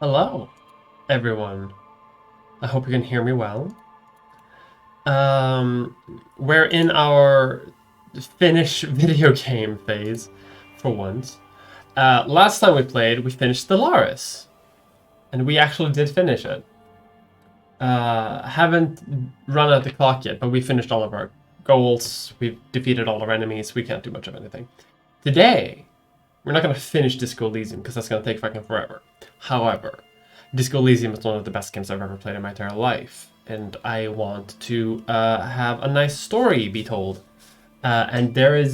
Hello, everyone. I hope you can hear me well. We're in our finish video game phase for once. Last time we played, we finished Stellaris, and we actually did finish it. Haven't run out the clock yet, but we finished all of our goals. We've defeated all our enemies. We can't do much of anything. Today, we're not going to finish Disco Elysium because that's going to take fucking forever. However, Disco Elysium is one of the best games I've ever played in my entire life, and I want to have a nice story be told. And there are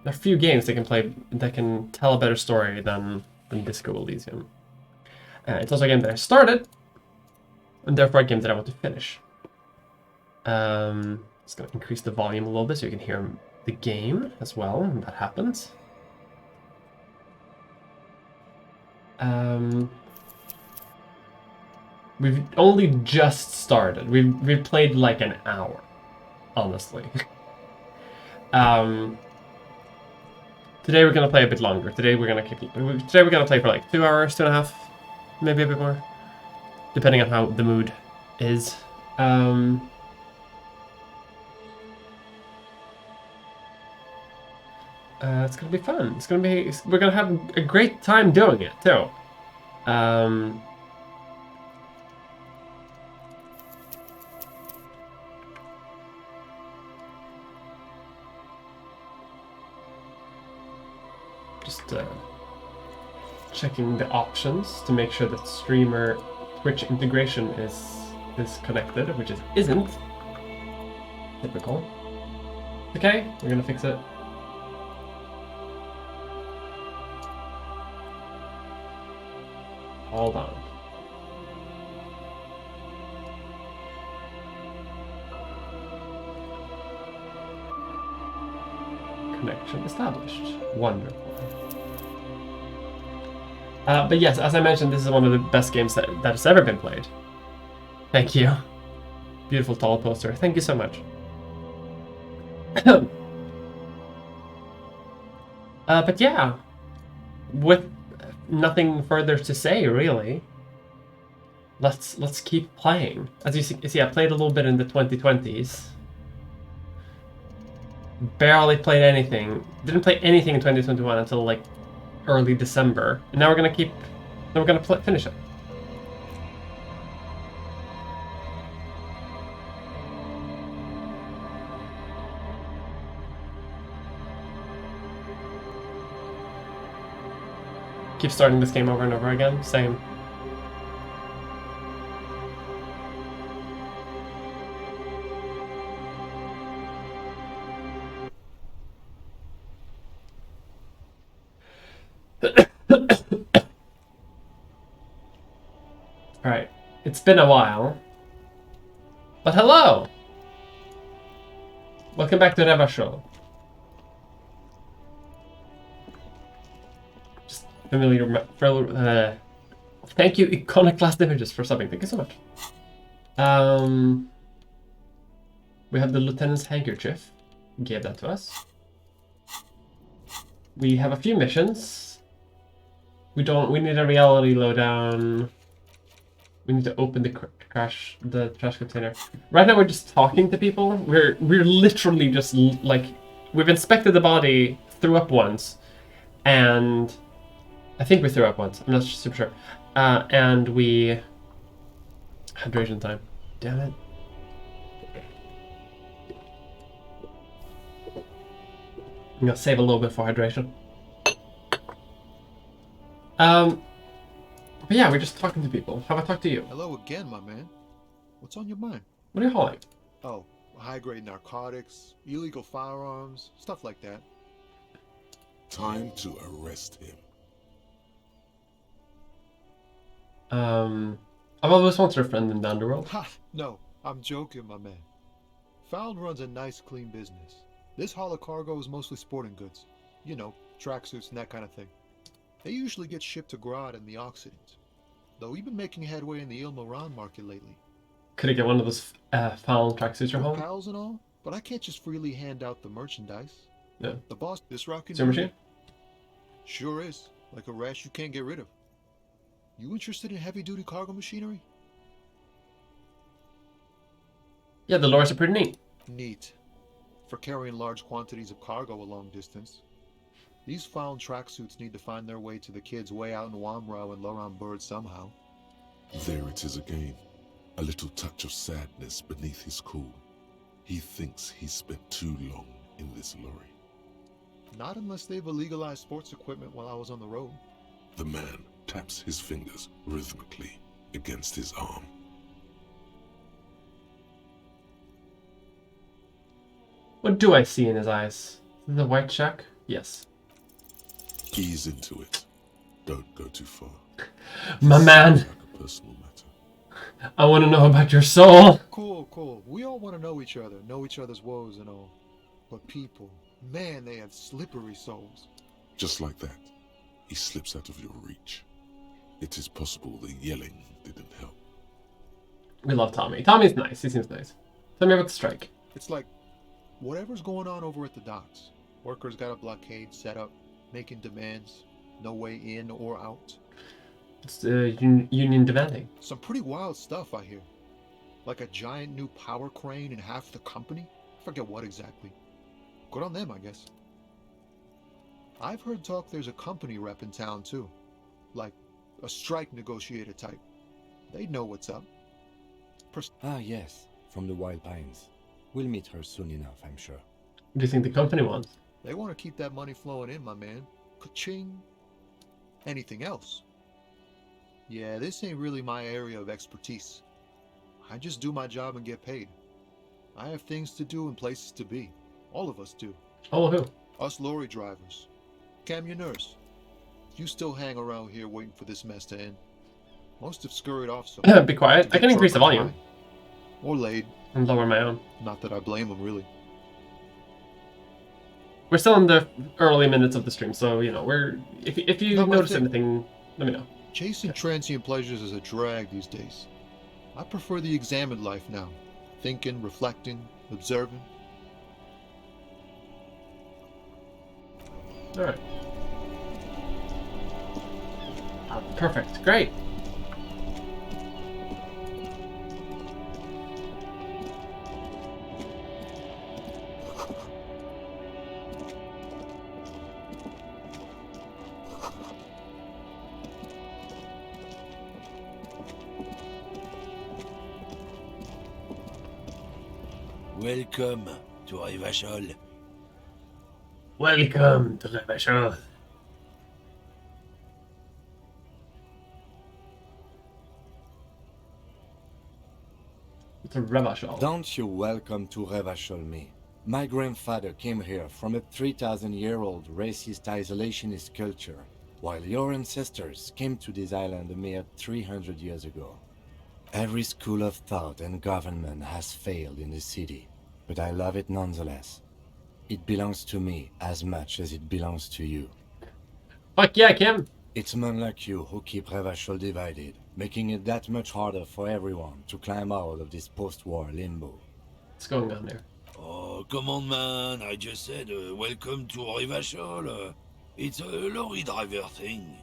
a few games that can play that can tell a better story than Disco Elysium. It's also a game that I started, and therefore a game that I want to finish. Just gonna increase the volume a little bit so you can hear the game as well when that happens. We've only just started. We've played like an hour, honestly. Today we're gonna play a bit longer. Today we're gonna play for like 2 hours, 2.5, maybe a bit more, depending on how the mood is. It's gonna be fun. We're gonna have a great time doing it too. Just checking the options to make sure that streamer Twitch integration is connected, which it isn't. Typical. Okay, we're gonna fix it. Hold on. Connection established. Wonderful. But yes, as I mentioned, this is one of the best games that has ever been played. Thank you. Beautiful tall poster. Thank you so much. But yeah, with nothing further to say, really. Let's keep playing. As you see, I played a little bit in the 2020s. Barely played anything. Didn't play anything in 2021 until like early December. And now we're gonna finish it. Keep starting this game over and over again. Same. Alright. It's been a while. But hello! Welcome back to Reva Show. Just familiar. Thank you, Iconoclast Images, for subbing. Thank you so much. We have the Lieutenant's Handkerchief. He gave that to us. We have a few missions. We need a reality lowdown. We need to open the trash container. Right now we're just talking to people. We're literally just like, we've inspected the body, threw up once, and I think we threw up once. I'm not super sure. And we hydration time. Damn it. I'm gonna save a little bit for hydration. But yeah, we're just talking to people. Have I talked to you? Hello again, my man. What's on your mind? What are you hauling? Oh, high-grade narcotics, illegal firearms, stuff like that. Time to arrest him. I've always wanted a friend in the underworld. Ha! No, I'm joking, my man. Found runs a nice, clean business. This haul of cargo is mostly sporting goods. You know, tracksuits and that kind of thing. They usually get shipped to Grodd and the Occident. Though we've been making headway in the Ilmaran market lately. Could I get one of those foul tracksuits you're We're home? pals and all, but I can't just freely hand out the merchandise. Yeah. The boss, this rocking Is there a machine? Sure is. Like a rash you can't get rid of. You interested in heavy-duty cargo machinery? Yeah, the lures are pretty neat. Neat. For carrying large quantities of cargo a long distance. These found tracksuits need to find their way to the kids way out in Wamrau and Loran Bird somehow. There it is again. A little touch of sadness beneath his cool. He thinks he's spent too long in this lorry. Not unless they've illegalized sports equipment while I was on the road. The man taps his fingers rhythmically against his arm. What do I see in his eyes? The white shack? Yes. Ease into it. Don't go too far. My This man, seems like a personal matter. I want to know about your soul. Cool. We all want to know each other's woes and all. But people, man, they have slippery souls. Just like that, he slips out of your reach. It is possible the yelling didn't help. We love Tommy. Tommy's nice. He seems nice. Tell me about the strike. It's like, whatever's going on over at the docks. Workers got a blockade set up, making demands, no way in or out. It's union demanding. Some pretty wild stuff, I hear. Like a giant new power crane in half the company? I forget what exactly. Good on them, I guess. I've heard talk there's a company rep in town, too. Like, a strike negotiator type. They'd know what's up. Yes, from the Wild Pines. We'll meet her soon enough, I'm sure. What do you think the company wants? They want to keep that money flowing in, my man. Ka-ching. Anything else? Yeah, this ain't really my area of expertise. I just do my job and get paid. I have things to do and places to be. All of us do. Oh, who? Us lorry drivers. Cam, your nurse. You still hang around here waiting for this mess to end. Most have scurried off so. Be quiet. I can increase the volume. Or laid. And lower my own. Not that I blame them, really. We're still in the early minutes of the stream, so, you know, if you Not my notice thing. anything, let me know. Chasing transient pleasures is a drag these days. I prefer the examined life now. Thinking, reflecting, observing. Alright. Perfect. Great. Welcome to Rivachol. Welcome to Rivachol. To Rivachol. Don't you welcome to Revachol me. My grandfather came here from a 3,000-year-old racist isolationist culture, while your ancestors came to this island a mere 300 years ago. Every school of thought and government has failed in the city, but I love it nonetheless. It belongs to me as much as it belongs to you. Fuck yeah, Kim. It's men like you who keep Revachol divided, making it that much harder for everyone to climb out of this post-war limbo. What's going on there? Oh, come on, man. I just said welcome to Rivachol. It's a lorry driver thing.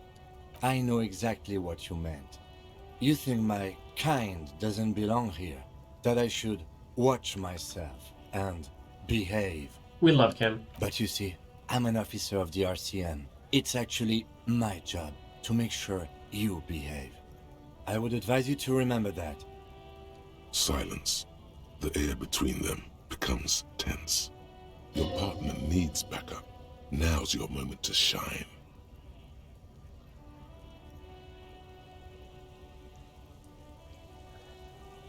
I know exactly what you meant. You think my kind doesn't belong here, that I should watch myself and behave. We love Kim. But you see, I'm an officer of the RCN. It's actually my job to make sure you behave. I would advise you to remember that. Silence. The air between them becomes tense. Your partner needs backup. Now's your moment to shine.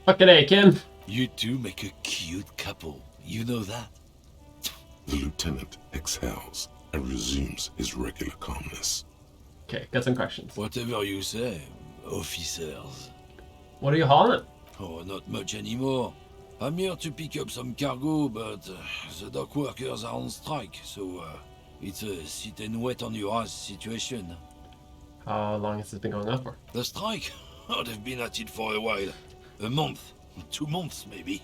Fucking A, Kim. You two make a cute couple. You know that? The lieutenant exhales and resumes his regular calmness. Okay, got some questions. Whatever you say, officers. What are you hauling? Oh, not much anymore. I'm here to pick up some cargo, but the dock workers are on strike, so it's a sit and wait on your ass situation. How long has this been going on for? The strike? Oh, they've been at it for a while. A month, 2 months maybe.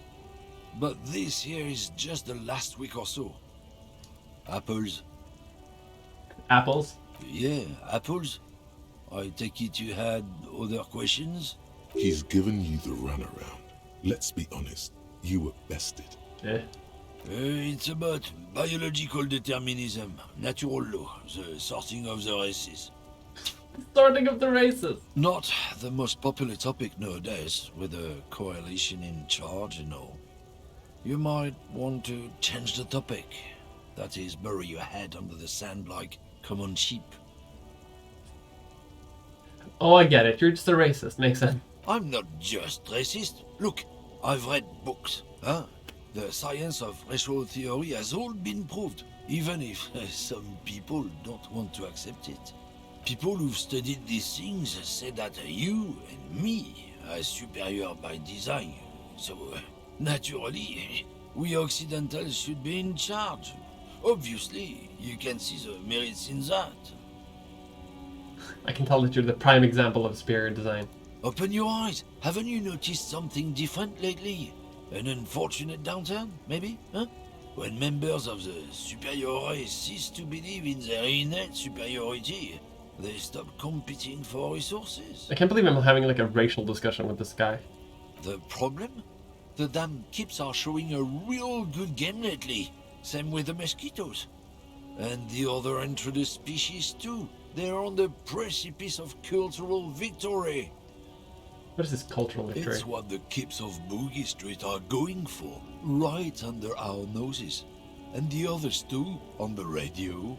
But this here is just the last week or so. Apples? Apples? Yeah, apples. I take it you had other questions? He's given you the runaround. Let's be honest, you were bested. Yeah. It's about biological determinism, natural law, the sorting of the races. Starting of the races. Not the most popular topic nowadays, with a coalition in charge and all. You might want to change the topic. That is, bury your head under the sand like common sheep. Oh, I get it. You're just a racist. Makes sense. I'm not just racist. Look, I've read books, huh? The science of racial theory has all been proved, even if some people don't want to accept it. People who've studied these things say that you and me are superior by design. So, naturally, we Occidentals should be in charge. Obviously, you can see the merits in that. I can tell that you're the prime example of superior design. Open your eyes. Haven't you noticed something different lately? An unfortunate downturn, maybe? Huh? When members of the superior race cease to believe in their innate superiority, they stop competing for resources. I can't believe I'm having like a racial discussion with this guy. The problem? The damn kips are showing a real good game lately. Same with the mosquitoes. And the other introduced species too. They're on the precipice of cultural victory. What is this cultural victory? It's what the kips of Boogie Street are going for, right under our noses. And the others too, on the radio.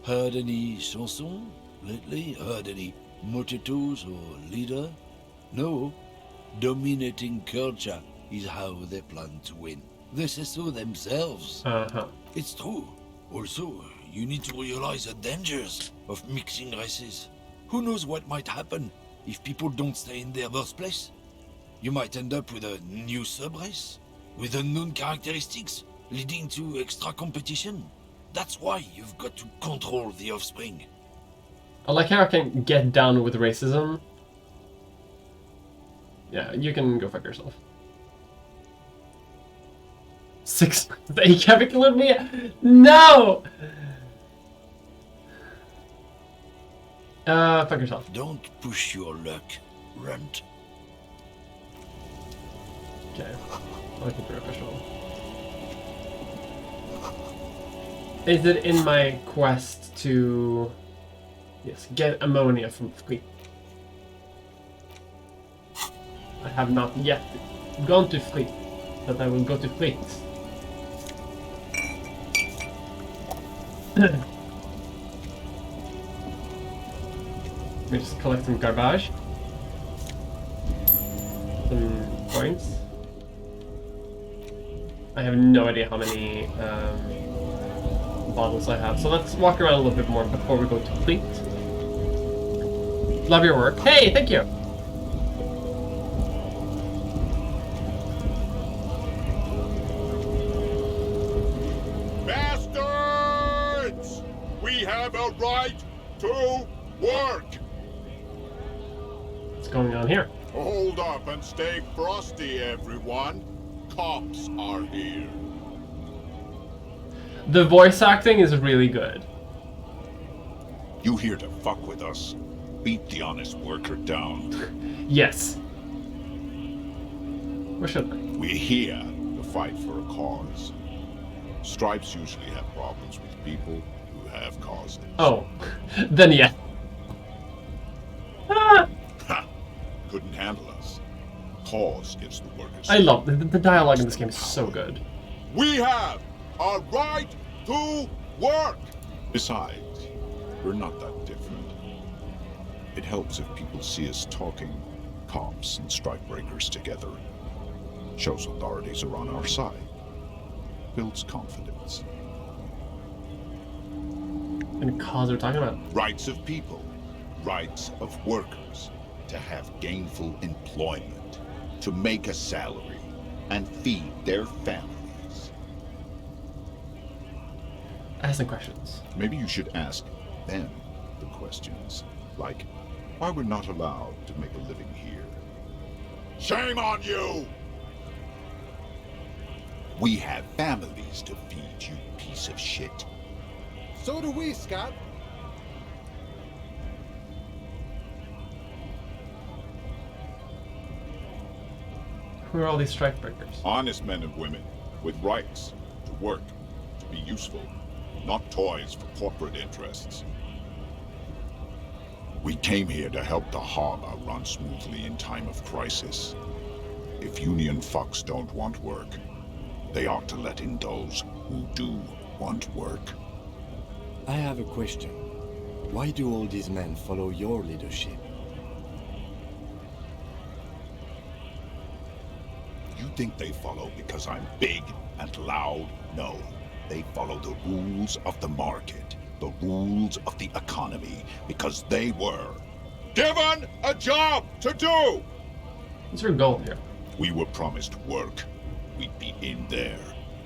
Heard any chansons lately? Heard any mojitos or leader? No. Dominating culture is how they plan to win. They say so themselves. Uh-huh. It's true. Also, you need to realize the dangers of mixing races. Who knows what might happen if people don't stay in their birthplace? You might end up with a new sub-race, with unknown characteristics, leading to extra competition. That's why you've got to control the offspring. I like how I can get down with racism. Yeah, you can go fuck yourself. 6 months. You can't include me. No. Fuck yourself. Don't push your luck, Runt. Okay. I'll keep it official. Is it in my quest to... Yes, get ammonia from Fleet? I have not yet gone to Fleet, but I will go to Fleet. Let me just collect some garbage. Some points. I have no idea how many bottles I have, so let's walk around a little bit more before we go to Fleet. Love your work. Hey, thank you! Bastards! We have a right to work! What's going on here? Hold up and stay frosty, everyone. Cops are here. The voice acting is really good. You here to fuck with us? Beat the honest worker down. Yes. Where should I? We're here to fight for a cause. Stripes usually have problems with people who have causes. Oh, then yeah. Ah! Ha! Couldn't handle us. Cause gives the workers. I love the dialogue in this game is so good. We have a right to work! Besides, we're not that different. It helps if people see us talking, cops and strikebreakers together. Shows authorities are on our side. Builds confidence. And cause we're talking about. Rights of people. Rights of workers. To have gainful employment. To make a salary. And feed their families. Ask some questions. Maybe you should ask them the questions. Like, why we're not allowed to make a living here. Shame on you! We have families to feed, you piece of shit. So do we, Scott. Who are all these strikebreakers? Honest men and women with rights to work, to be useful, not toys for corporate interests. We came here to help the harbor run smoothly in time of crisis. If Union fucks don't want work, they ought to let in those who do want work. I have a question. Why do all these men follow your leadership? You think they follow because I'm big and loud? No. They follow the rules of the market, the rules of the economy, because they were given a job to do! What's your goal here? We were promised work. We'd be in there,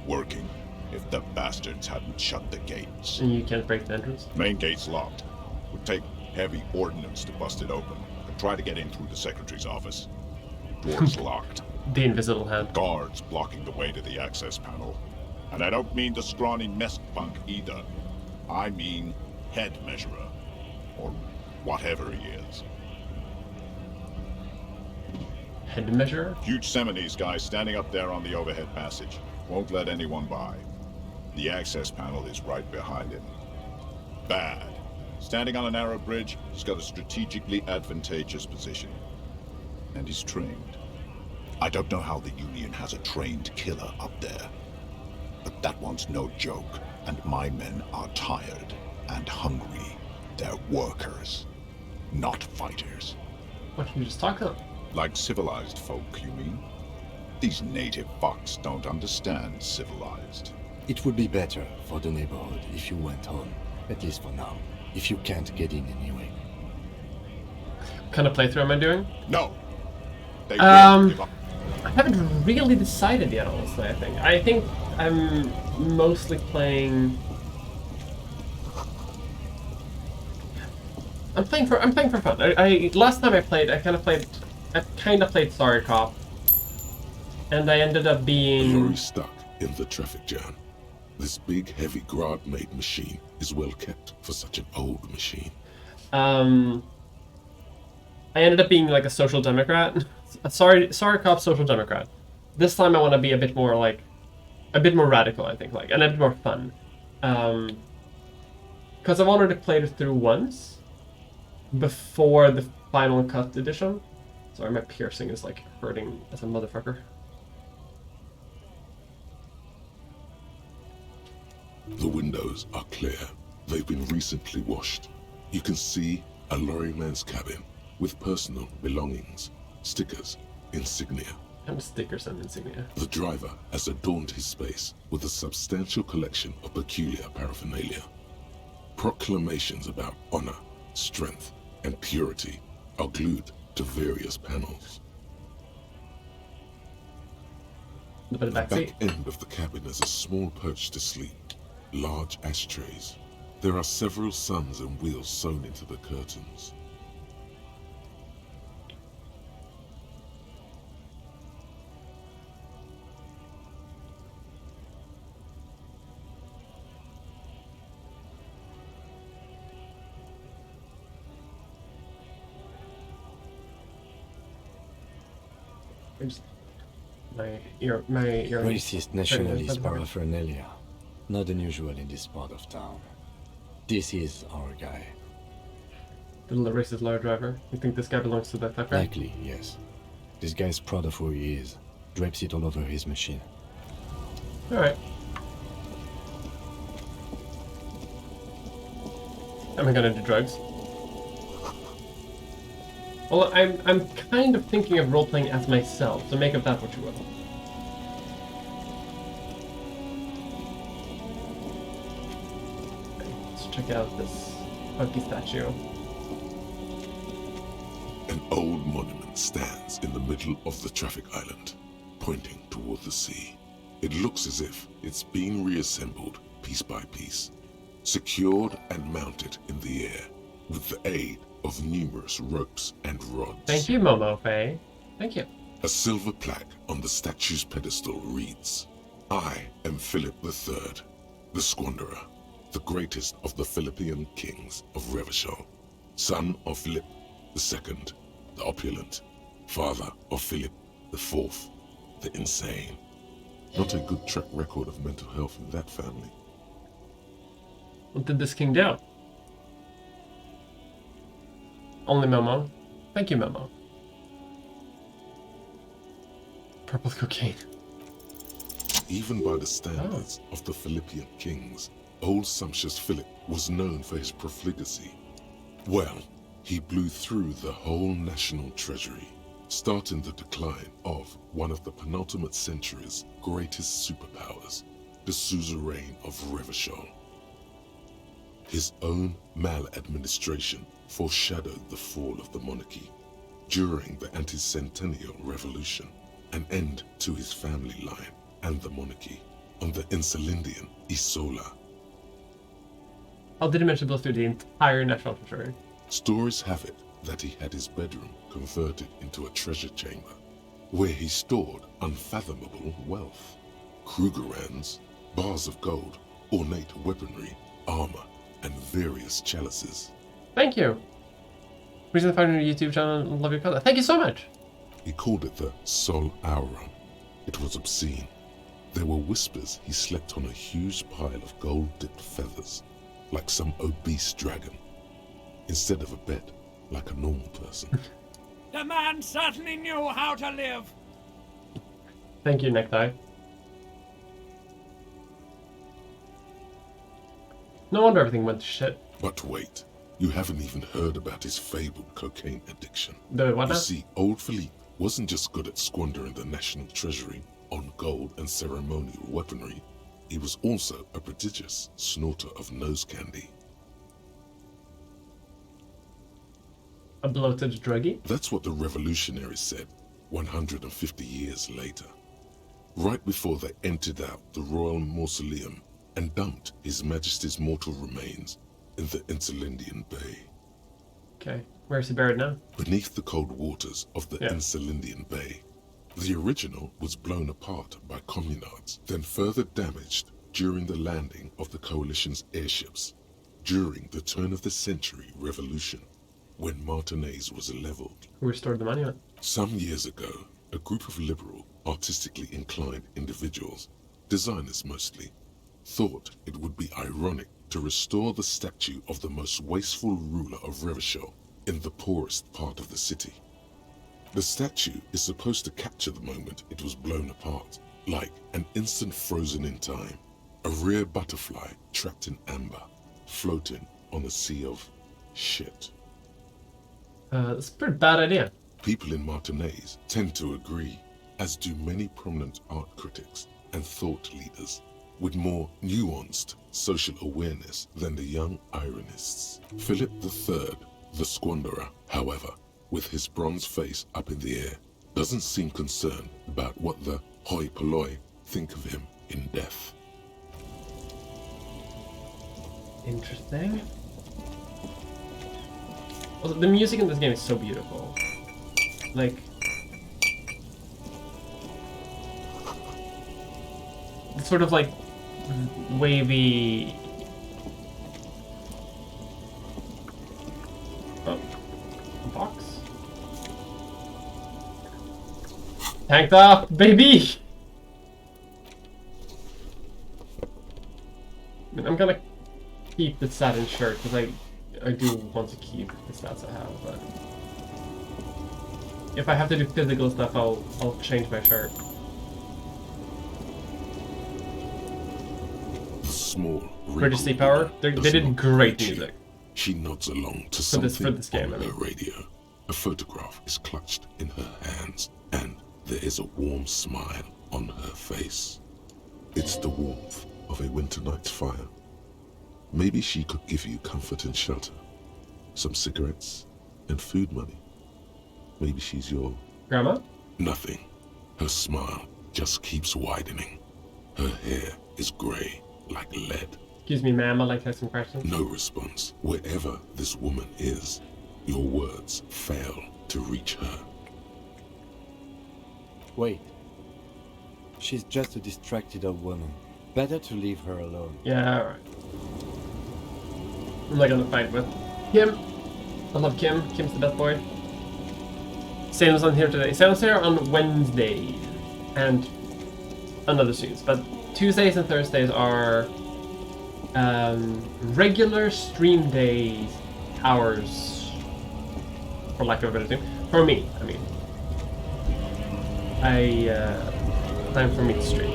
working, if the bastards hadn't shut the gates. And you can't break the entrance? Main gate's locked. Would take heavy ordnance to bust it open. Could try to get in through the secretary's office. Door's locked. The invisible hand. Guards blocking the way to the access panel. And I don't mean the scrawny mess punk either. I mean head measurer. Or whatever he is. Head measure? Huge Seminese guy standing up there on the overhead passage. Won't let anyone by. The access panel is right behind him. Bad. Standing on a narrow bridge, he's got a strategically advantageous position. And he's trained. I don't know how the Union has a trained killer up there. But that one's no joke, and my men are tired and hungry. They're workers, not fighters. What did you just talk about? Like civilized folk, you mean? These native fucks don't understand civilized. It would be better for the neighborhood if you went home, at least for now, if you can't get in anyway. What kind of playthrough am I doing? No! They will give up. I haven't really decided yet, honestly, I think I'm mostly playing... I'm playing for fun. Last time I kind of played Sorry Cop. And I ended up The being... lorry stuck in the traffic jam. This big, heavy Grad-made machine is well kept for such an old machine. I ended up being like a social democrat. A sorry cop social democrat. This time I want to be a bit more radical, I think, and a bit more fun. Because I've already played it through once before the final cut edition. Sorry, my piercing is like hurting as a motherfucker. The windows are clear. They've been recently washed. You can see a lorryman's cabin with personal belongings, stickers, insignia. And stickers and insignia. The driver has adorned his space with a substantial collection of peculiar paraphernalia. Proclamations about honor, strength, and purity are glued to various panels. The bit of The back seat. back end of the cabin is a small perch to sleep, large ashtrays. There are several suns and wheels sewn into the curtains. My ear. Racist nationalist paraphernalia. Not unusual in this part of town. This is our guy. The little racist lorry driver. You think this guy belongs to that guy? Likely, yes. This guy's proud of who he is. Drapes it all over his machine. Alright. Am I gonna do drugs? Well, I'm kind of thinking of role-playing as myself, so make of that what you will. Okay, let's check out this funky statue. An old monument stands in the middle of the traffic island, pointing toward the sea. It looks as if it's been reassembled piece by piece, secured and mounted in the air with the aid of numerous ropes and rods. Thank you, Momo Faye. Thank you. A silver plaque on the statue's pedestal reads, "I am Philip III, the Squanderer, the greatest of the Philippian kings of Revachol, son of Philip II, the opulent, father of Philip IV, the insane. Not a good track record of mental health in that family. What did this king do? Only Momo. Thank you, Momo. Purple cocaine. Even by the standards of the Philippian kings, old sumptuous Philip was known for his profligacy. Well, he blew through the whole national treasury, starting the decline of one of the penultimate century's greatest superpowers, the suzerain of Revachol. His own maladministration foreshadowed the fall of the monarchy. During the anti-centennial revolution, an end to his family line and the monarchy on the Insulindian Isola. How did he manage to blow through the entire national treasury? Stories have it that he had his bedroom converted into a treasure chamber, where he stored unfathomable wealth. Krugerrands, bars of gold, ornate weaponry, armor, and various chalices. Thank you. Reason to find your YouTube channel and love your content. Thank you so much. He called it the Sol Aurum. It was obscene. There were whispers he slept on a huge pile of gold-dipped feathers, like some obese dragon, instead of a bed, like a normal person. The man certainly knew how to live. Thank you, Necktie. No wonder everything went to shit. But wait, you haven't even heard about his fabled cocaine addiction. The what You now? see, old Philippe wasn't just good at squandering the national treasury on gold and ceremonial weaponry, he was also a prodigious snorter of nose candy. A bloated druggie? That's what the revolutionaries said 150 years later, right before they emptied out the royal mausoleum and dumped His Majesty's mortal remains in the Insulindian Bay. Okay, where's he buried now? Beneath the cold waters of the Yeah. Insulindian Bay. The original was blown apart by communards, then further damaged during the landing of the coalition's airships during the turn-of-the-century revolution, when Martinez was leveled. Who restored the monument? Some years ago, a group of liberal, artistically inclined individuals, designers mostly, thought it would be ironic to restore the statue of the most wasteful ruler of Revachol in the poorest part of the city. The statue is supposed to capture the moment it was blown apart, like an instant frozen in time, a rare butterfly trapped in amber, floating on a sea of shit. That's a pretty bad idea. People in Martinez tend to agree, as do many prominent art critics and thought leaders with more nuanced social awareness than the young ironists. Philip III, the squanderer, however, with his bronze face up in the air, doesn't seem concerned about what the hoi polloi think of him in death. Interesting. Also, the music in this game is so beautiful. Like, it's sort of like wavy. Oh, a box. Tanked up, baby. I mean, I'm gonna keep the satin shirt because I do want to keep the stats I have, but if I have to do physical stuff, I'll change my shirt. The small British Sea Power, they did great music. She nods along to For something this game, on I her mean. radio. A photograph is clutched in her hands, and there is a warm smile on her face. It's the warmth of a winter night's fire. Maybe she could give you comfort and shelter, some cigarettes, and food money. Maybe she's your... Grandma? Nothing. Her smile just keeps widening. Her hair is grey like lead. Excuse me, ma'am, I like to have some questions. No response. Wherever this woman is, your words fail to reach her. Wait. She's just a distracted old woman. Better to leave her alone. Yeah, alright. I'm not gonna fight with Kim. I love Kim. Kim's the best boy. Sam's on here today. Sam's here on Wednesday. and another streams. But Tuesdays and Thursdays are regular stream days, hours, for lack of a better term. For me, I mean. Time for me to stream.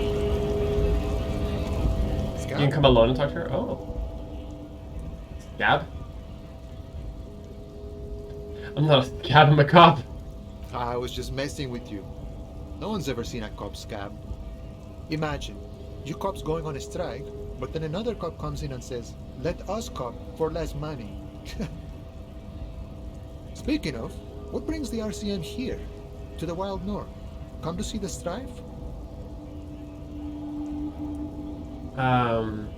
You can come alone and talk to her? Oh. Gab? I'm not a scab, I'm a cop. I was just messing with you. No one's ever seen a cop scab. Imagine, you cops going on a strike, but then another cop comes in and says, let us cop for less money. Speaking of, what brings the RCM here? To the Wild North? Come to see the strife? I'm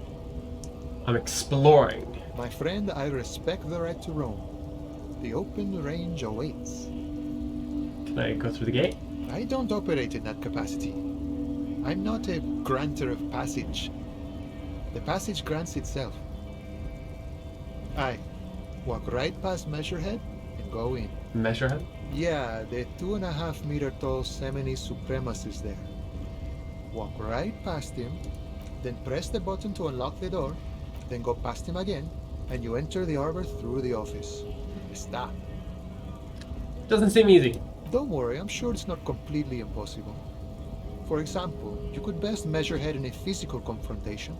exploring. My friend, I respect the right to roam. The open range awaits. Can I go through the gate? I don't operate in that capacity. I'm not a granter of passage. The passage grants itself. Aye. Walk right past Measurehead and go in. Measurehead? Yeah, the 2.5 meter tall Semini supremacist there. Walk right past him, then press the button to unlock the door, then go past him again, and you enter the arbor through the office. Stop. Doesn't seem easy. Don't worry, I'm sure it's not completely impossible. For example, you could best Measurehead in a physical confrontation,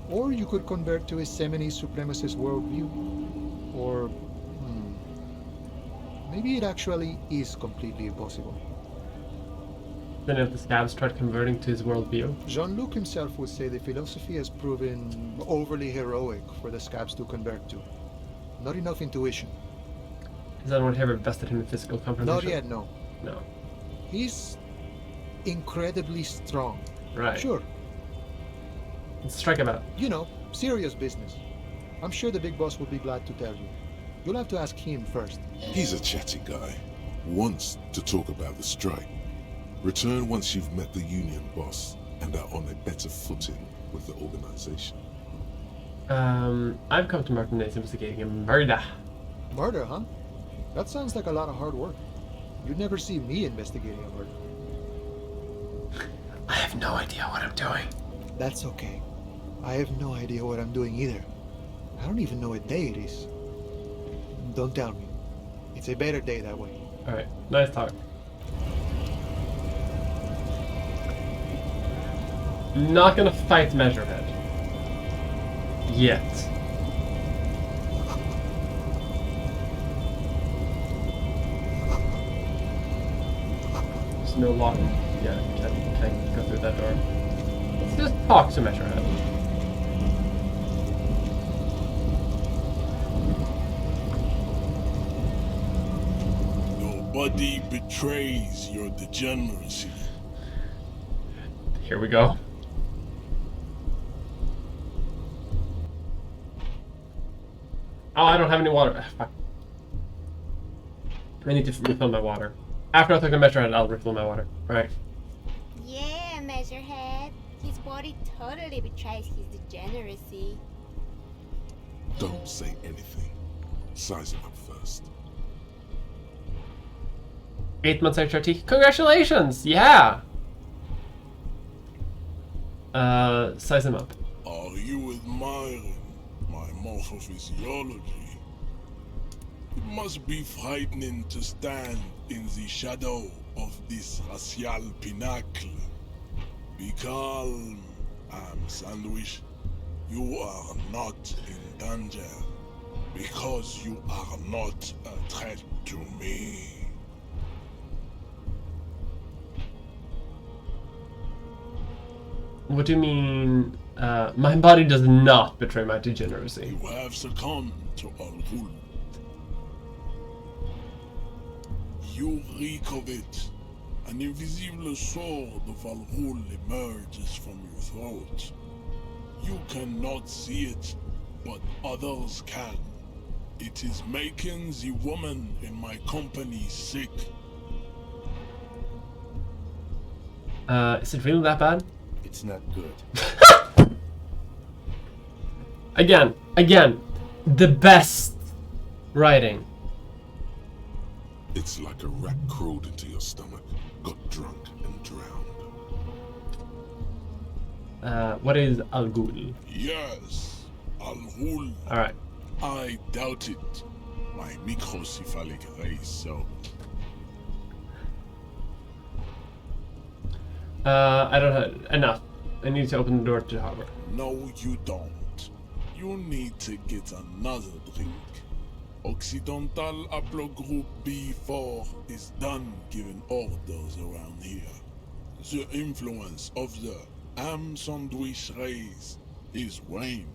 or you could convert to a Semini supremacist worldview, or maybe it actually is completely impossible. Then if the scabs tried converting to his worldview? Jean-Luc himself would say the philosophy has proven overly heroic for the scabs to convert to. Not enough intuition. Has anyone ever bested him in physical confrontation? Not yet, no. No. He's incredibly strong. Right. Sure. Let's strike him out. You know, serious business. I'm sure the big boss will be glad to tell you. You'll have to ask him first. He's a chatty guy. Wants to talk about the strike. Return once you've met the union boss and are on a better footing with the organization. I've come to Martinez investigating a murder. Murder, huh? That sounds like a lot of hard work. You'd never see me investigating a murder. I have no idea what I'm doing. That's okay. I have no idea what I'm doing either. I don't even know what day it is. Don't tell me. It's a better day that way. Alright, nice talk. Not gonna fight Measurehead. Yet. There's no lock. Yeah, can't go through that door. Let's just talk to Measurehead. Nobody betrays your degeneracy. Here we go. Oh, I don't have any water. Fuck. I need to refill my water. After I take the Measurehead, I'll refill my water. Right. Yeah, Measurehead. His body totally betrays his degeneracy. Don't say anything. Size him up first. 8 months HRT. Congratulations! Yeah! Size him up. Are you admiring my morphophysiology? It must be frightening to stand in the shadow of this racial pinnacle. Be calm, Sandwich. You are not in danger because you are not a threat to me. What do you mean? My body does not betray my degeneracy. You have succumbed to Al-Ghul. You reek of it. An invisible sword of Al-Ghul emerges from your throat. You cannot see it, but others can. It is making the woman in my company sick. Is it really that bad? It's not good. Again, the best writing. It's like a rat crawled into your stomach, got drunk and drowned. What is Al Ghul? Yes, Al-Ghul. Alright. I doubt it. My microcephalic race, so... I don't have enough. I need to open the door to the harbor. No, you don't. You need to get another drink. Occidental Haplogroup B4 is done giving orders around here. The influence of the ham sandwich race is waning.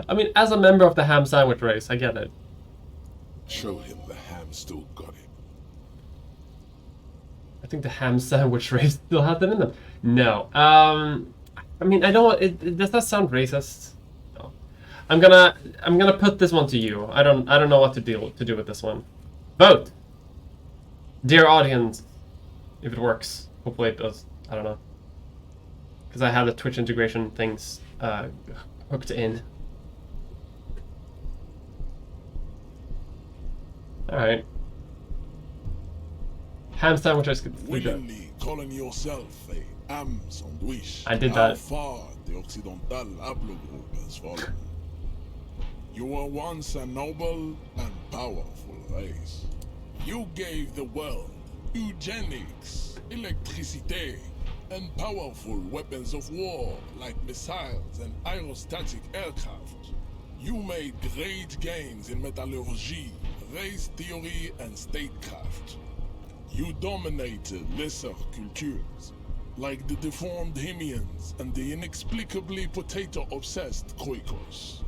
I mean, as a member of the ham sandwich race, I get it. Show him the ham still got it. I think the ham sandwich race still has it in them. No. I mean, I don't. Does that sound racist? No. I'm gonna put this one to you. I don't know what to do with this one. Vote, dear audience, if it works. Hopefully it does. I don't know. Because I have the Twitch integration things hooked in. All right. Ham sandwich race. Willingly calling yourself a ham sandwich. I did How that. far the Occidental Haplogroup has fallen. You were once a noble and powerful race. You gave the world eugenics, electricity, and powerful weapons of war like missiles and aerostatic aircraft. You made great gains in metallurgy, race theory, and statecraft. You dominated lesser cultures, like the deformed Hemians and the inexplicably potato-obsessed Quakers.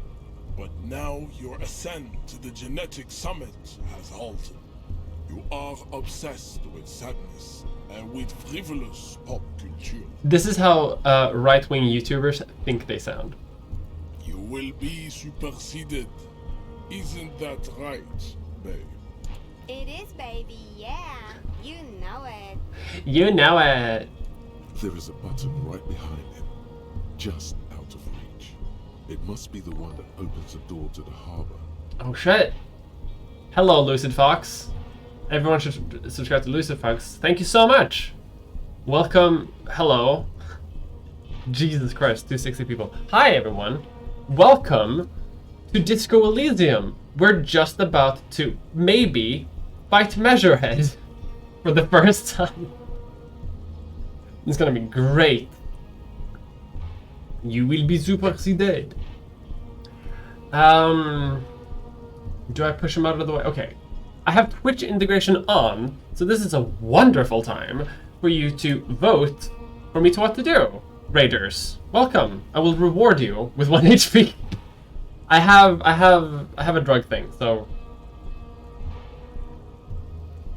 But now your ascent to the genetic summit has halted. You are obsessed with sadness and with frivolous pop culture. This is how right-wing YouTubers think they sound. You will be superseded. Isn't that right, babe? It is, baby, yeah. You know it. You know it. There is a button right behind him, just out of reach. It must be the one that opens the door to the harbor. Oh shit. Hello, Lucid Fox. Everyone should subscribe to Lucid Fox. Thank you so much. Welcome. Hello. Jesus Christ, 260 people. Hi, everyone. Welcome to Disco Elysium. We're just about to maybe fight Measurehead for the first time. It's gonna be great. You will be superseded. Do I push him out of the way? Okay. I have Twitch integration on, so this is a wonderful time for you to vote for me to what to do. Raiders, welcome. I will reward you with 1 HP. I have a drug thing, so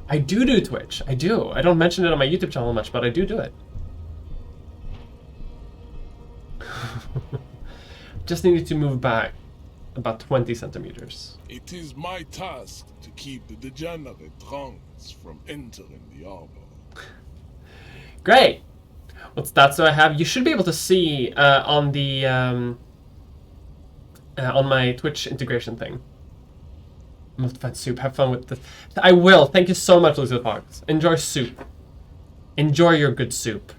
I do Twitch. I do. I don't mention it on my YouTube channel much, but I do it. Just needed to move back about 20 centimeters. It is my task to keep the degenerate drunks from entering the harbor. Great. What stats do I have? You should be able to see on the on my Twitch integration thing. Must find soup. Have fun with this. I will. Thank you so much, Lucid Fox. Enjoy soup. Enjoy your good soup.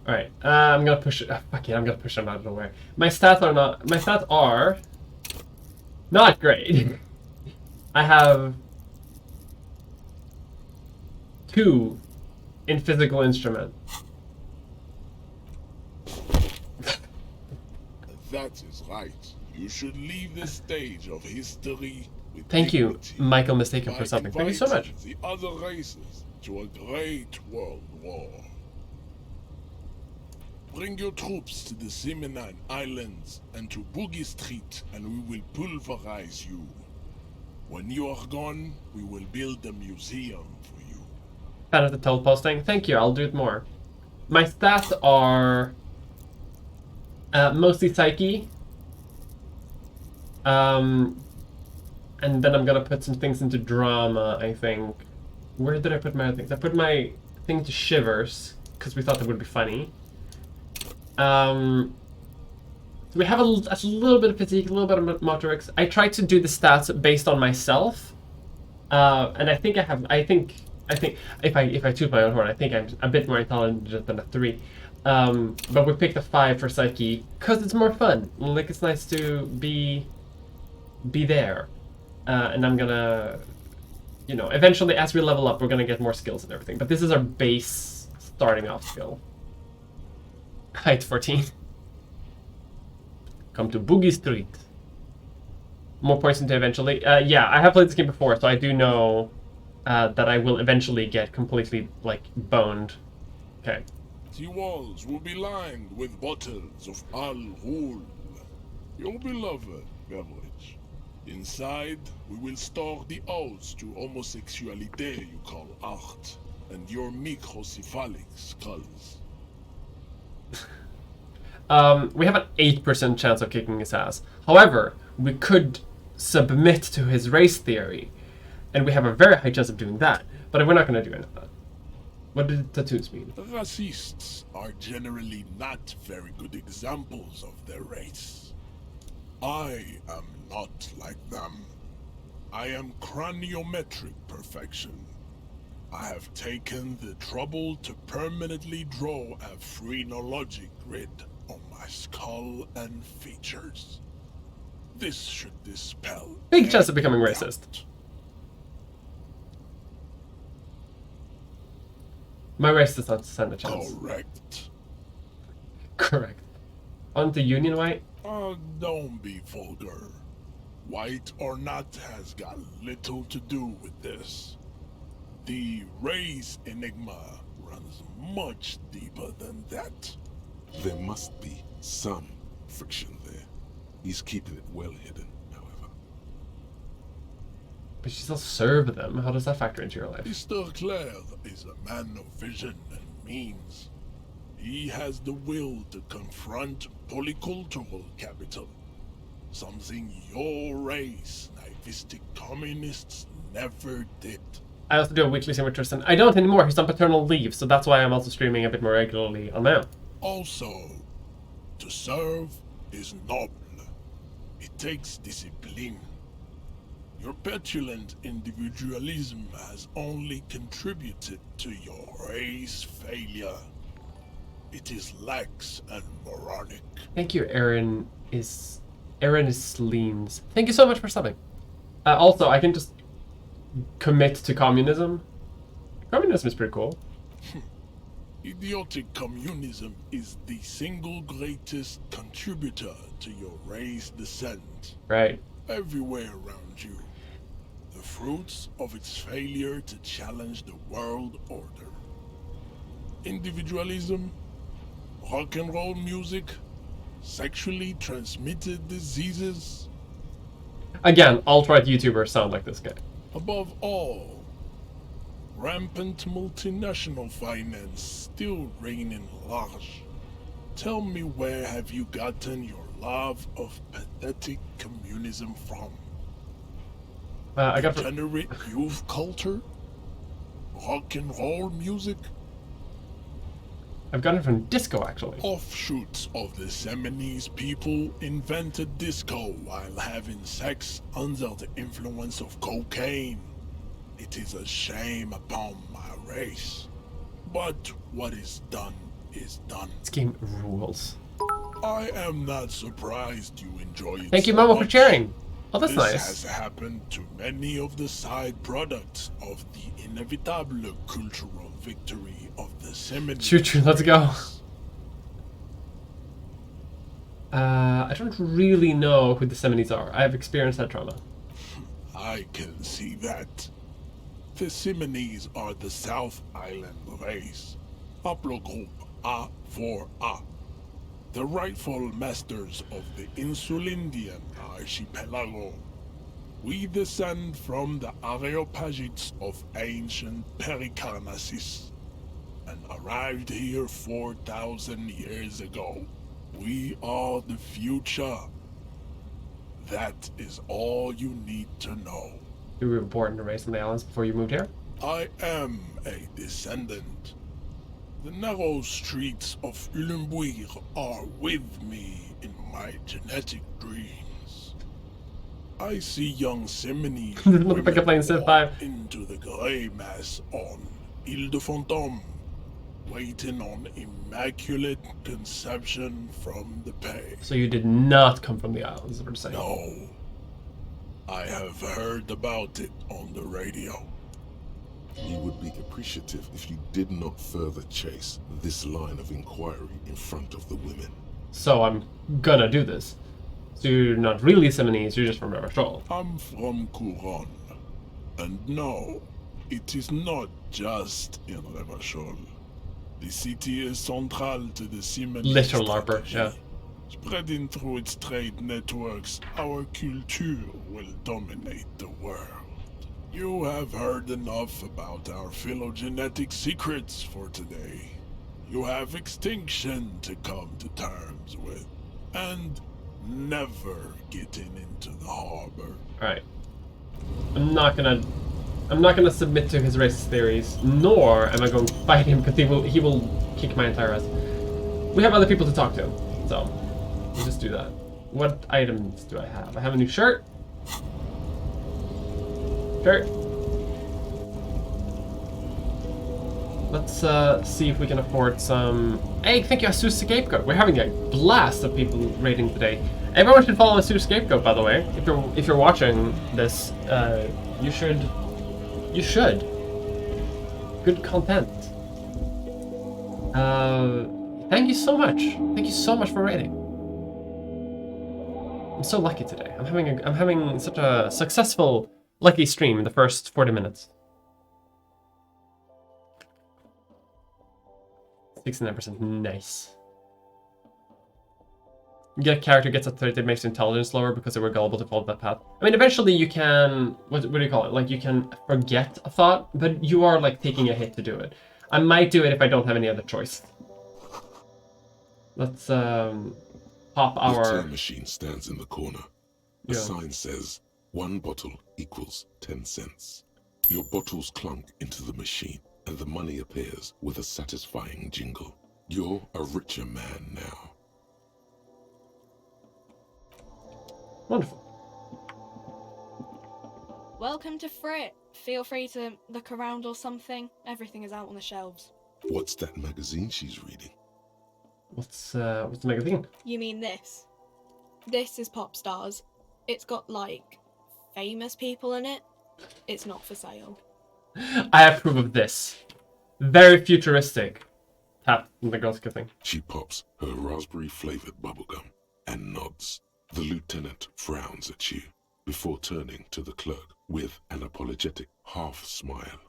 All right. I'm gonna push. Fuck it. I'm gonna push them out of the way. My stats are not. My stats are not great. I have 2 in physical instrument. That is right. You should leave the stage of history with Thank you, dignity Michael Mistaken, for by something. Thank you so much. inviting the other races to a great world war. Bring your troops to the Seminine Islands and to Boogie Street, and we will pulverize you. When you are gone, we will build a museum for you. Fan of the toll posting. Thank you. I'll do it more. My stats are mostly psyche. And then I'm gonna put some things into drama, I think. Where did I put my other things? I put my thing to shivers, because we thought that would be funny. So we have a little bit of physique, a little bit of motorics. I tried to do the stats based on myself. And I think if I toot my own horn, I think I'm a bit more intelligent than a 3. But we picked a 5 for Psyche because it's more fun. Like, it's nice to be there. And I'm gonna, you know, eventually as we level up, we're gonna get more skills and everything. But this is our base starting off skill. Height 14. Come to Boogie Street. More points into eventually. Yeah, I have played this game before, so I do know that I will eventually get completely, like, boned. Okay. The walls will be lined with bottles of Al Ghul, your beloved beverage. Inside, we will store the odes to homosexuality you call art, and your microcephalic skulls. We have an 8% chance of kicking his ass. However, we could submit to his race theory, and we have a very high chance of doing that. But we're not going to do any of that. What did the tattoos mean? Racists are generally not very good examples of their race. I am not like them. I am craniometric perfection. I have taken the trouble to permanently draw a phrenologic grid on my skull and features. This should dispel Big chance of becoming doubt. racist. My race does not stand a chance. Correct. Correct. On to Union White? Don't be vulgar. White or not has got little to do with this. The race enigma runs much deeper than that. There must be some friction there. He's keeping it well hidden, however. But she still serve them. How does that factor into your life? Mr. Clare is a man of vision and means. He has the will to confront polycultural capital. Something your race, naivistic communists, never did. I also do a weekly stream with Tristan. I don't anymore. He's on paternal leave, so that's why I'm also streaming a bit more regularly on my own. Also, to serve is noble. It takes discipline. Your petulant individualism has only contributed to your race failure. It is lax and moronic. Thank you, Aaron is Sleems. Thank you so much for subbing. Also, I can just commit to communism. Communism is pretty cool. Idiotic communism is the single greatest contributor to your race descent. Right. Everywhere around you. The fruits of its failure to challenge the world order. Individualism, rock and roll music, sexually transmitted diseases. Again, alt-right YouTubers sound like this guy. Above all, rampant multinational finance still reigning large. Tell me, where have you gotten your love of pathetic communism from? I got Degenerate youth culture? Rock and roll music? I've gotten it from disco, actually. Offshoots of the Seminoles people invented disco while having sex under the influence of cocaine. It is a shame upon my race. But what is done is done. This game rules. I am not surprised you enjoy it. Thank you, so Momo, for much. sharing. Oh, that's This nice. has happened to many of the side products of the inevitable cultural victory of the Seminoles. Choo-choo, let's go. I don't really know who the Seminoles are. I have experienced that trauma. I can see that. The Seminoles are the South Island race. Haplogroup A4A. The rightful masters of the Insulindian archipelago. We descend from the Areopagites of ancient Pericarnassus and arrived here 4,000 years ago. We are the future. That is all you need to know. You were born and raised on the islands before you moved here? I am a descendant. The narrow streets of Ulembuir are with me in my genetic dreams. I see young Seminoles This motherfucker playing Civ 5. into the grey mass on Ile de Fantôme. waiting on immaculate conception from the pay. So you did not come from the islands, is what we're saying. No. I have heard about it on the radio. We would be appreciative if you did not further chase this line of inquiry in front of the women. So I'm gonna do this. So you're not really Simonese, you're just from Revachol. I'm from Couronne. And no, it is not just in Revachol. The city is central to the Simonese Literal LARPer, strategy. yeah. Spreading through its trade networks, our culture will dominate the world. You have heard enough about our phylogenetic secrets for today. You have extinction to come to terms with, and never getting into the harbor. Alright. I'm not gonna submit to his racist theories, nor am I going to fight him because he will kick my entire ass. We have other people to talk to, so we'll just do that. What items do I have? I have a new shirt. Let's see if we can afford some. Hey, thank you, Asus Scapegoat. We're having a blast of people raiding today. Everyone should follow Asus Scapegoat, by the way. If you're watching this, you should. You should. Good content. Thank you so much. Thank you so much for raiding. I'm so lucky today. I'm having such a successful, lucky stream in the first 40 minutes. 69%, nice. Get character gets up 30, it makes intelligence lower because they were gullible to follow that path. I mean, eventually you can, what do you call it? Like, you can forget a thought, but you are, like, taking a hit to do it. I might do it if I don't have any other choice. Let's, pop our... The time machine stands in the corner. A sign says, 1 bottle equals 10 cents. Your bottles clunk into the machine, and the money appears with a satisfying jingle. You're a richer man now. Wonderful. Welcome to Frit. Feel free to look around or something. Everything is out on the shelves. What's that magazine she's reading? What's the magazine? You mean this? This is Pop Stars. It's got, like, famous people in it. It's not for sale. I approve of this. Very futuristic. Tap from the girl's thing. She pops her raspberry-flavored bubblegum and nods. The lieutenant frowns at you before turning to the clerk with an apologetic half-smile.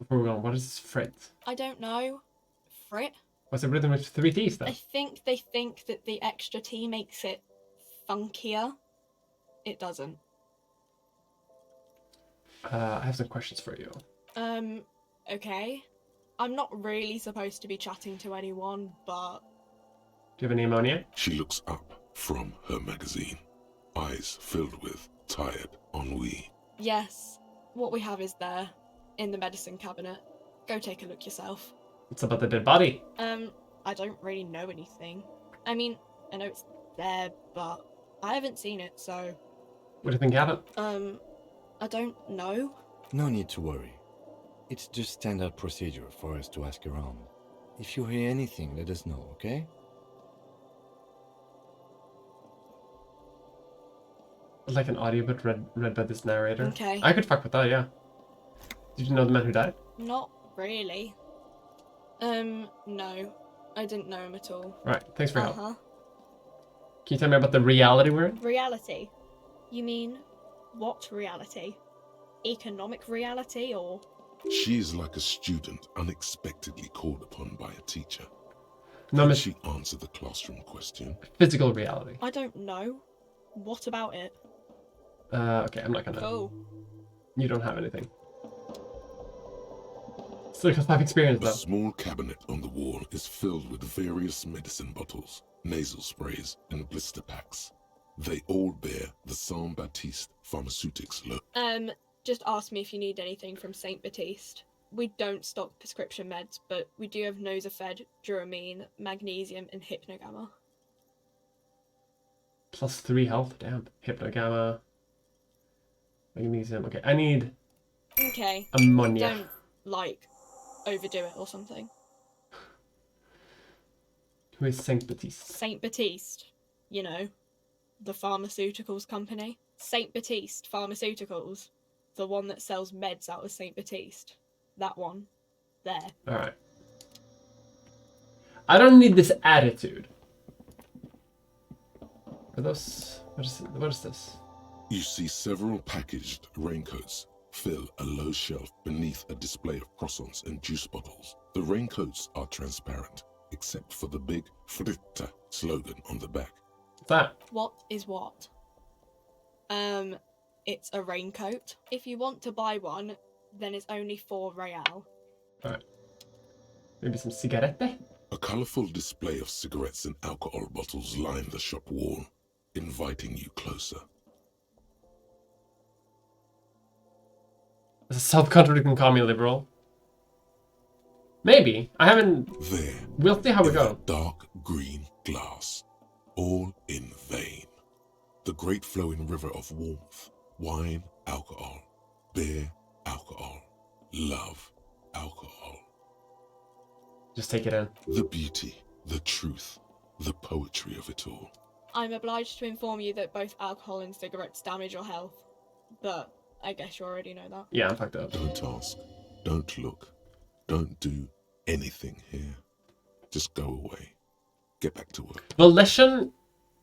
Before we go on, what is this Frit? I don't know. Frit? What's it written with 3 T's then? I think they think that the extra T makes it funkier. It doesn't. I have some questions for you. Okay. I'm not really supposed to be chatting to anyone, but... Do you have any ammonia? She looks up from her magazine, eyes filled with tired ennui. Yes. What we have is there, in the medicine cabinet. Go take a look yourself. It's about the dead body. I don't really know anything. I mean, I know it's there, but I haven't seen it, so... What do you think happened? I don't know. No need to worry. It's just standard procedure for us to ask around. If you hear anything, let us know, okay? Like an audiobook read by this narrator. Okay. I could fuck with that, yeah. Did you know the man who died? Not really. No. I didn't know him at all. Right, thanks for your help. Uh-huh. Can you tell me about the reality we're in? Reality? You mean, what reality? Economic reality, or...? She is like a student unexpectedly called upon by a teacher. No, Can she answer the classroom question? Physical reality. I don't know. What about it? Okay, I'm not gonna... Oh. You don't have anything. Still because I've experienced A that. small cabinet on the wall is filled with various medicine bottles, nasal sprays, and blister packs. They all bear the Saint Baptiste Pharmaceutics logo. Just ask me if you need anything from Saint Baptiste. We don't stock prescription meds, but we do have Nosafed, Duramine, Magnesium, and Hypnogamma. +3 health, damn. Hypnogamma. Magnesium, okay. I need Okay. ammonia. Don't, like, overdo it or something. Who is Saint Baptiste? Saint Baptiste, you know, the pharmaceuticals company. Saint Baptiste Pharmaceuticals, the one that sells meds out of Saint Baptiste. That one. There. Alright. I don't need this attitude. Are those... What is this? You see several packaged raincoats fill a low shelf beneath a display of croissants and juice bottles. The raincoats are transparent, except for the big Fritta slogan on the back. What's that? What is what? It's a raincoat. If you want to buy one, then it's only 4 real. Alright. Maybe some cigarette? A colorful display of cigarettes and alcohol bottles line the shop wall, inviting you closer. Is a self-contradicting commie liberal? Maybe. I haven't... There, We'll see how we in go. that dark green glass, all in vain. The great flowing river of warmth, wine, alcohol, beer, alcohol, love, alcohol. Just take it in. The beauty, the truth, the poetry of it all. I'm obliged to inform you that both alcohol and cigarettes damage your health. But I guess you already know that. Yeah, I'm fucked up. Don't ask, don't look, don't do anything here. Just go away. Get back to work. Volition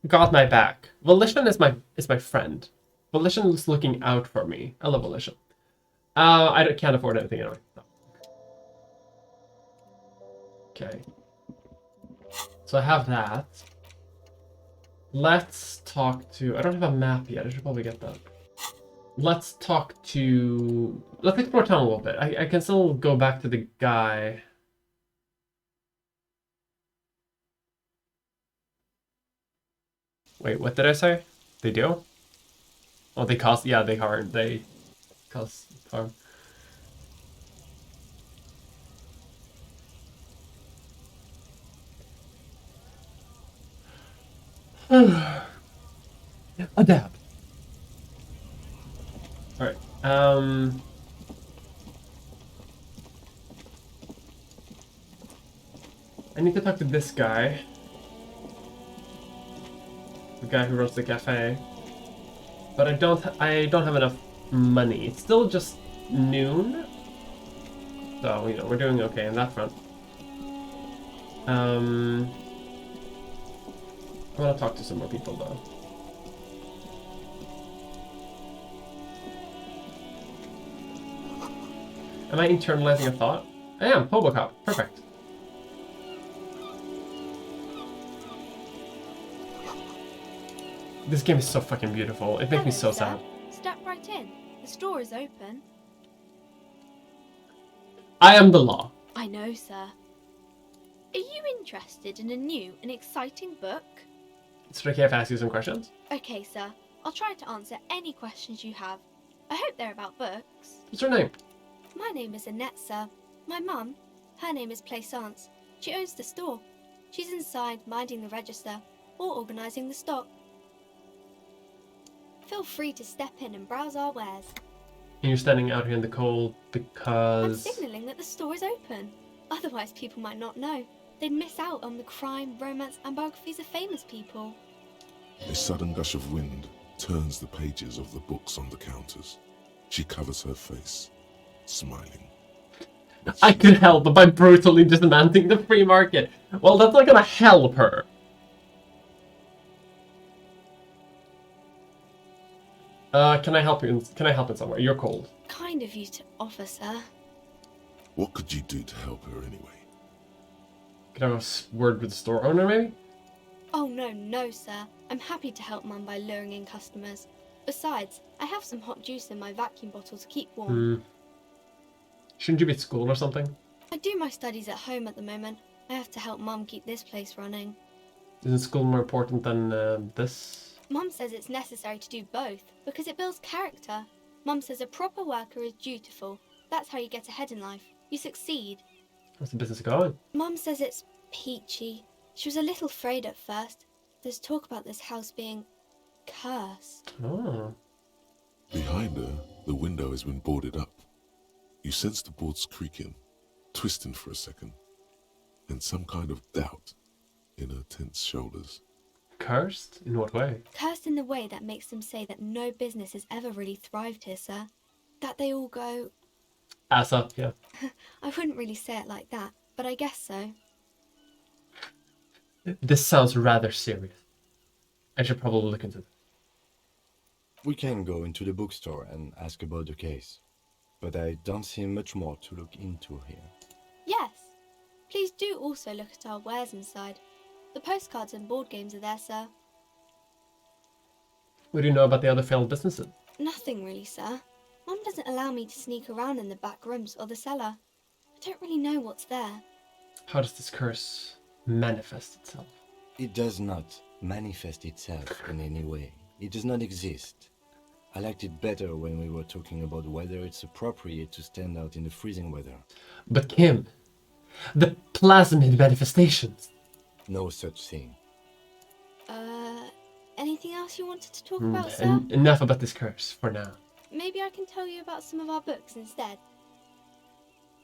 got my back. Volition is my friend. Volition is looking out for me. I love Volition. Can't afford anything anyway. No. Okay. So I have that. Let's talk to... I don't have a map yet. I should probably get that. Let's talk to... Let's explore town a little bit. I can still go back to the guy. Wait, what did I say? They do? Oh, they cause... Yeah, they harm. They cause harm. Adapt. Alright. I need to talk to this guy. The guy who runs the cafe. But I don't have enough money. It's still just noon. So, you know, we're doing okay on that front. I want to talk to some more people though. Am I internalizing a thought? I am. Hobocop. Perfect. This game is so fucking beautiful. It makes me so sad. Step right in. The store is open. I am the law. I know, sir. Are you interested in a new and exciting book? Is it okay if I ask you some questions? Okay, sir. I'll try to answer any questions you have. I hope they're about books. What's your name? My name is Annette, sir. My mum, her name is Plaisance. She owns the store. She's inside minding the register or organising the stock. Feel free to step in and browse our wares. And you're standing out here in the cold I'm because... signalling that the store is open. Otherwise, people might not know. They'd miss out on the crime, romance, and biographies of famous people. A sudden gush of wind turns the pages of the books on the counters. She covers her face, smiling. I could help by brutally dismantling the free market. Well, that's not gonna help her. Can I help you? Can I help in somewhere? You're cold. Kind of you to offer, sir. What could you do to help her anyway? Could I have a word with the store owner, maybe? Oh, no, sir. I'm happy to help Mum by luring in customers. Besides, I have some hot juice in my vacuum bottle to keep warm. Shouldn't you be at school or something? I do my studies at home at the moment. I have to help Mum keep this place running. Isn't school more important than this? Mum says it's necessary to do both because it builds character. Mum says a proper worker is dutiful. That's how you get ahead in life. You succeed. How's the business going? Mum says it's peachy. She was a little afraid at first. There's talk about this house being cursed. Oh. Behind her, the window has been boarded up. You sense the boards creaking. twisting for a second, and some kind of doubt in her tense shoulders. Cursed? In what way? Cursed in the way that makes them say that no business has ever really thrived here, sir. That they all go... Ass up, yeah. I wouldn't really say it like that, but I guess so. This sounds rather serious. I should probably look into this. We can go into the bookstore and ask about the case, but I don't see much more to look into here. Yes. Please do also look at our wares inside. The postcards and board games are there, sir. What do you know about the other failed businesses? Nothing really, sir. Mum doesn't allow me to sneak around in the back rooms or the cellar. I don't really know what's there. How does this curse manifest itself? It does not manifest itself in any way. It does not exist. I liked it better when we were talking about whether it's appropriate to stand out in the freezing weather. But Kim, the plasmid manifestations. No such thing. Anything else you wanted to talk about, sir? Enough about this curse for now. Maybe I can tell you about some of our books instead.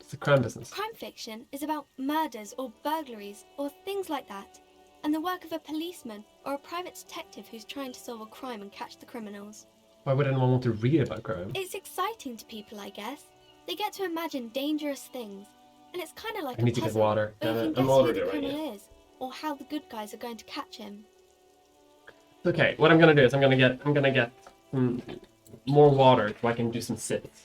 It's a crime business. Crime fiction is about murders or burglaries or things like that, and the work of a policeman or a private detective who's trying to solve a crime and catch the criminals. Why would anyone want to read about crime? It's exciting to people, I guess. They get to imagine dangerous things, and it's kind of like I need to a get puzzle, water. where you Damn can it. guess I'm who the already criminal is, or how the good guys are going to catch him. Okay, what I'm gonna do is I'm gonna get more water so I can do some sips.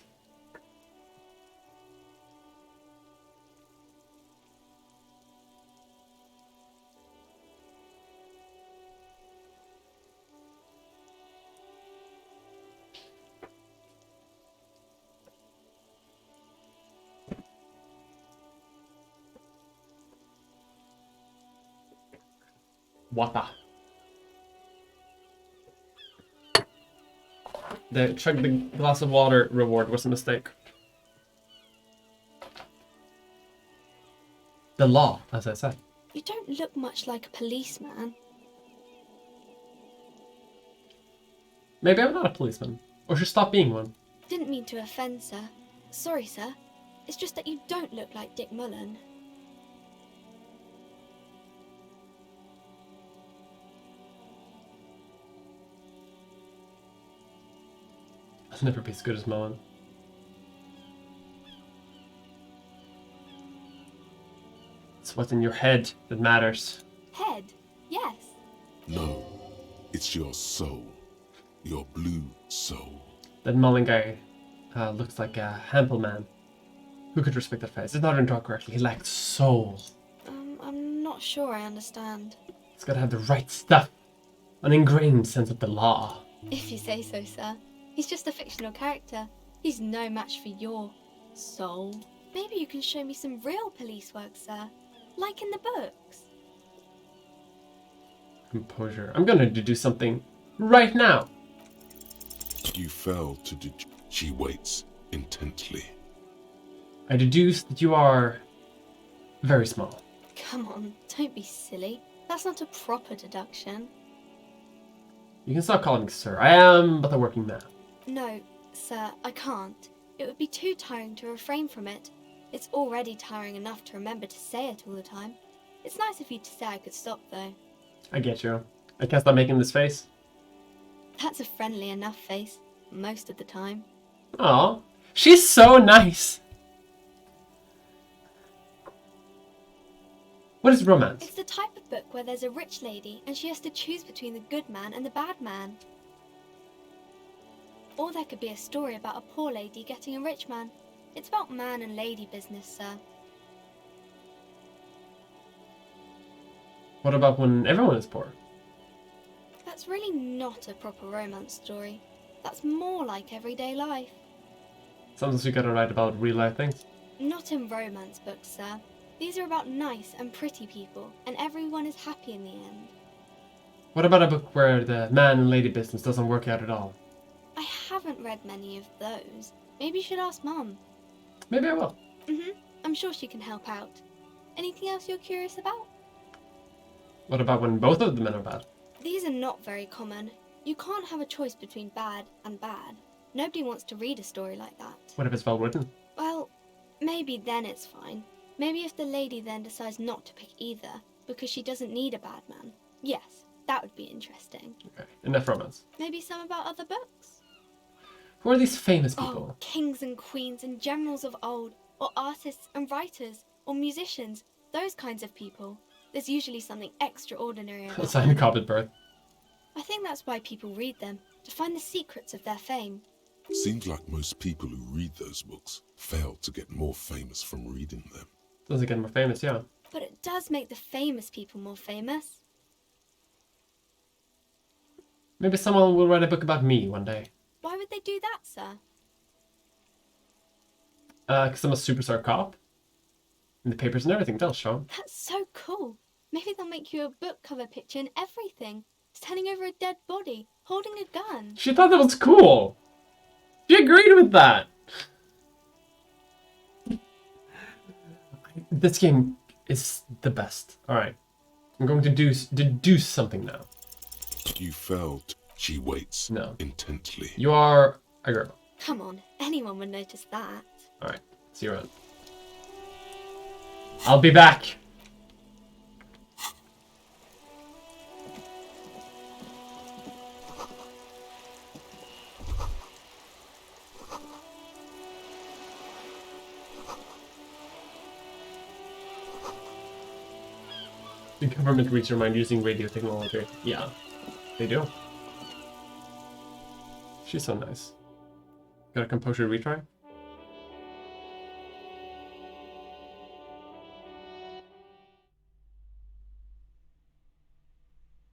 Water. The chug the glass of water reward was a mistake. The law, as I said. You don't look much like a policeman. Maybe I'm not a policeman. Or should stop being one. Didn't mean to offend, sir. Sorry, sir. It's just that you don't look like Dick Mullen. I'll never be as good as Mullen. It's what's in your head that matters. Head? Yes. No, it's your soul. Your blue soul. That Mullen guy looks like a Hempel man. Who could respect that face? It's not even drawn correctly. He lacked soul. I'm not sure I understand. He's gotta have the right stuff. An ingrained sense of the law. If you say so, sir. He's just a fictional character. He's no match for your soul. Maybe you can show me some real police work, sir. Like in the books. Composure. I'm gonna do something right now. You fell to She waits intently. I deduce that you are very small. Come on, don't be silly. That's not a proper deduction. You can stop calling me sir. I am but a working man. No, sir, I can't. It would be too tiring to refrain from it. It's already tiring enough to remember to say it all the time. It's nice of you to say I could stop, though. I get you. I can't stop making this face. That's a friendly enough face, most of the time. Aw, she's so nice. What is romance? It's the type of book where there's a rich lady and she has to choose between the good man and the bad man. Or there could be a story about a poor lady getting a rich man. It's about man and lady business, sir. What about when everyone is poor? That's really not a proper romance story. That's more like everyday life. Sometimes you gotta write about real life things. Not in romance books, sir. These are about nice and pretty people, and everyone is happy in the end. What about a book where the man and lady business doesn't work out at all? I haven't read many of those. Maybe you should ask Mum. Maybe I will. I'm sure she can help out. Anything else you're curious about? What about when both of the men are bad? These are not very common. You can't have a choice between bad and bad. Nobody wants to read a story like that. What if it's well written? Well, Maybe then it's fine. Maybe if the lady then decides not to pick either, because she doesn't need a bad man. Yes, that would be interesting. Okay, enough romance. Maybe some about other books? Who are these famous people? Oh, kings and queens and generals of old, or artists and writers, or musicians, those kinds of people. There's usually something extraordinary about Sign them. Cobbett birth. I think that's why people read them, to find the secrets of their fame. Seems like most people who read those books fail to get more famous from reading them. Doesn't get more famous, yeah. But it does make the famous people more famous. Maybe someone will write a book about me one day. Why would they do that, sir? Because I'm a superstar cop. In the papers and everything, they'll show 'em. That's so cool. Maybe they'll make you a book cover picture and everything. Standing over a dead body, holding a gun. She thought that was cool. She agreed with that. This game is the best. Alright. I'm going to do something now. You felt. She waits No. intently. You are a girl. Come on, anyone would notice that. Alright, see you around. I'll be back. The government reads your mind using radio technology. Yeah, they do. She's so nice. Got a composure retry?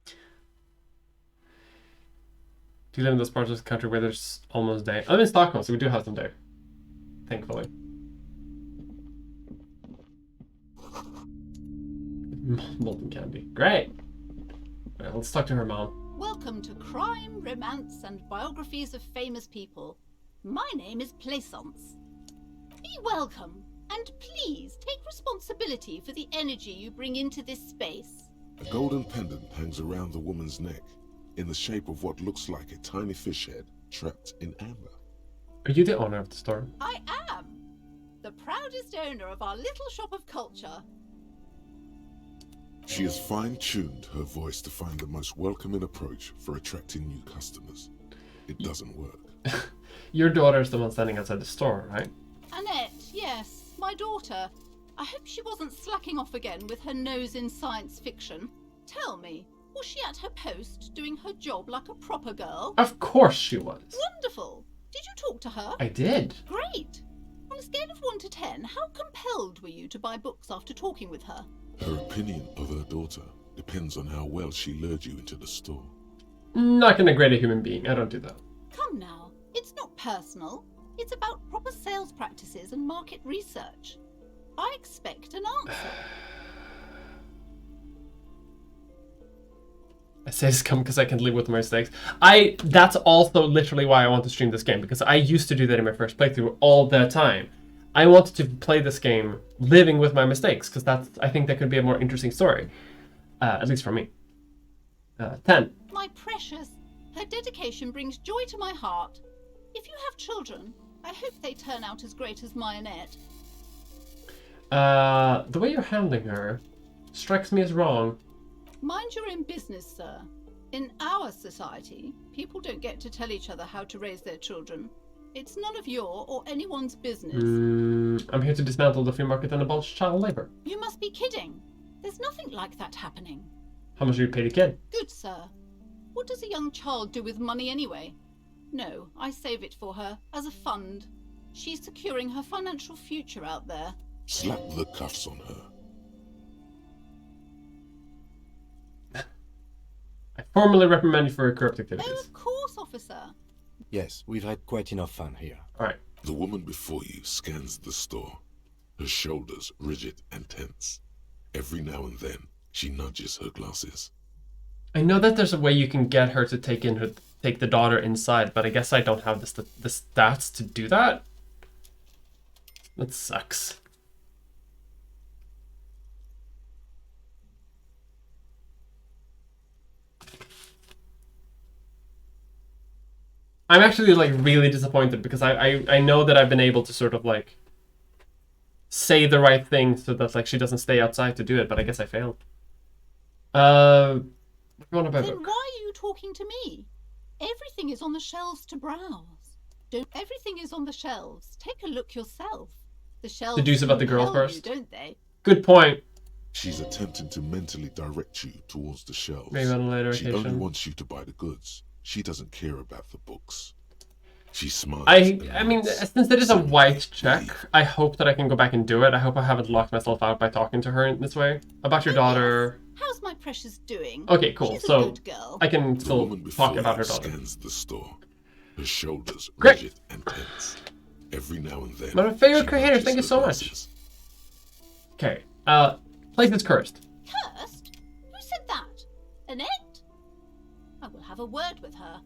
Do you live in those parts of the country where there's almost day? I live in Stockholm, so we do have some day. Thankfully. Molten candy. Great! Alright, let's talk to her mom. Welcome to Crime, Romance, and Biographies of Famous People. My name is Plaisance. Be welcome, and please take responsibility for the energy you bring into this space. A golden pendant hangs around the woman's neck, in the shape of what looks like a tiny fish head trapped in amber. Are you the owner of the store? I am the proudest owner of our little shop of culture. She has fine-tuned her voice to find the most welcoming approach for attracting new customers. It doesn't work. Your daughter's the one standing outside the store, right? Annette, yes, my daughter. I hope she wasn't slacking off again with her nose in science fiction. Tell me, was she at her post doing her job like a proper girl? Of course she was. Wonderful. Did you talk to her? I did. Great. On a scale of 1 to 10, how compelled were you to buy books after talking with her? Her opinion of her daughter depends on how well she lured you into the store. Not gonna grade a human being. I don't do that. Come now, it's not personal. It's about proper sales practices and market research. I expect an answer. I say this come because I can live with my mistakes. That's also literally why I want to stream this game, because I used to do that in my first playthrough all the time. I wanted to play this game living with my mistakes, because I think that could be a more interesting story. At least for me. 10. My precious, her dedication brings joy to my heart. If you have children, I hope they turn out as great as my Annette. The way you're handling her strikes me as wrong. Mind your own business, sir. In our society, people don't get to tell each other how to raise their children. It's none of your or anyone's business. I'm here to dismantle the free market and abolish child labor. You must be kidding. There's nothing like that happening. How much do you pay the kid? Good, sir. What does a young child do with money anyway? No, I save it for her, as a fund. She's securing her financial future out there. Slap the cuffs on her. I formally reprimand you for your corrupt Oh, activities. of course, officer. Yes, we've had quite enough fun here. Alright. The woman before you scans the store, her shoulders rigid and tense. Every now and then, she nudges her glasses. I know that there's a way you can get her to take the daughter inside, but I guess I don't have the stats to do that. That sucks. I'm actually like really disappointed because I know that I've been able to sort of like say the right thing so that like she doesn't stay outside to do it, but I guess I failed. What do you want to buy a Then book? why are you talking to me? Everything is on the shelves to browse. Everything is on the shelves. Take a look yourself. The shelves Deduce about the girl compel first. you, don't they? Good point. She's attempting to mentally direct you towards the shelves. Maybe on a later She only occasion. wants you to buy the goods. She doesn't care about the books. She's smart. I mean, since there is a white check, I hope that I can go back and do it. I hope I haven't locked myself out by talking to her in this way. About your daughter. How's my precious doing? Okay, cool. She's a So good girl. I can The still woman before talk about her you daughter. scans the store. Her shoulders Great. rigid and tense. Every now and then. My favorite she creator, nudges thank you her so much. glasses. Okay. Place is cursed. Cursed? Who said that? Annette? I will have a word with her.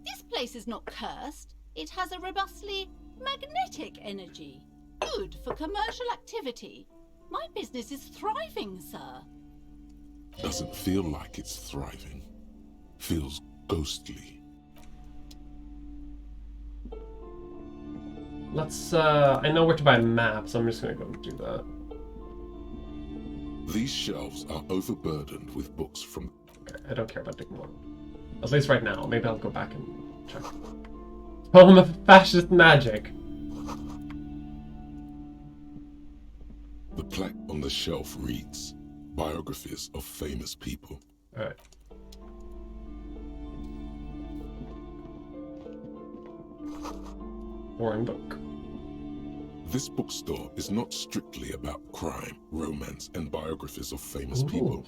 This place is not cursed. It has a robustly magnetic energy. Good for commercial activity. My business is thriving, sir. Doesn't feel like it's thriving. Feels ghostly. Let's, I know where to buy maps, so I'm just gonna go do that. These shelves are overburdened with books from... Okay, I don't care about Dick Morton. At least right now. Maybe I'll go back and check. Home of Fascist Magic. The plaque on the shelf reads, Biographies of Famous People. Alright. Boring book. This bookstore is not strictly about crime, romance, and biographies of famous Ooh. people.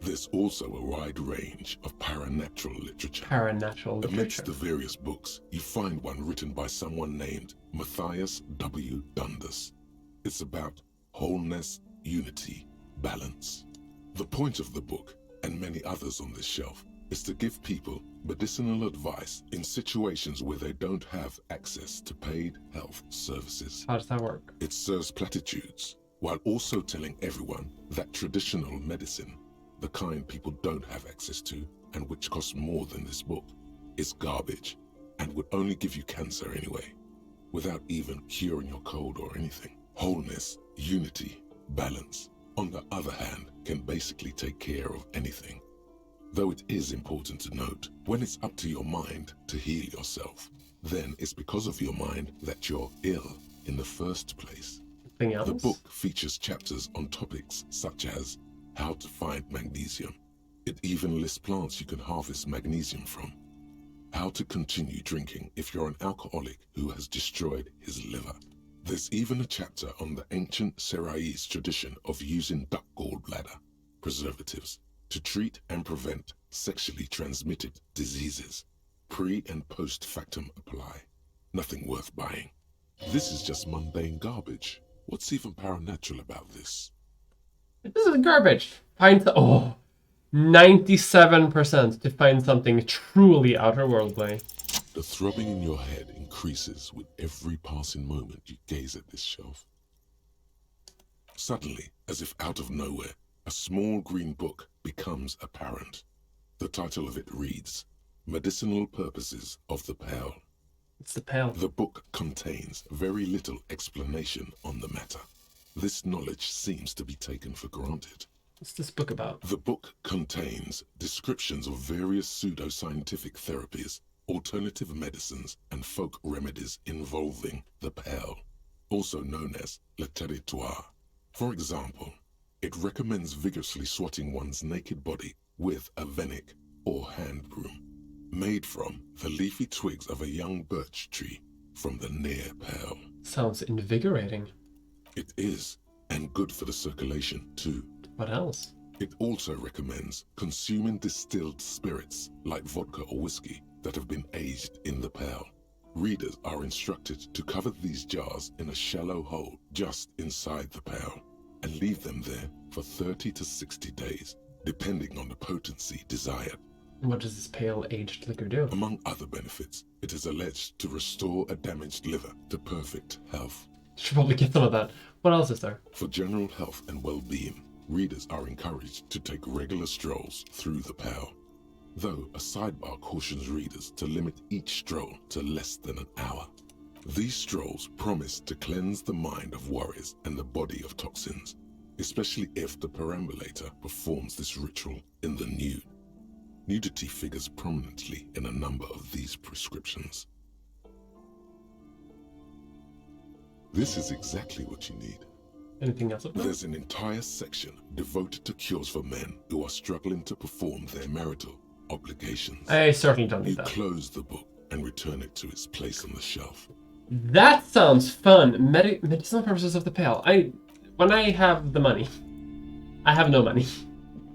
There's also a wide range of paranatural literature. Paranatural literature. Amidst the various books, you find one written by someone named Matthias W. Dundas. It's about wholeness, unity, balance. The point of the book, and many others on this shelf, is to give people medicinal advice in situations where they don't have access to paid health services. How does that work? It serves platitudes, while also telling everyone that traditional medicine, the kind people don't have access to, and which costs more than this book, is garbage, and would only give you cancer anyway, without even curing your cold or anything. Wholeness, unity, balance, on the other hand, can basically take care of anything. Though it is important to note, when it's up to your mind to heal yourself, then it's because of your mind that you're ill in the first place. Anything else? The book features chapters on topics such as how to find magnesium. It even lists plants you can harvest magnesium from. How to continue drinking if you're an alcoholic who has destroyed his liver. There's even a chapter on the ancient Seraïs tradition of using duck gallbladder preservatives to treat and prevent sexually transmitted diseases. Pre and post factum apply. Nothing worth buying. This is just mundane garbage. What's even paranatural about this? This is garbage. Find 97% to find something truly outerworldly. The throbbing in your head increases with every passing moment you gaze at this shelf. Suddenly, as if out of nowhere, a small green book becomes apparent. The title of it reads, Medicinal Purposes of the Pearl. It's the Pearl. The book contains very little explanation on the matter. This knowledge seems to be taken for granted. What's this book about? The book contains descriptions of various pseudoscientific therapies, alternative medicines, and folk remedies involving the Pearl, also known as le territoire. For example, it recommends vigorously swatting one's naked body with a venik, or hand broom, made from the leafy twigs of a young birch tree from the near Pearl. Sounds invigorating. It is, and good for the circulation too. What else? It also recommends consuming distilled spirits like vodka or whiskey that have been aged in the Pearl. Readers are instructed to cover these jars in a shallow hole just inside the Pearl and leave them there for 30 to 60 days, depending on the potency desired. What does this pale aged liquor do? Among other benefits, it is alleged to restore a damaged liver to perfect health. Should probably get some of that. What else is there? For general health and well-being, readers are encouraged to take regular strolls through the Pearl, though a sidebar cautions readers to limit each stroll to less than an hour. These strolls promise to cleanse the mind of worries and the body of toxins, especially if the perambulator performs this ritual in the nude. Nudity figures prominently in a number of these prescriptions. This is exactly what you need. Anything else? There's an entire section devoted to cures for men who are struggling to perform their marital obligations. I certainly don't need You that. close the book and return it to its place on the shelf. That sounds fun. Medicinal purposes of the pale. When I have the money, I have no money.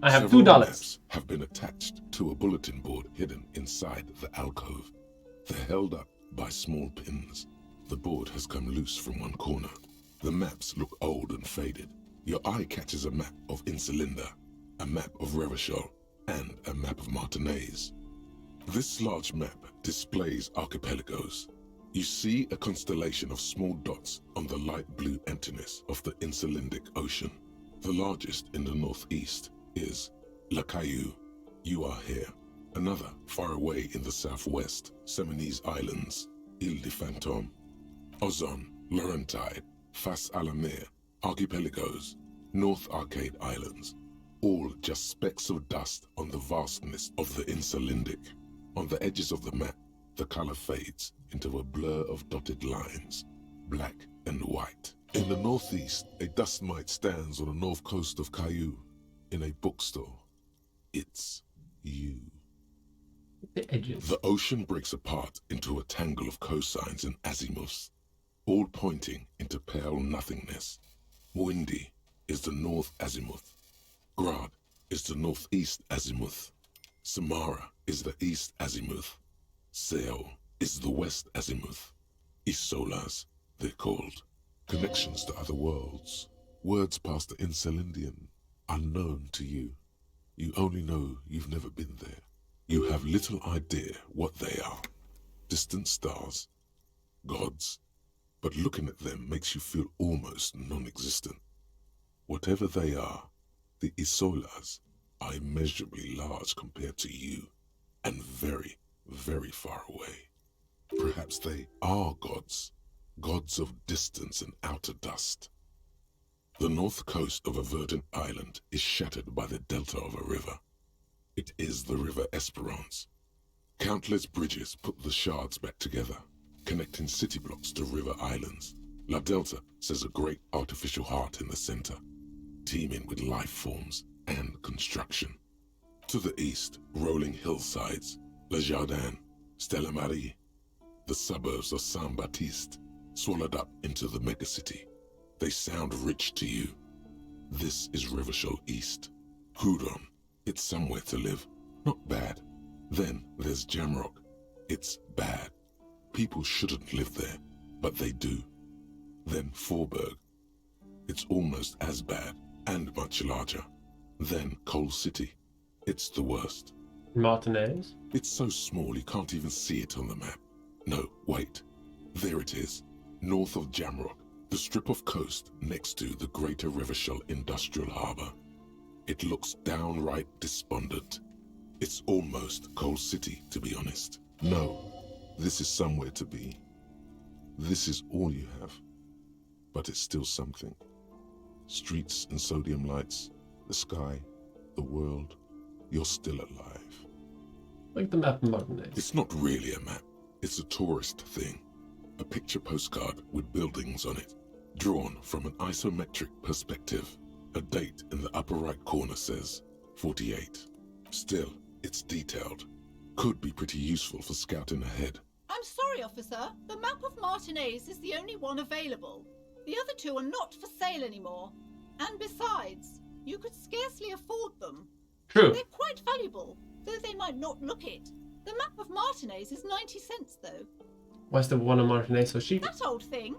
I have Several $2. maps have been attached to a bulletin board hidden inside the alcove. They're held up by small pins. The board has come loose from one corner. The maps look old and faded. Your eye catches a map of Insulinda, a map of Revachol, and a map of Martinez. This large map displays archipelagos. You see a constellation of small dots on the light blue emptiness of the Insulindic Ocean. The largest in the northeast is La Caillou. You are here. Another far away in the southwest, Seminese Islands, Ile de Fantôme, Ozon, Laurentide, Fas a la Mer, Archipelagos, North Arcade Islands, all just specks of dust on the vastness of the Insulindic. On the edges of the map, the color fades into a blur of dotted lines, black and white. In the northeast, a dust mite stands on the north coast of Caillou, in a bookstore. It's you. The edges. The ocean breaks apart into a tangle of cosines and azimuths, all pointing into pale nothingness. Windy is the north azimuth. Grad is the northeast azimuth. Samara is the east azimuth. Seo is the west azimuth. Isolas, they're called. Connections to other worlds. Words past the Insulindian, unknown to you. You only know you've never been there. You have little idea what they are. Distant stars, gods, but looking at them makes you feel almost non-existent. Whatever they are, the Isolas are immeasurably large compared to you, and very, very far away. Perhaps they are gods, gods of distance and outer dust. The north coast of a verdant island is shattered by the delta of a river. It is the River Esperance. Countless bridges put the shards back together, connecting city blocks to river islands. La Delta says a great artificial heart in the center, teeming with life forms and construction. To the east, rolling hillsides, Le Jardin, Stella Marie, the suburbs of Saint-Baptiste, swallowed up into the megacity. They sound rich to you. This is Revachol East. Hudon, it's somewhere to live. Not bad. Then there's Jamrock. It's bad. People shouldn't live there, but they do. Then Forburg. It's almost as bad, and much larger. Then Coal City. It's the worst. Martinez? It's so small you can't even see it on the map. No, wait. There it is, north of Jamrock, the strip of coast next to the Greater Revachol Industrial Harbor. It looks downright despondent. It's almost Coal City, to be honest. No, this is somewhere to be. This is all you have. But it's still something. Streets and sodium lights, the sky, the world. You're still alive. Like the map of Martinez. It's not really a map. It's a tourist thing. A picture postcard with buildings on it, drawn from an isometric perspective. A date in the upper right corner says 48. Still, it's detailed. Could be pretty useful for scouting ahead. I'm sorry, officer. The map of Martinez is the only one available. The other two are not for sale anymore. And besides, you could scarcely afford them. True. They're quite valuable, though they might not look it. The map of Martinez is 90 cents, though. Why's the one on Martinez so cheap? That old thing.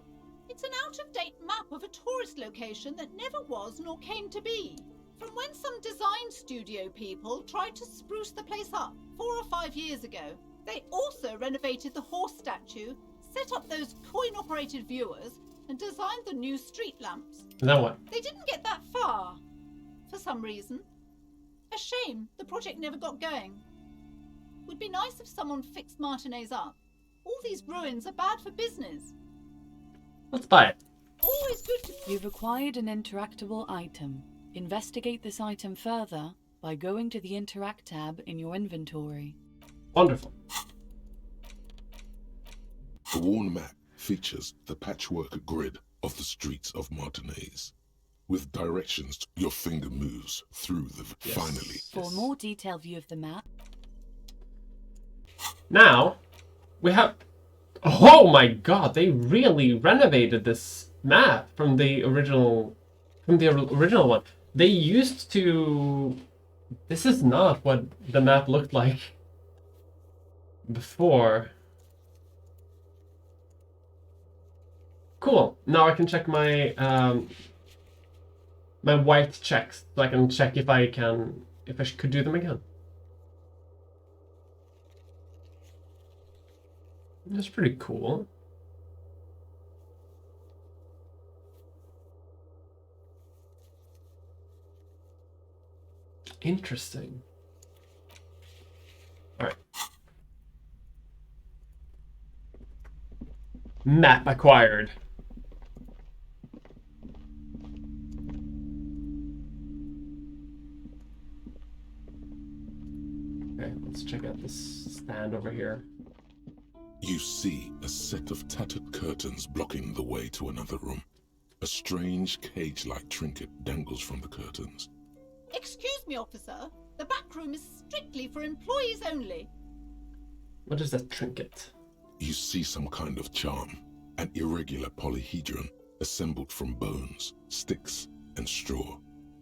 It's an out-of-date map of a tourist location that never was nor came to be. From when some design studio people tried to spruce the place up 4 or 5 years ago. They also renovated the horse statue, set up those coin-operated viewers, and designed the new street lamps. Now what? They didn't get that far, for some reason. A shame the project never got going. Would be nice if someone fixed Martinez up. All these ruins are bad for business. Let's buy it. Always good to... You've acquired an interactable item. Investigate this item further by going to the Interact tab in your inventory. Wonderful. The worn map features the patchwork grid of the streets of Martinez, with directions your finger moves through the finally. For a more detailed view of the map, Now, we have... Oh my god, they really renovated this map from the original one. They used to... This is not what the map looked like before. Cool. Now I can check my my white checks, so I can check if I could do them again. That's pretty cool. Interesting. All right. Map acquired. Okay, let's check out this stand over here. You see a set of tattered curtains blocking the way to another room. A strange cage-like trinket dangles from the curtains. Excuse me, officer. The back room is strictly for employees only. What is that trinket? You see some kind of charm, an irregular polyhedron assembled from bones, sticks, and straw.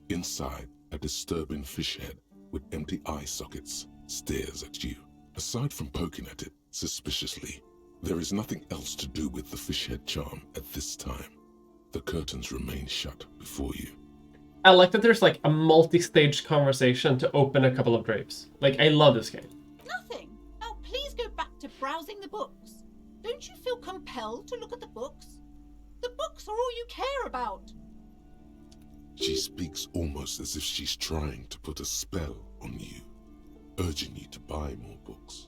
Inside, a disturbing fish head with empty eye sockets stares at you. Aside from poking at it suspiciously, there is nothing else to do with the fish head charm at this time. The curtains remain shut before you. I like that there's like a multi-stage conversation to open a couple of drapes. Like, I love this game. Nothing. Now please go back to browsing the books. Don't you feel compelled to look at the books? The books are all you care about. She speaks almost as if she's trying to put a spell on you, urging you to buy more books.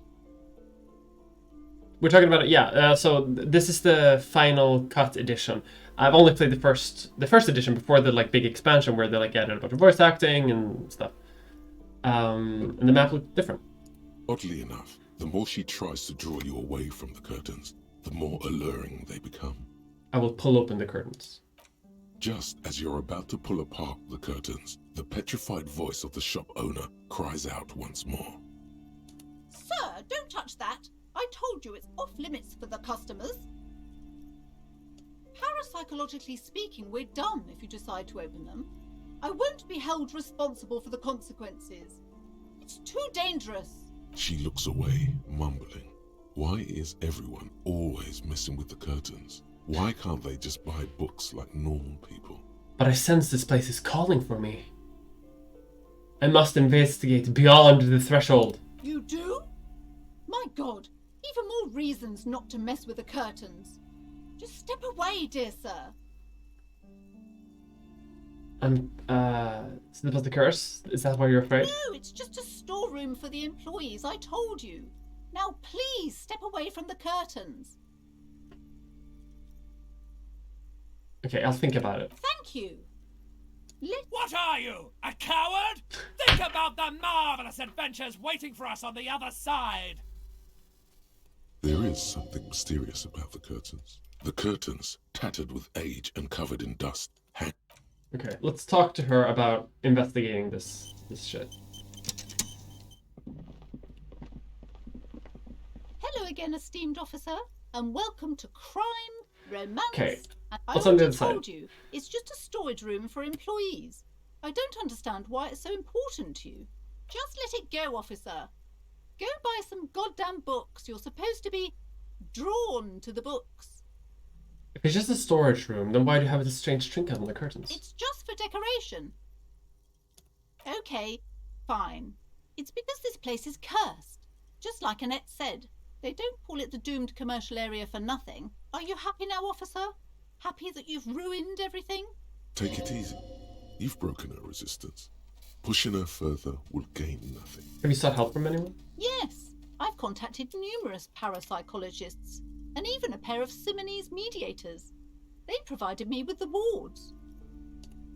We're talking about it, yeah. So this is the final cut edition. I've only played the first edition before the like big expansion where they like added a bunch of voice acting and stuff. And the map looked different. Oddly enough, the more she tries to draw you away from the curtains, the more alluring they become. I will pull open the curtains. Just as you're about to pull apart the curtains, the petrified voice of the shop owner cries out once more. Sir, don't touch that. I told you it's off limits for the customers. Parapsychologically speaking, we're done if you decide to open them. I won't be held responsible for the consequences. It's too dangerous. She looks away, mumbling. Why is everyone always messing with the curtains? Why can't they just buy books like normal people? But I sense this place is calling for me. I must investigate beyond the threshold. You do? My God, even more reasons not to mess with the curtains. Just step away, dear sir. So that was the curse? Is that why you're afraid? No, it's just a storeroom for the employees, I told you. Now please step away from the curtains. Okay, I'll think about it. Thank you. What are you, a coward? Think about the marvelous adventures waiting for us on the other side. There is something mysterious about the curtains. The curtains, tattered with age and covered in dust, hang. Okay, let's talk to her about investigating this shit. Hello again, esteemed officer, and welcome to Crime, Romance. Okay, And I what's on the already other side? told you, it's just a storage room for employees. I don't understand why it's so important to you. Just let it go, officer. Go buy some goddamn books. You're supposed to be drawn to the books. If it's just a storage room, then why do you have this strange trinket on the curtains? It's just for decoration. Okay, fine. It's because this place is cursed. Just like Annette said, they don't call it the doomed commercial area for nothing. Are you happy now, officer? Happy that you've ruined everything? Take it easy. You've broken her resistance. Pushing her further will gain nothing. Have you sought help from anyone? Yes, I've contacted numerous parapsychologists and even a pair of Simonese mediators. They provided me with the wards.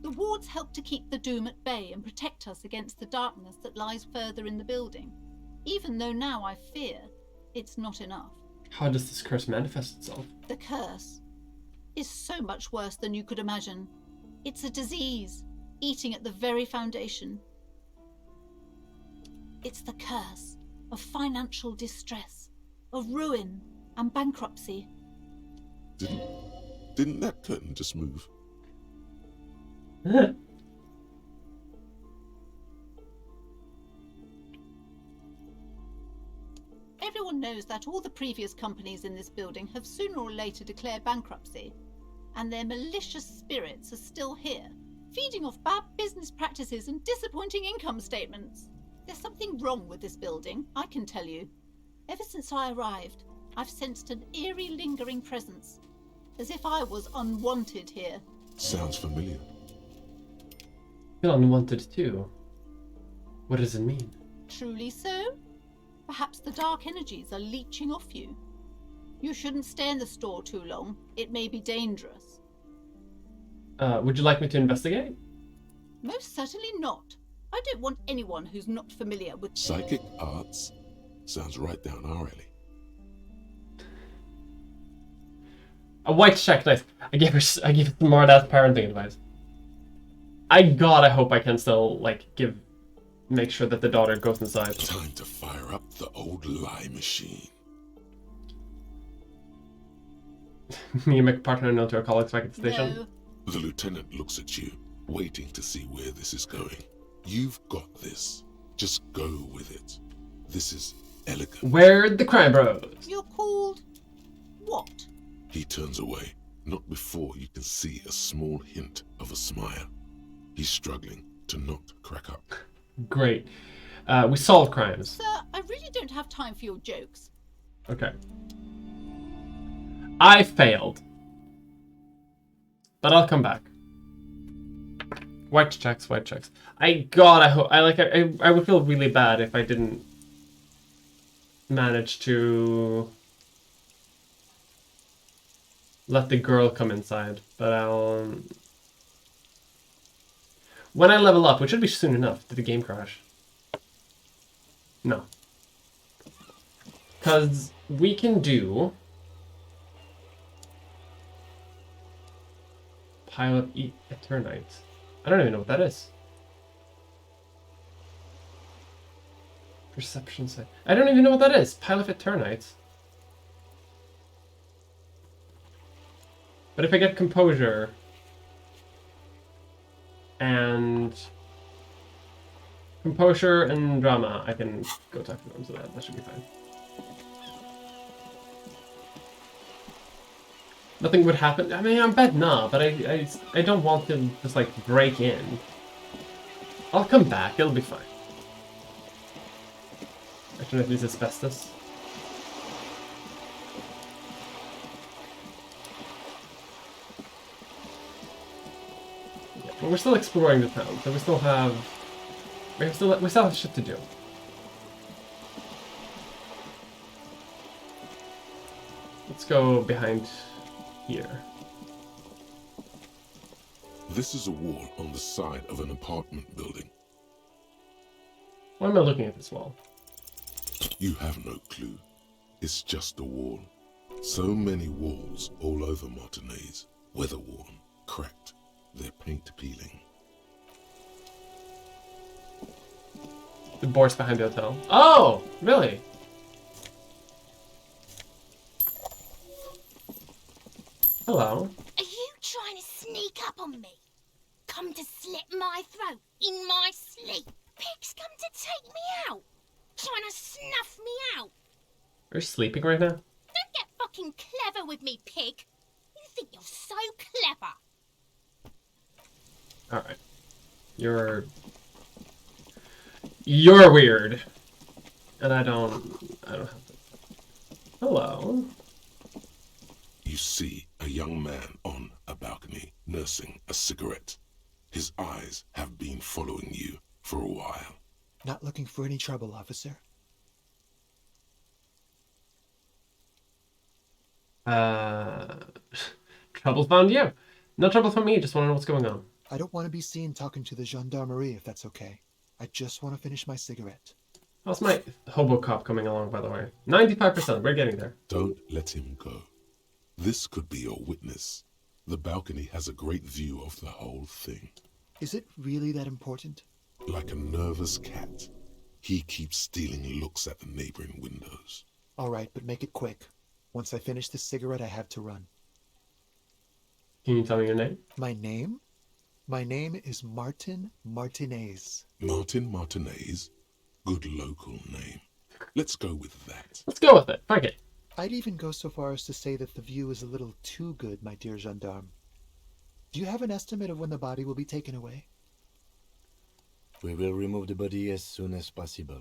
The wards help to keep the doom at bay and protect us against the darkness that lies further in the building, even though now I fear it's not enough. How does this curse manifest itself? The curse is so much worse than you could imagine. It's a disease, eating at the very foundation. It's the curse of financial distress, of ruin and bankruptcy. Didn't that curtain just move? Everyone knows that all the previous companies in this building have sooner or later declared bankruptcy, and their malicious spirits are still here, feeding off bad business practices and disappointing income statements. There's something wrong with this building, I can tell you. Ever since I arrived, I've sensed an eerie lingering presence, as if I was unwanted here. Sounds familiar. I feel unwanted too. What does it mean? Truly so? Perhaps the dark energies are leeching off you. You shouldn't stay in the store too long. It may be dangerous. Would you like me to investigate? Most certainly not. I don't want anyone who's not familiar with... Psychic arts? Sounds right down our alley. A white check, nice. I gave her some more of that parenting advice. I hope I can still, like, make sure that the daughter goes inside. Time to fire up the old lie machine. Me and my partner know to our colleagues back at the station. No. The lieutenant looks at you, waiting to see where this is going. You've got this. Just go with it. This is elegant. Where'd the crime bros? You're called... what? He turns away, not before you can see a small hint of a smile. He's struggling to not crack up. Great. We solve crimes. Sir, I really don't have time for your jokes. Okay. I failed. But I'll come back. White checks, white checks. I would feel really bad if I didn't manage to let the girl come inside. But when I level up, which should be soon enough, did the game crash? No. Because we can do pile up Eternite. I don't even know what that is. Perception side. I don't even know what that is. Pile of Eternite. But if I get composure and drama, I can go talk to them, so that should be fine. Nothing would happen. I mean, I'm bad now, but I don't want to just like break in. I'll come back. It'll be fine. I don't know if it's asbestos. Yeah, but we're still exploring the town, so we still have shit to do. Let's go behind here. This is a wall on the side of an apartment building. Why am I looking at this wall? You have no clue. It's just a wall. So many walls all over Martinez. Weather-worn, cracked, their paint peeling. The board's behind the hotel. Oh, really? Hello. Are you trying to sneak up on me? Come to slit my throat in my sleep? Pig's come to take me out. Trying to snuff me out. Are you sleeping right now? Don't get fucking clever with me, pig. You think you're so clever. Alright. You're weird. And I don't have to. Hello. You see a young man on a balcony nursing a cigarette. His eyes have been following you for a while. Not looking for any trouble, officer. Uh, trouble found you. No trouble from me. Just want to know what's going on. I don't want to be seen talking to the gendarmerie if that's okay. I just want to finish my cigarette. How's my hobo cop coming along, by the way? 95%. We're getting there. Don't let him go. This could be your witness. The balcony has a great view of the whole thing. Is it really that important? Like a nervous cat, he keeps stealing looks at the neighboring windows. All right, but make it quick. Once I finish this cigarette, I have to run. Can you tell me your name? My name? My name is Martin Martinez. Martin Martinez? Good local name. Let's go with that. Let's go with it. Fuck it. I'd even go so far as to say that the view is a little too good, my dear gendarme. Do you have an estimate of when the body will be taken away? We will remove the body as soon as possible.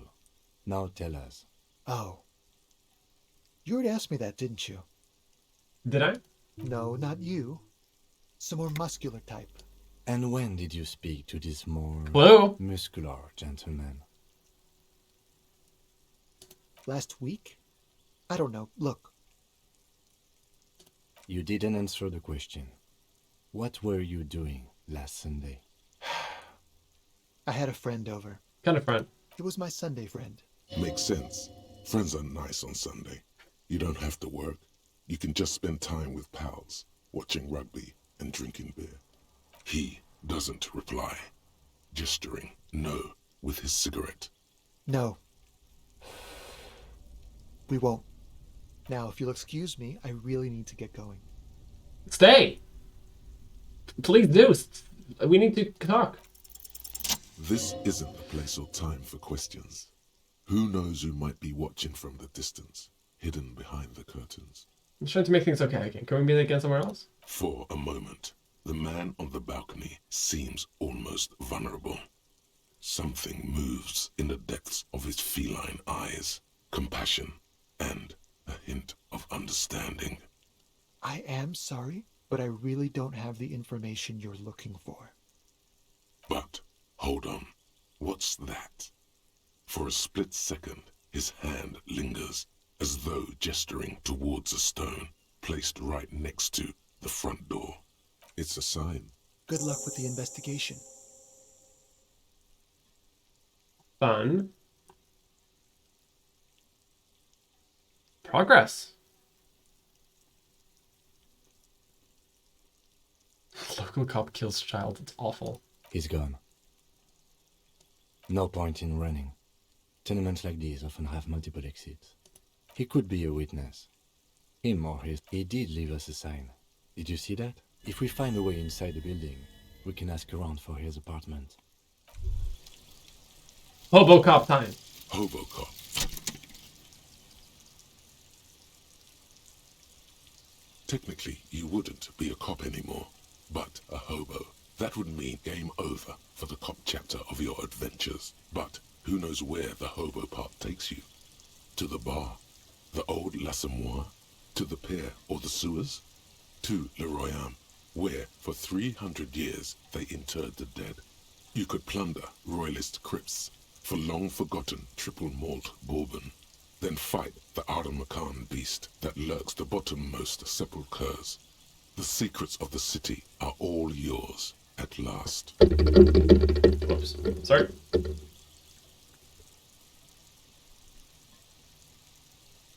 Now tell us. Oh. You already asked me that, didn't you? Did I? No, not you. Some more muscular type. And when did you speak to this more Hello? muscular gentleman? Last week? I don't know. Look. You didn't answer the question. What were you doing last Sunday? I had a friend over. Kind of friend. It was my Sunday friend. Makes sense. Friends are nice on Sunday. You don't have to work. You can just spend time with pals, watching rugby and drinking beer. He doesn't reply, gesturing no with his cigarette. No. We won't. Now, if you'll excuse me, I really need to get going. Stay! Please do. We need to talk. This isn't the place or time for questions. Who knows who might be watching from the distance, hidden behind the curtains. I'm trying to make things okay again. Can we meet again somewhere else? For a moment, the man on the balcony seems almost vulnerable. Something moves in the depths of his feline eyes. Compassion and a hint of understanding. I am sorry, but I really don't have the information you're looking for. But, hold on. What's that? For a split second, his hand lingers, as though gesturing towards a stone placed right next to the front door. It's a sign. Good luck with the investigation. Fun. Progress. Local cop kills child. It's awful. He's gone. No point in running. Tenements like these often have multiple exits. He could be a witness. Him or his. He did leave us a sign. Did you see that? If we find a way inside the building, we can ask around for his apartment. Hobo cop time. Hobo cop. Technically, you wouldn't be a cop anymore, but a hobo. That would mean game over for the cop chapter of your adventures. But who knows where the hobo part takes you? To the bar? The old L'Assommoir? To the pier or the sewers? To Le Royaume, where for 300 years they interred the dead. You could plunder royalist crypts for long-forgotten triple malt bourbon, then fight the Aramakan beast that lurks the bottommost sepulchres. The secrets of the city are all yours at last. Whoops. Sorry.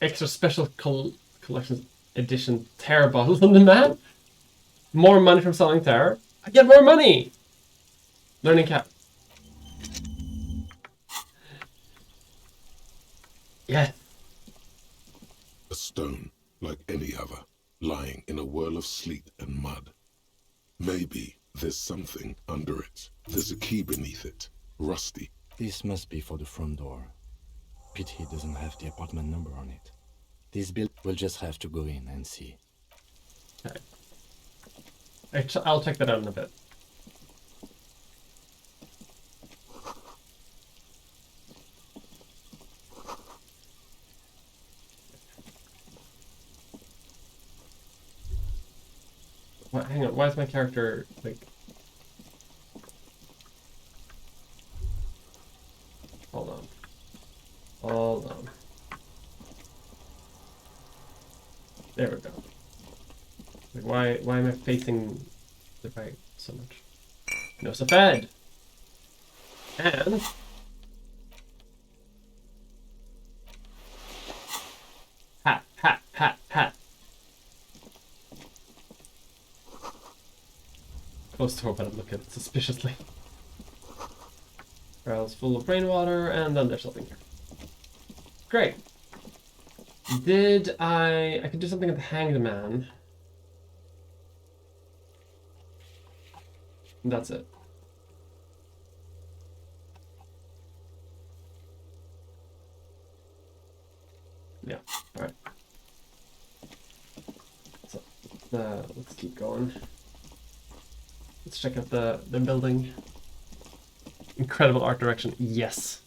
Extra special collection edition Terror bottles on the map. More money from selling Terror. I get more money! Learning cap. Yeah. A stone, like any other, lying in a whirl of sleet and mud. Maybe there's something under it. There's a key beneath it, rusty. This must be for the front door. Pity it doesn't have the apartment number on it. This build, we'll just have to go in and see. Okay. I'll check that out in a bit. What, hang on, why is my character like... Hold on. Hold on. There we go. Like, why am I facing the right so much? No, it's a bed. And hat, hat, hat, hat. Close the door, but I'm looking suspiciously. Barrels full of rainwater, and then there's something here. Great. I could do something with the Hanged Man. That's it. Yeah, alright. So, let's keep going. Let's check out the building. Incredible art direction, yes.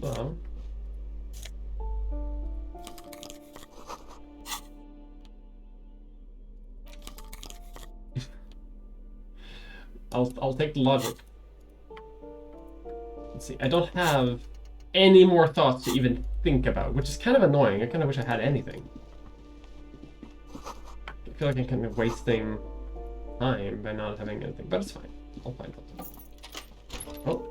Well, I'll take the logic. Let's see. I don't have any more thoughts to even think about, which is kind of annoying. I kind of wish I had anything. I feel like I'm kind of wasting time by not having anything, but it's fine. I'll find something. Oh.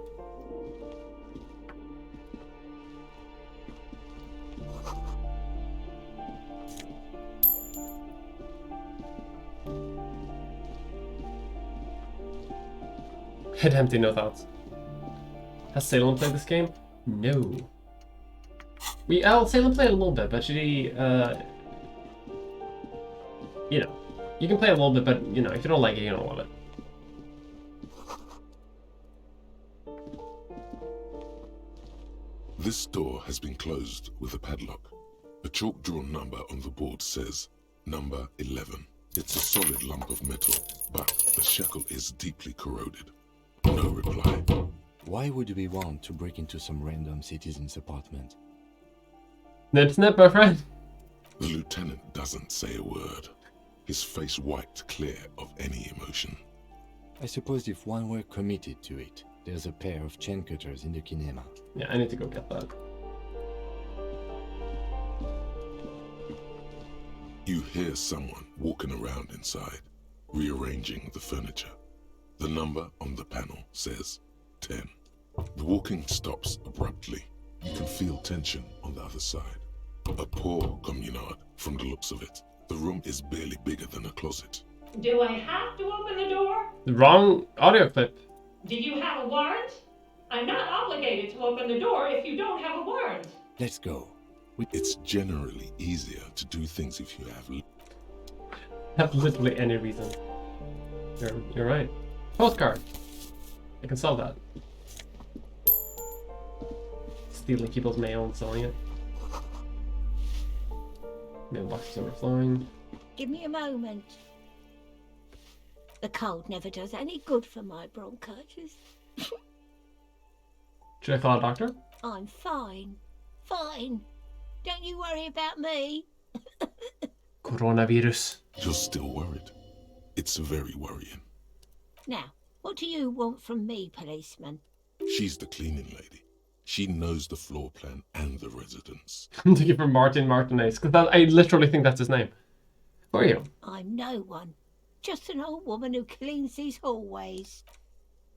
Head empty, no thoughts. Has Salem played this game? No. Salem played a little bit, but she, you know, you can play a little bit, but, you know, if you don't like it, you don't love it. This door has been closed with a padlock. A chalk-drawn number on the board says, number 11. It's a solid lump of metal, but the shackle is deeply corroded. No reply. Why would we want to break into some random citizen's apartment? That's not my friend. The lieutenant doesn't say a word. His face wiped clear of any emotion. I suppose if one were committed to it, there's a pair of chain cutters in the kinema. Yeah, I need to go get that. You hear someone walking around inside, rearranging the furniture. The number on the panel says 10. The walking stops abruptly. You can feel tension on the other side. A poor communard from the looks of it. The room is barely bigger than a closet. Do I have to open the door? The wrong audio clip. Do you have a warrant? I'm not obligated to open the door if you don't have a warrant. Let's go. It's generally easier to do things if you Have literally any reason. You're right. Postcard. I can sell that. Stealing people's mail and selling it. Mailboxes overflowing. Give me a moment. The cold never does any good for my bronchitis. Should I call a doctor? I'm fine. Fine. Don't you worry about me. Coronavirus. You're still worried. It's very worrying. Now, what do you want from me, policeman? She's the cleaning lady. She knows the floor plan and the residence. I'm thinking for Martin Martinez, because I literally think that's his name. Who are you? I'm no one. Just an old woman who cleans these hallways.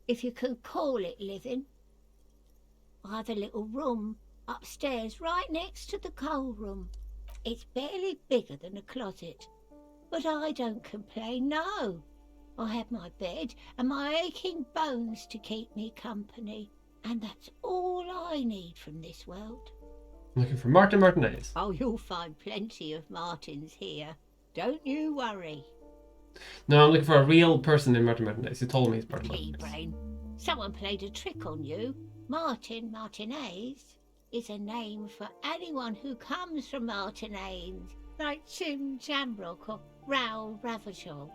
If you can call it living. I have a little room upstairs right next to the coal room. It's barely bigger than a closet. But I don't complain, no. I have my bed and my aching bones to keep me company. And that's all I need from this world. I'm looking for Martin Martinez. Oh, you'll find plenty of Martins here. Don't you worry. No, I'm looking for a real person named Martin Martinez. You told me he's Martin Pea Martinez. brain. Someone played a trick on you. Martin Martinez is a name for anyone who comes from Martinez, like Tim Jambrock or Raoul Ravachol.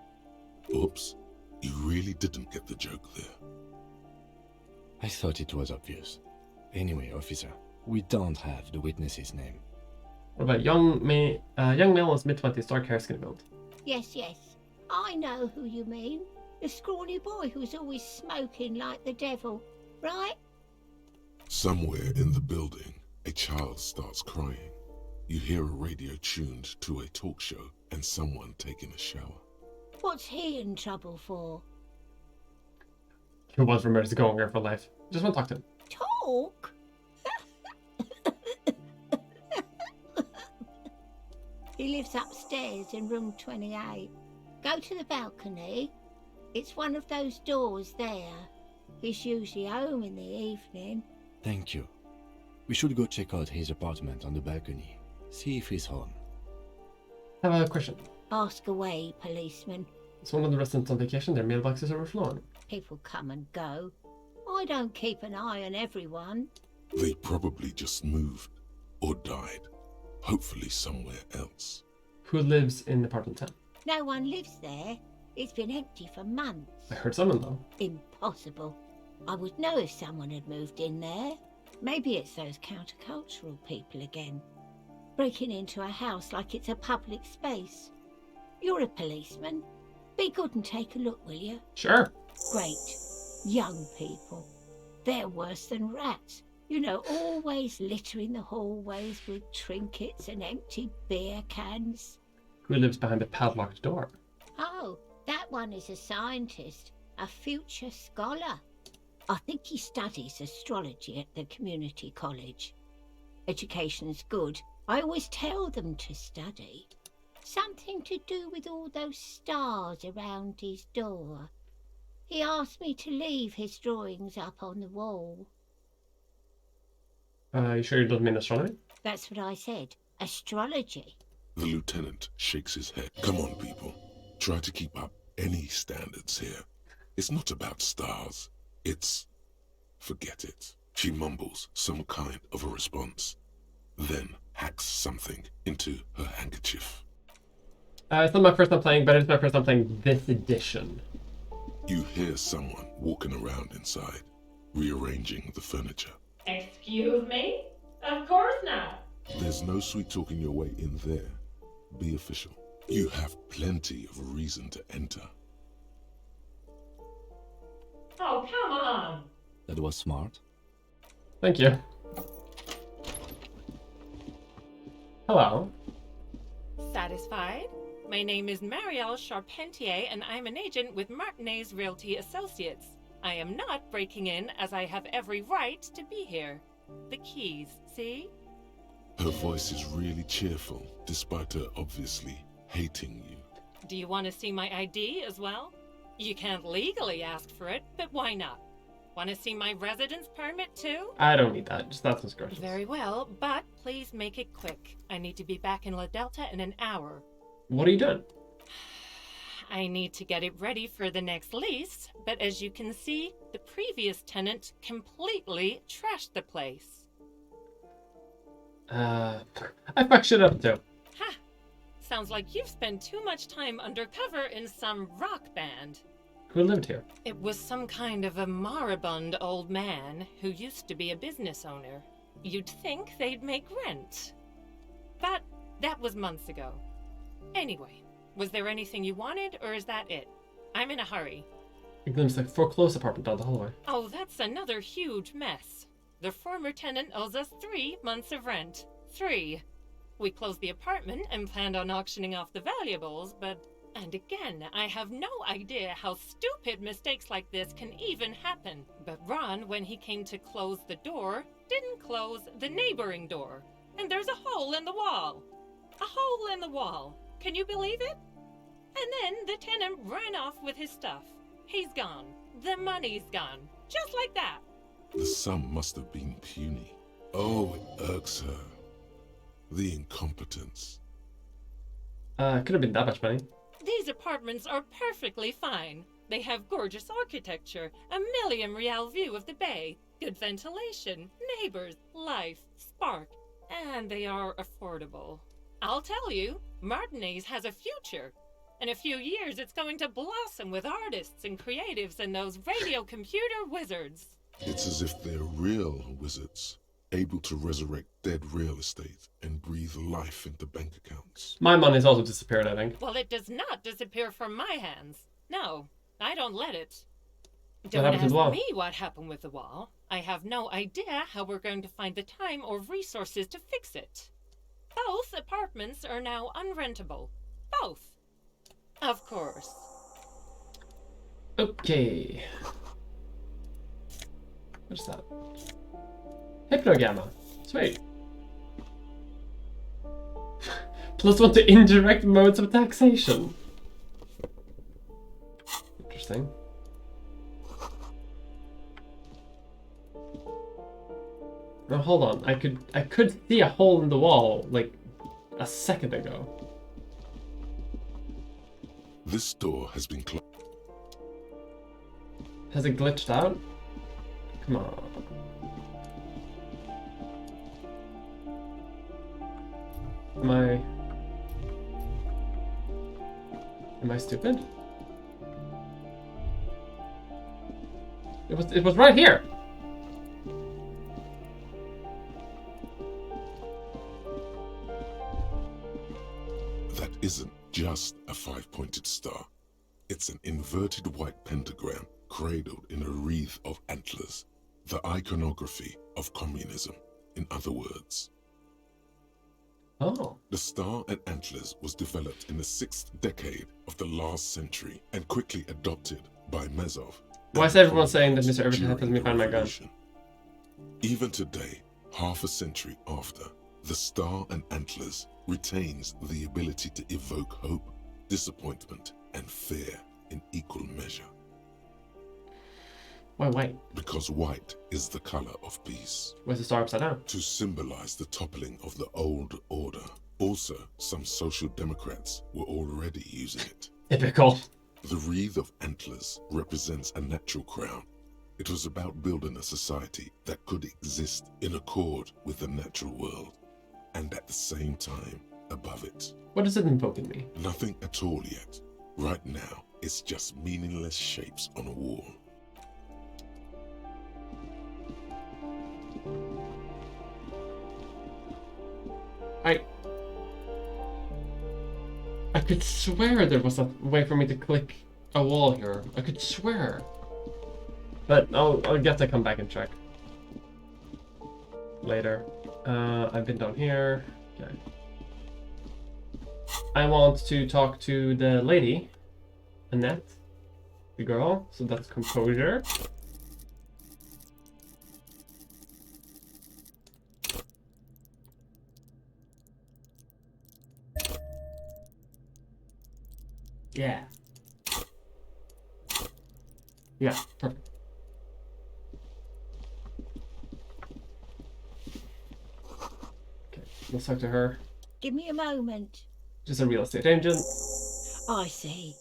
Oops. You really didn't get the joke there. I thought it was obvious. Anyway, officer, we don't have the witness's name. What about young male is mid-20s, dark hair, skin build. Yes, yes. I know who you mean. The scrawny boy who's always smoking like the devil, right? Somewhere in the building, a child starts crying. You hear a radio tuned to a talk show and someone taking a shower. What's he in trouble for? He was rumored to go on here for life. Just want to talk to him. Talk? He lives upstairs in room 28. Go to the balcony. It's one of those doors there. He's usually home in the evening. Thank you. We should go check out his apartment on the balcony. See if he's home. I have a question. Ask away, policeman. It's one of the residents on vacation. Their mailbox is overflowing. People come and go. I don't keep an eye on everyone. They probably just moved or died. Hopefully somewhere else. Who lives in apartment 10? No one lives there. It's been empty for months. I heard someone though. Impossible. I would know if someone had moved in there. Maybe it's those countercultural people again. Breaking into a house like it's a public space. You're a policeman. Be good and take a look, will you? Sure. Great. Young people. They're worse than rats. You know, always littering the hallways with trinkets and empty beer cans. Who lives behind a padlocked door? Oh, that one is a scientist, a future scholar. I think he studies astrology at the community college. Education's good. I always tell them to study. Something to do with all those stars around his door. He asked me to leave his drawings up on the wall. You sure you don't mean astronomy? That's what I said. Astrology. The lieutenant shakes his head. Come on, people. Try to keep up any standards here. It's not about stars. It's... forget it. She mumbles some kind of a response, then hacks something into her handkerchief. It's not my first time playing, but it's my first time playing this edition. You hear someone walking around inside, rearranging the furniture. Excuse me? Of course not. There's no sweet talking your way in there. Be official. You have plenty of reason to enter. Oh, come on. That was smart. Thank you. Hello. Satisfied? My name is Marielle Charpentier, and I'm an agent with Martinez Realty Associates. I am not breaking in, as I have every right to be here. The keys, see? Her voice is really cheerful, despite her obviously hating you. Do you want to see my ID as well? You can't legally ask for it, but why not? Want to see my residence permit too? I don't need that. Just that's discretion. Very well, but please make it quick. I need to be back in La Delta in an hour. What are you doing? I need to get it ready for the next lease, but as you can see, the previous tenant completely trashed the place. I fucked shit up too. Ha! Sounds like you've spent too much time undercover in some rock band. Who lived here? It was some kind of a moribund old man who used to be a business owner. You'd think they'd make rent. But that was months ago. Anyway, was there anything you wanted, or is that it? I'm in a hurry. It glimpses like foreclosed apartment down the hallway. Oh, that's another huge mess. The former tenant owes us 3 months of rent. 3. We closed the apartment and planned on auctioning off the valuables, but... And again, I have no idea how stupid mistakes like this can even happen. But Ron, when he came to close the door, didn't close the neighboring door. And there's a hole in the wall. A hole in the wall. Can you believe it? And then the tenant ran off with his stuff. He's gone. The money's gone. Just like that. The sum must have been puny. Oh, it irks her. The incompetence. Could have been that much money. These apartments are perfectly fine. They have gorgeous architecture, a million-real view of the bay, good ventilation, neighbors, life, spark, and they are affordable. I'll tell you, Martinez has a future. In a few years, it's going to blossom with artists and creatives and those radio computer wizards. It's as if they're real wizards, able to resurrect dead real estate and breathe life into bank accounts. My money's also disappeared, I think. Well, it does not disappear from my hands. No, I don't let it. What Don't happened to ask the wall? me what happened with the wall. I have no idea how we're going to find the time or resources to fix it. Both apartments are now unrentable. Both. Of course. Okay. What's that? Hypnogamma. Sweet. +1 to indirect modes of taxation. Interesting. Now hold on. I could see a hole in the wall like a second ago. This door has been closed. Has it glitched out? Come on. Am I stupid? It was right here. That isn't just a 5-pointed star. It's an inverted white pentagram cradled in a wreath of antlers. The iconography of communism, in other words. Oh. The star and antlers was developed in the 6th decade of the last century and quickly adopted by Mezov. Why is everyone saying that Mr. Everything helped me find my gun? Even today, half a century after, the star and antlers retains the ability to evoke hope, disappointment, and fear in equal measure. Why white? Because white is the color of peace. Where's the star upside down? To symbolize the toppling of the old order. Also, some social democrats were already using it. Typical. The wreath of antlers represents a natural crown. It was about building a society that could exist in accord with the natural world, and at the same time above it. What does it invoke in me? Nothing at all yet. Right now, it's just meaningless shapes on a wall. I could swear there was a way for me to click a wall here. I could swear. But I'll get to come back and check. Later. I've been down here. Okay. I want to talk to the lady. Annette. The girl. So that's composure. Yeah. Yeah, perfect. Okay, let's talk to her. Give me a moment. Just a real estate agent. I see.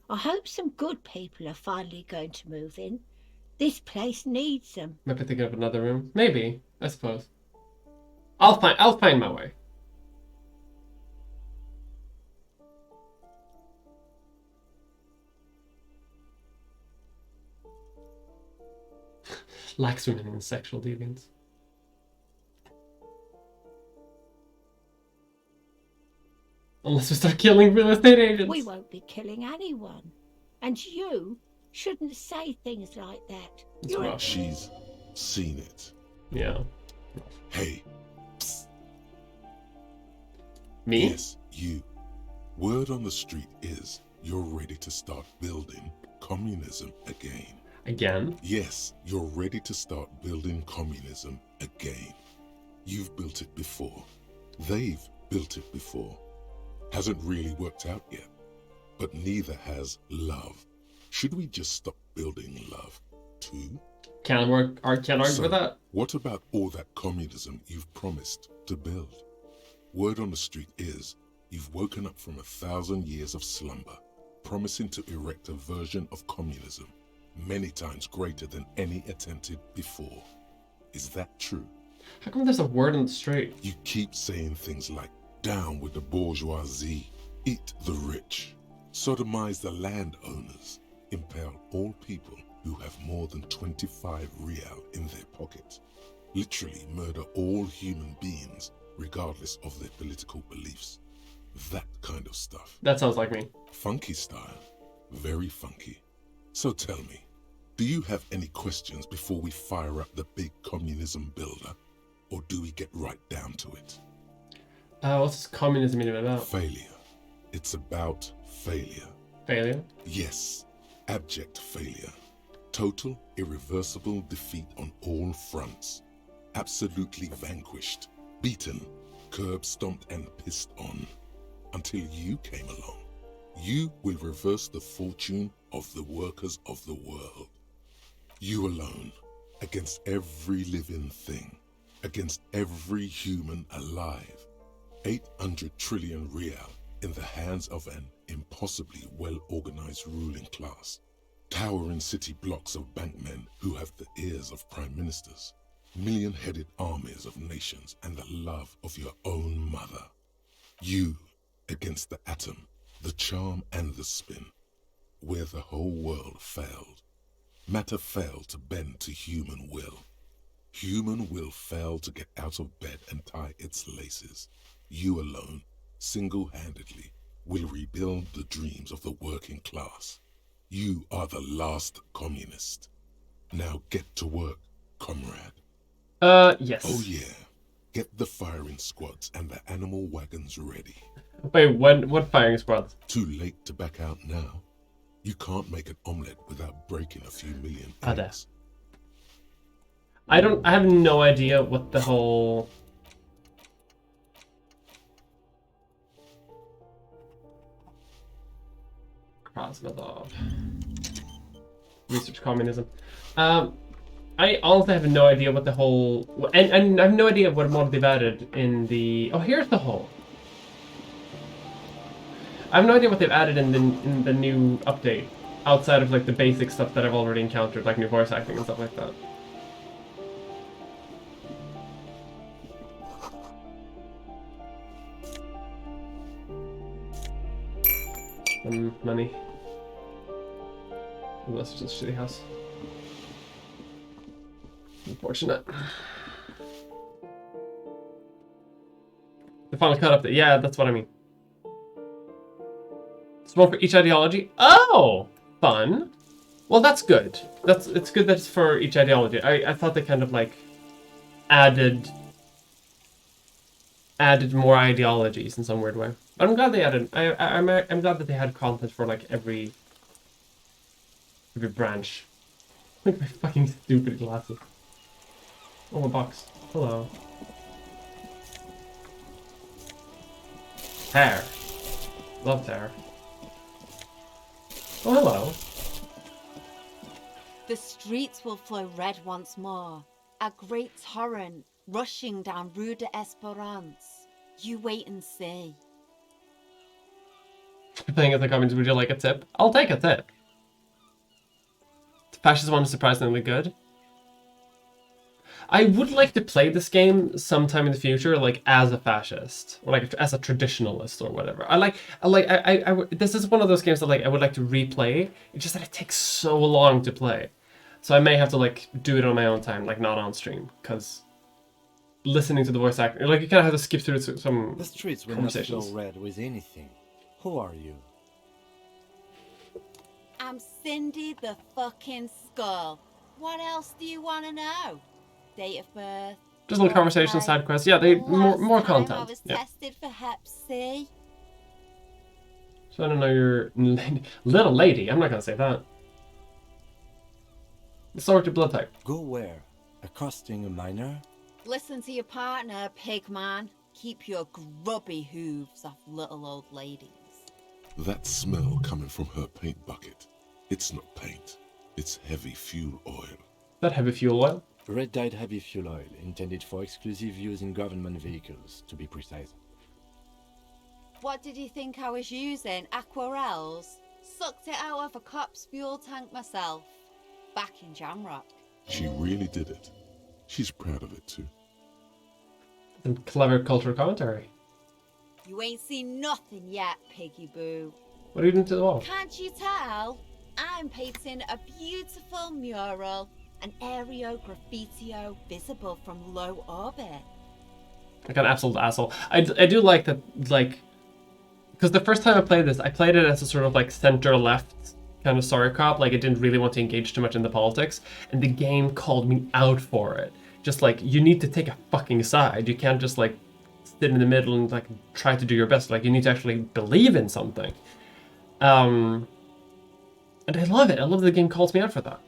I hope some good people are finally going to move in. This place needs them. Might be thinking of another room. Maybe, I suppose. I'll find my way. Lax women and sexual deviants. Unless we start killing real estate agents. We won't be killing anyone. And you shouldn't say things like that. It's rough. She's seen it. Yeah. Hey. Psst. Me? Yes, you. Word on the street is you're ready to start building communism again. Again? Yes, you're ready to start building communism again. You've built it before. They've built it before. Hasn't really worked out yet. But neither has love. Should we just stop building love, too? Can't argue with that. What about all that communism you've promised to build? Word on the street is you've woken up from 1,000 years of slumber, promising to erect a version of communism many times greater than any attempted before. Is that true? How come there's a word on the street? You keep saying things like, down with the bourgeoisie, eat the rich, sodomize the landowners, impale all people, who have more than 25 real in their pocket. Literally murder all human beings, regardless of their political beliefs. That kind of stuff. That sounds like me. Funky style. Very funky. So tell me, do you have any questions before we fire up the big communism builder? Or do we get right down to it? What's communism even about? Failure. It's about failure. Failure? Yes. Abject failure. Total, irreversible defeat on all fronts. Absolutely vanquished. Beaten. Curb stomped and pissed on. Until you came along. You will reverse the fortune of the workers of the world. You alone. Against every living thing. Against every human alive. 800 trillion real in the hands of an impossibly well-organized ruling class. Towering city blocks of bankmen who have the ears of prime ministers. Million-headed armies of nations and the love of your own mother. You against the atom, the charm and the spin. Where the whole world failed. Matter failed to bend to human will. Human will failed to get out of bed and tie its laces. You alone, single-handedly, will rebuild the dreams of the working class. You are the last communist. Now get to work, comrade. Yes. Oh yeah. Get the firing squads and the animal wagons ready. Wait, what firing squads? Too late to back out now. You can't make an omelette without breaking a few million eggs. I have no idea what the whole... Krasnodar. Research communism. I honestly have no idea what the whole... And I have no idea what mod they've added in the... Oh, here's the whole... I have no idea what they've added in the new update. Outside of like the basic stuff that I've already encountered, like new voice acting and stuff like that. Money. Oh, that's just a shitty house. Unfortunate. The final cut update. Yeah, that's what I mean. It's one for each ideology. Oh, fun. Well, that's good. It's good that it's for each ideology. I thought they kind of like added more ideologies in some weird way. But I'm glad they added. I'm glad that they had content for like every branch. Look at my fucking stupid glasses. Oh, a box. Hello. Hair. Love hair. Oh, hello. The streets will flow red once more. A great torrent rushing down Rue de Esperance. You wait and see. Playing in the comments, would you like a tip? I'll take a tip. The fascist one is surprisingly good. I would like to play this game sometime in the future, like as a fascist or like as a traditionalist or whatever. This is one of those games that like I would like to replay. It's just that it takes so long to play, so I may have to like do it on my own time, like not on stream, because listening to the voice actor, like you kind of have to skip through some The streets will not conversations. flow red with anything. Who are you? I'm Cindy the fucking Skull. What else do you want to know? Date of birth. Just little conversations, side quests. Yeah, they more I content. was Yeah. tested for Hep C. So I don't know your little lady. I'm not gonna say that. Sort your blood type. Go where? Accosting a minor? Listen to your partner, pigman. Keep your grubby hooves off little old ladies. That smell coming from her paint bucket. It's not paint. It's heavy fuel oil. That heavy fuel oil? Red-dyed heavy fuel oil, intended for exclusive use in government vehicles, to be precise. What did you think I was using? Aquarels? Sucked it out of a cop's fuel tank myself. Back in Jamrock. She really did it. She's proud of it too. Some clever cultural commentary. You ain't seen nothing yet, piggy boo. What are you doing to the wall? Can't you tell? I'm painting a beautiful mural, an aerial graffitio visible from low orbit. Like an absolute asshole. I do like that, like, because the first time I played this, I played it as a sort of like center-left kind of sorry cop, like I didn't really want to engage too much in the politics, and the game called me out for it. Just like, you need to take a fucking side. You can't just like sit in the middle and like try to do your best. Like, you need to actually believe in something. And I love it. I love the game calls me out for that.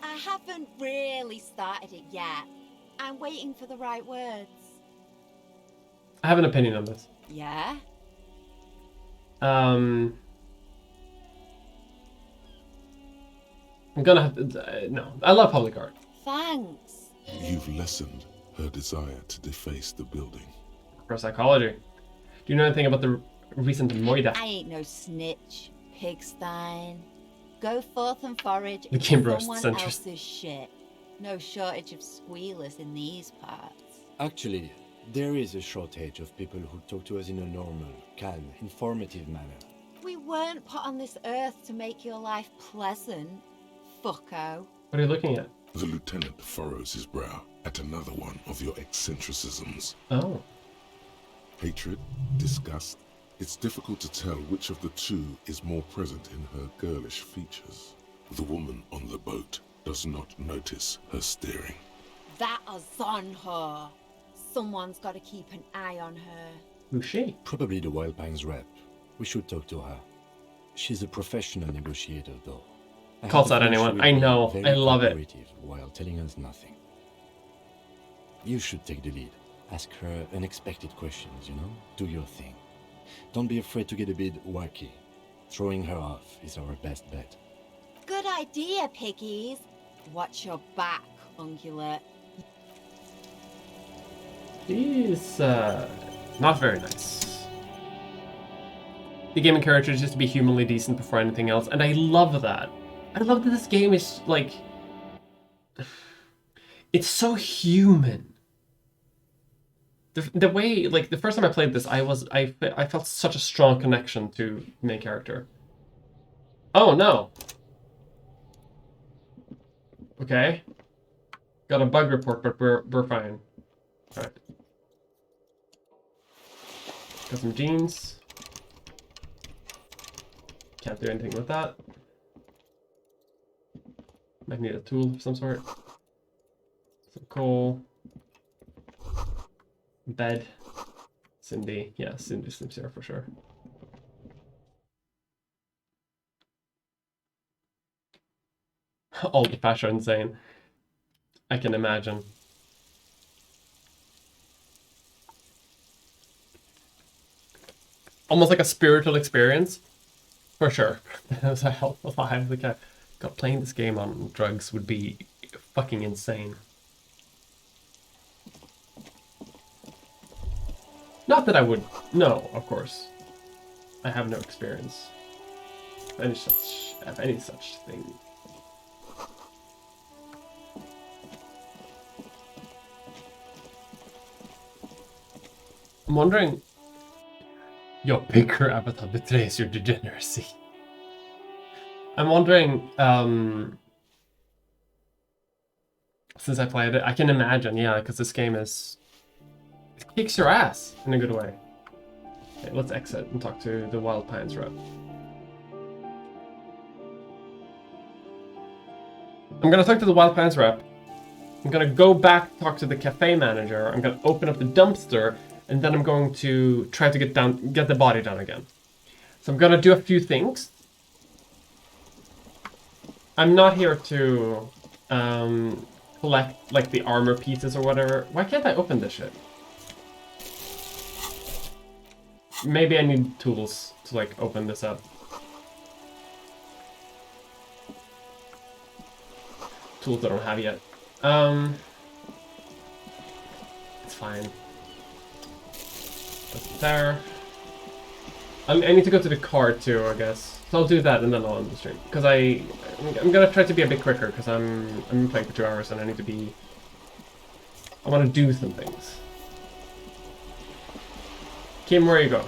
I haven't really started it yet. I'm waiting for the right words. I have an opinion on this. Yeah? I'm gonna have to, no, I love public art. Thanks. You've lessened her desire to deface the building. For psychology. Do you know anything about the recent Moida? I ain't no snitch, pigstein. Go forth and forage The in game roast someone centers. else's shit. No shortage of squealers in these parts. Actually, there is a shortage of people who talk to us in a normal, calm, informative manner. We weren't put on this earth to make your life pleasant, fucko. What are you looking at? The lieutenant furrows his brow at another one of your eccentricisms. Oh. Hatred, disgust. It's difficult to tell which of the two is more present in her girlish features. The woman on the boat does not notice her staring. That is on her. Someone's got to keep an eye on her. Who's she? Probably the Wild Pines rep. We should talk to her. She's a professional negotiator, though. I Calls have out a feeling anyone. she will I be know. very I love it. cooperative while telling us nothing. You should take the lead. Ask her unexpected questions, you know? Do your thing. Don't be afraid to get a bit wacky. Throwing her off is our best bet. Good idea, piggies. Watch your back, ungulate. He's not very nice. The game encourages us to be humanly decent before anything else, and I love that. I love that this game is like, it's so human. The way, like, the first time I played this, I felt such a strong connection to the main character. Oh no. Okay. Got a bug report, but we're fine. All right. Got some jeans. Can't do anything with that. Might need a tool of some sort. Some coal. Bed. Cindy. Yeah, Cindy sleeps here for sure. All the Pash are insane. I can imagine. Almost like a spiritual experience. For sure. That was a hell of a vibe. Like, God, playing this game on drugs would be fucking insane. Not that I would. No, of course. I have no experience of any such thing. I'm wondering. Your bigger avatar betrays your degeneracy. I'm wondering, since I played it, I can imagine, yeah, because this game is, it kicks your ass in a good way. Okay, let's exit and talk to the Wild Pines rep. I'm gonna talk to the Wild Pines rep. I'm gonna go back, talk to the cafe manager. I'm gonna open up the dumpster, and then I'm going to try to get the body down again. So I'm gonna do a few things. I'm not here to collect like the armor pieces or whatever. Why can't I open this shit? Maybe I need tools to like open this up. Tools I don't have yet. It's fine. That's there. I need to go to the car too, I guess. So I'll do that and then I'll end the stream. Because I'm gonna try to be a bit quicker because I'm playing for 2 hours and I need to be. I want to do some things. Kim, where are you going?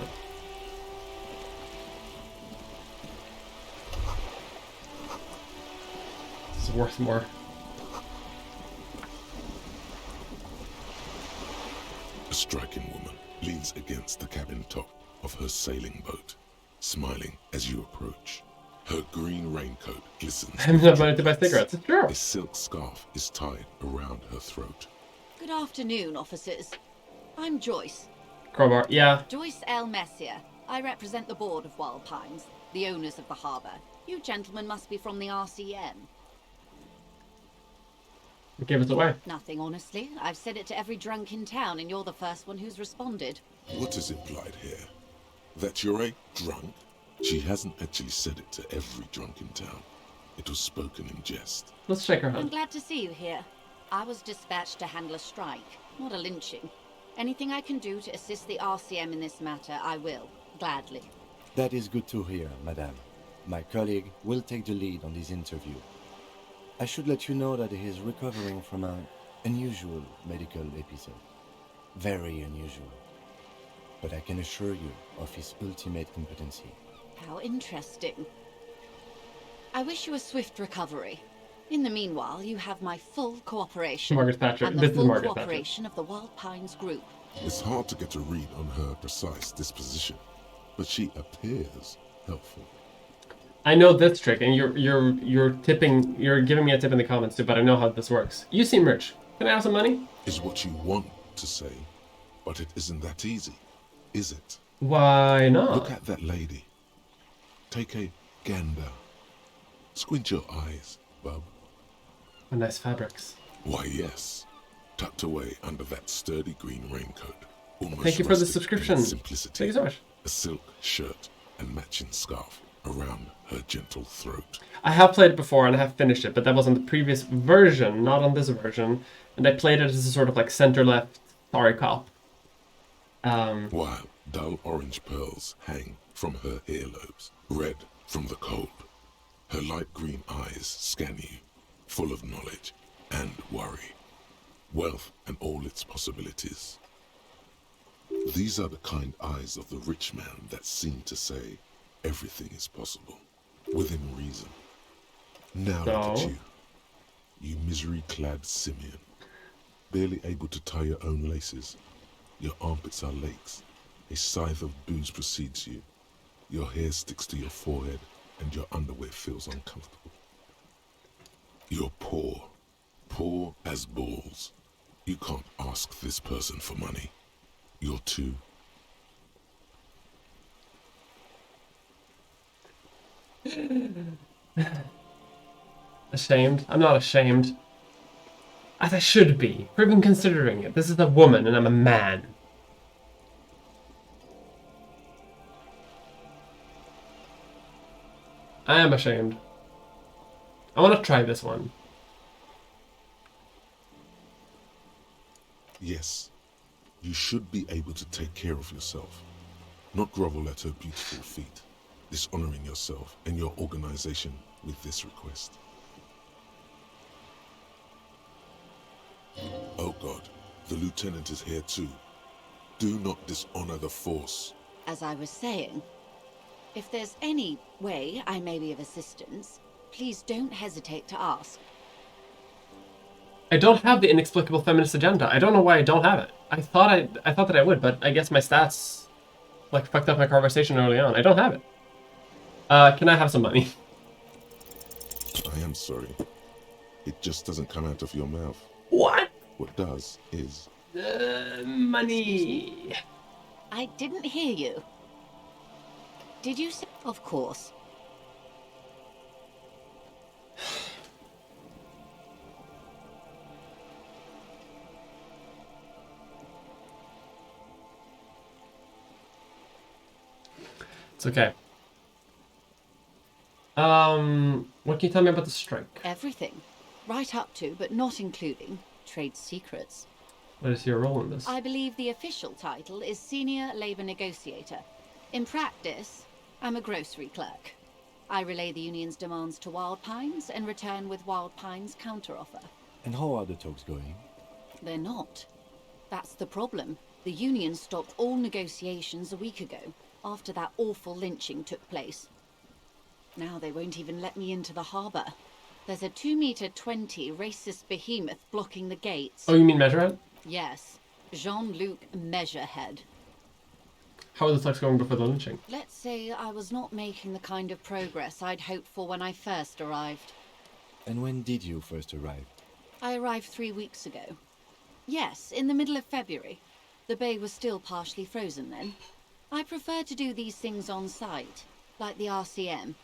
It's worth more. A striking woman leans against the cabin top of her sailing boat, smiling as you approach. Her green raincoat glistens. I haven't enough money to buy cigarettes. It's true. A silk scarf is tied around her throat. Good afternoon, officers. I'm Joyce. Crowbar, yeah. Joyce L. Messier. I represent the board of Wild Pines, the owners of the harbour. You gentlemen must be from the RCM. Give us away. Nothing, honestly. I've said it to every drunk in town, and you're the first one who's responded. What is implied here? That you're a drunk? She hasn't actually said it to every drunk in town. It was spoken in jest. Let's shake her I'm hand. glad to see you here. I was dispatched to handle a strike, not a lynching. Anything I can do to assist the RCM in this matter, I will, gladly. That is good to hear, madame. My colleague will take the lead on this interview. I should let you know that he is recovering from an unusual medical episode. Very unusual. But I can assure you of his ultimate competency. How interesting. I wish you a swift recovery. In the meanwhile, you have my full cooperation. Margaret Thatcher. And the This is full Margaret cooperation of the Wild Pines group. It's hard to get a read on her precise disposition, but she appears helpful. I know this trick, and you're tipping. You're giving me a tip in the comments too, but I know how this works. You seem rich. Can I have some money? Is what you want to say, but it isn't that easy, is it? Why not? Look at that lady. Take a gander. Squint your eyes, bub. Oh, nice fabrics. Why, yes. Tucked away under that sturdy green raincoat. Almost Thank you for the rustic in subscription. its simplicity. Thank you so much. A silk shirt and matching scarf around her gentle throat. I have played it before and I have finished it, but that was on the previous version, not on this version. And I played it as a sort of like center-left sorry cop. While dull orange pearls hang from her earlobes, red from the cold. Her light green eyes scan you, full of knowledge and worry. Wealth and all its possibilities. These are the kind eyes of the rich man that seem to say everything is possible, within reason. Now look at you, you misery-clad simian, barely able to tie your own laces. Your armpits are lakes, a scythe of booze precedes you. Your hair sticks to your forehead and your underwear feels uncomfortable. You're poor, poor as balls. You can't ask this person for money. You're too... Ashamed? I'm not ashamed. As I should be, for even considering it. This is a woman and I'm a man. I am ashamed. I want to try this one. Yes, you should be able to take care of yourself, not grovel at her beautiful feet, dishonoring yourself and your organization with this request. Oh God, the lieutenant is here too. Do not dishonor the force. As I was saying, if there's any way I may be of assistance, please don't hesitate to ask. I don't have the inexplicable feminist agenda. I don't know why I don't have it. I thought that I would, but I guess my stats like fucked up my conversation early on. I don't have it. Can I have some money? I am sorry. It just doesn't come out of your mouth. What? What does is... money. I didn't hear you. Did you say... Of course. It's okay. What can you tell me about the strike? Everything. Right up to, but not including, trade secrets. What is your role in this? I believe the official title is Senior Labor Negotiator. In practice, I'm a grocery clerk. I relay the union's demands to Wild Pines and return with Wild Pines' counteroffer. And how are the talks going? They're not. That's the problem. The union stopped all negotiations a week ago, after that awful lynching took place. Now they won't even let me into the harbour. There's a 2-meter-20 racist behemoth blocking the gates. Oh, you mean Measurehead? Yes, Jean-Luc Measurehead. How are the talks going before the lynching? Let's say I was not making the kind of progress I'd hoped for when I first arrived. And when did you first arrive? I arrived 3 weeks ago. Yes, in the middle of February. The bay was still partially frozen then. I prefer to do these things on site, like the RCM.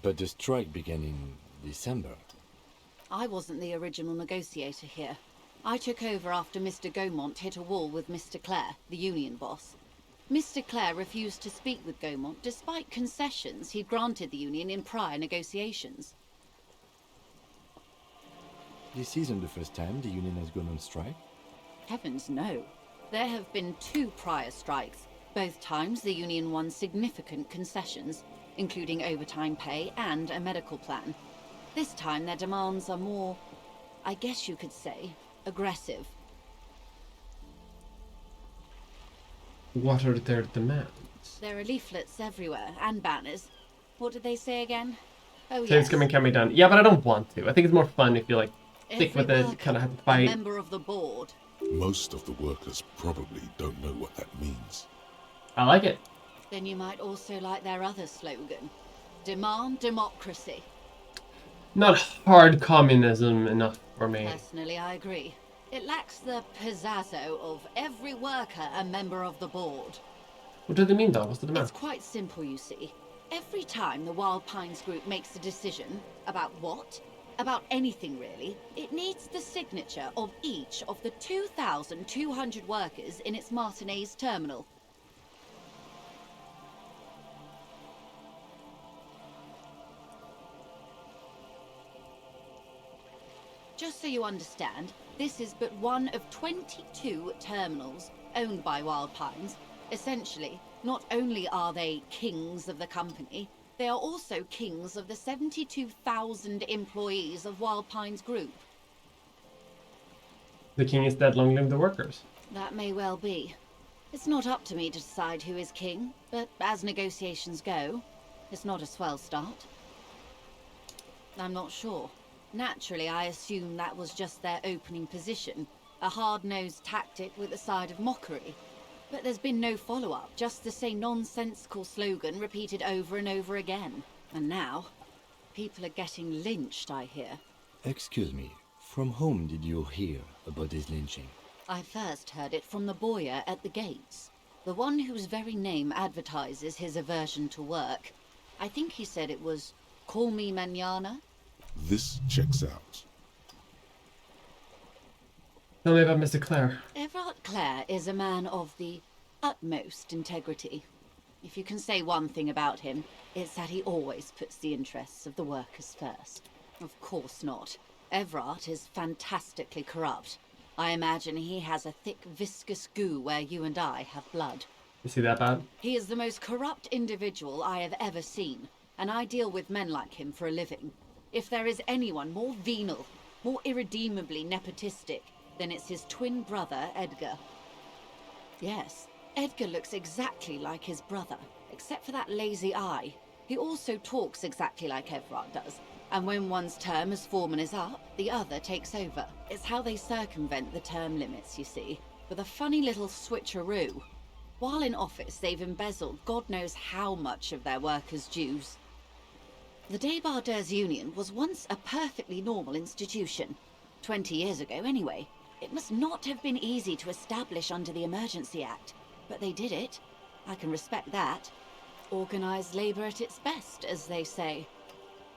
But the strike began in December. I wasn't the original negotiator here. I took over after Mr. Gaumont hit a wall with Mr. Clare, the union boss. Mr. Clare refused to speak with Gaumont despite concessions he'd granted the union in prior negotiations. This isn't the first time the union has gone on strike? Heavens no. There have been 2 prior strikes. Both times the union won significant concessions, including overtime pay and a medical plan. This time their demands are more, I guess you could say, aggressive. What are their demands? There are leaflets everywhere, and banners. What did they say again? Oh, Things yes. can be done. Yeah, but I don't want to. I think it's more fun if you, like, stick Every with it, worker, kind of have to a fight. member of the board. Most of the workers probably don't know what that means. I like it. Then you might also like their other slogan. Demand democracy. Not hard communism enough for me. Personally, I agree. It lacks the pizzazzo of every worker a member of the board. What do they mean, though? What's the demand? It's quite simple, you see. Every time the Wild Pines group makes a decision about what? About anything, really, it needs the signature of each of the 2,200 workers in its Martinez terminal. Just so you understand, this is but one of 22 terminals owned by Wild Pines. Essentially, not only are they kings of the company, they are also kings of the 72,000 employees of Wild Pines Group. The king is dead, long live the workers. That may well be. It's not up to me to decide who is king, but as negotiations go, it's not a swell start. I'm not sure. Naturally, I assume that was just their opening position, a hard-nosed tactic with a side of mockery. But there's been no follow-up, just the same nonsensical slogan repeated over and over again. And now, people are getting lynched, I hear. Excuse me, from whom did you hear about this lynching? I first heard it from the boyer at the gates, the one whose very name advertises his aversion to work. I think he said it was, "Call me mañana." This checks out. Tell me about Mr. Clare. Everard Clare is a man of the utmost integrity. If you can say one thing about him, it's that he always puts the interests of the workers first. Of course not. Everard is fantastically corrupt. I imagine he has a thick, viscous goo where you and I have blood. Is he that bad? He is the most corrupt individual I have ever seen, and I deal with men like him for a living. If there is anyone more venal, more irredeemably nepotistic, then it's his twin brother, Edgar. Yes, Edgar looks exactly like his brother, except for that lazy eye. He also talks exactly like Everard does, and when one's term as foreman is up, the other takes over. It's how they circumvent the term limits, you see, with a funny little switcheroo. While in office, they've embezzled God knows how much of their workers' dues. The Débardeurs Union was once a perfectly normal institution. 20 years ago, anyway. It must not have been easy to establish under the Emergency Act, but they did it. I can respect that. Organised labour at its best, as they say.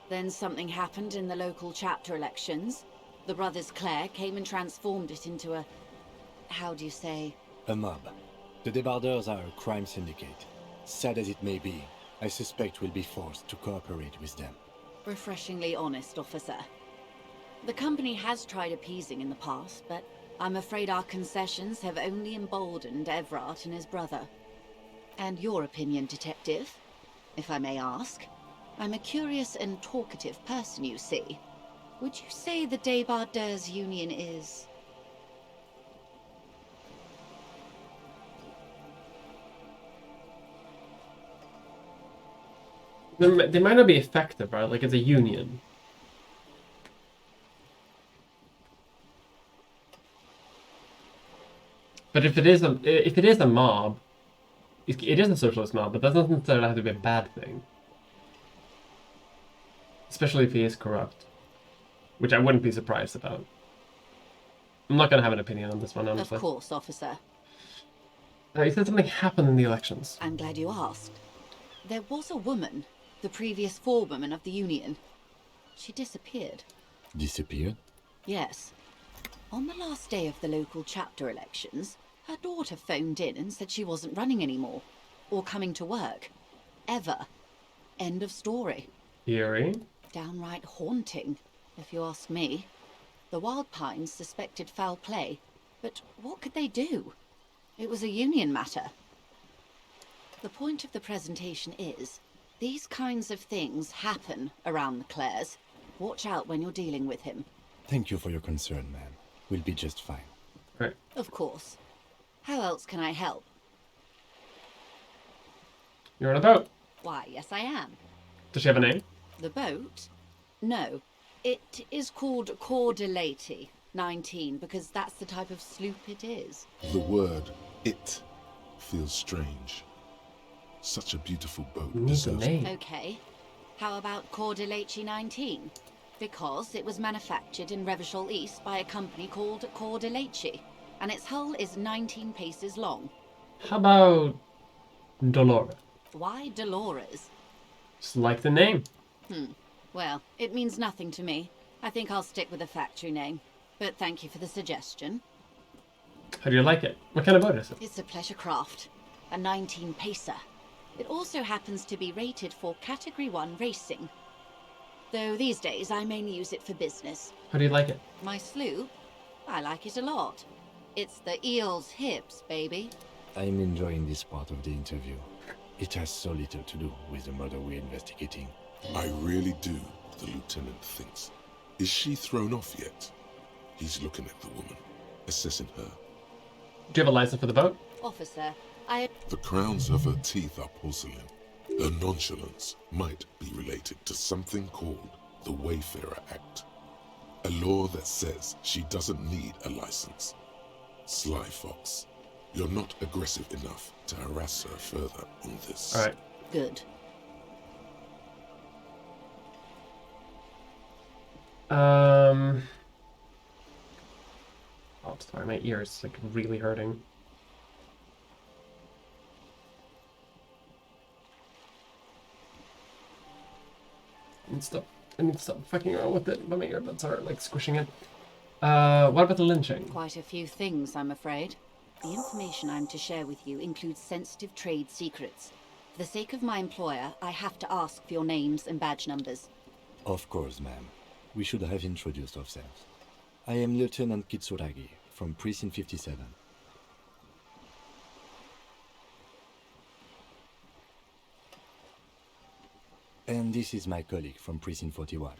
Then something happened in the local chapter elections. The brothers Clare came and transformed it into a... how do you say? A mob. The Débardeurs are a crime syndicate. Sad as it may be, I suspect we'll be forced to cooperate with them. Refreshingly honest, officer. The company has tried appeasing in the past, but I'm afraid our concessions have only emboldened Everard and his brother. And your opinion, detective, if I may ask? I'm a curious and talkative person, you see. Would you say the Débardeurs Union is... They might not be effective, right? Like, it's a union. But if it is a mob, it is a socialist mob, but that doesn't necessarily have to be a bad thing. Especially if he is corrupt, which I wouldn't be surprised about. I'm not going to have an opinion on this one, honestly. Of course, officer. You said something happened in the elections. I'm glad you asked. There was a woman, the previous forewoman of the Union. She disappeared. Disappeared? Yes. On the last day of the local chapter elections, her daughter phoned in and said she wasn't running anymore, or coming to work. Ever. End of story. Eerie. Downright haunting, if you ask me. The Wild Pines suspected foul play, but what could they do? It was a union matter. The point of the presentation is, these kinds of things happen around the Clares. Watch out when you're dealing with him. Thank you for your concern, ma'am. We'll be just fine. Right. Of course. How else can I help? You're on a boat. Why, yes I am. Does she have a name? The boat? No. It is called Cordelati 19 because that's the type of sloop it is. The word "it" feels strange. Such a beautiful boat deserves... Okay. How about Cordelati 19? Because it was manufactured in Revachol East by a company called Cordelati, and its hull is 19 paces long. How about Dolores? Why Dolores? Just like the name. Well, it means nothing to me. I think I'll stick with the factory name. But thank you for the suggestion. How do you like it? What kind of boat is it? It's a pleasure craft. A 19-pacer. It also happens to be rated for Category 1 racing. Though these days I mainly use it for business. How do you like it? My sloop? I like it a lot. It's the eel's hips, baby. I'm enjoying this part of the interview. It has so little to do with the murder we're investigating. I really do, the lieutenant thinks. Is she thrown off yet? He's looking at the woman, assessing her. Do you have a license for the boat? Officer, The crowns of her teeth are porcelain. Her nonchalance might be related to something called the Wayfarer Act. A law that says she doesn't need a license. Sly Fox, you're not aggressive enough to harass her further on this. All right. Good. Oh, sorry, my ear is like really hurting. I need to stop fucking around with it, but my earbuds are like squishing it. What about the lynching? Quite a few things, I'm afraid. The information I'm to share with you includes sensitive trade secrets. For the sake of my employer, I have to ask for your names and badge numbers. Of course, ma'am. We should have introduced ourselves. I am Lieutenant Kitsuragi from Precinct 57. And this is my colleague from Precinct 41.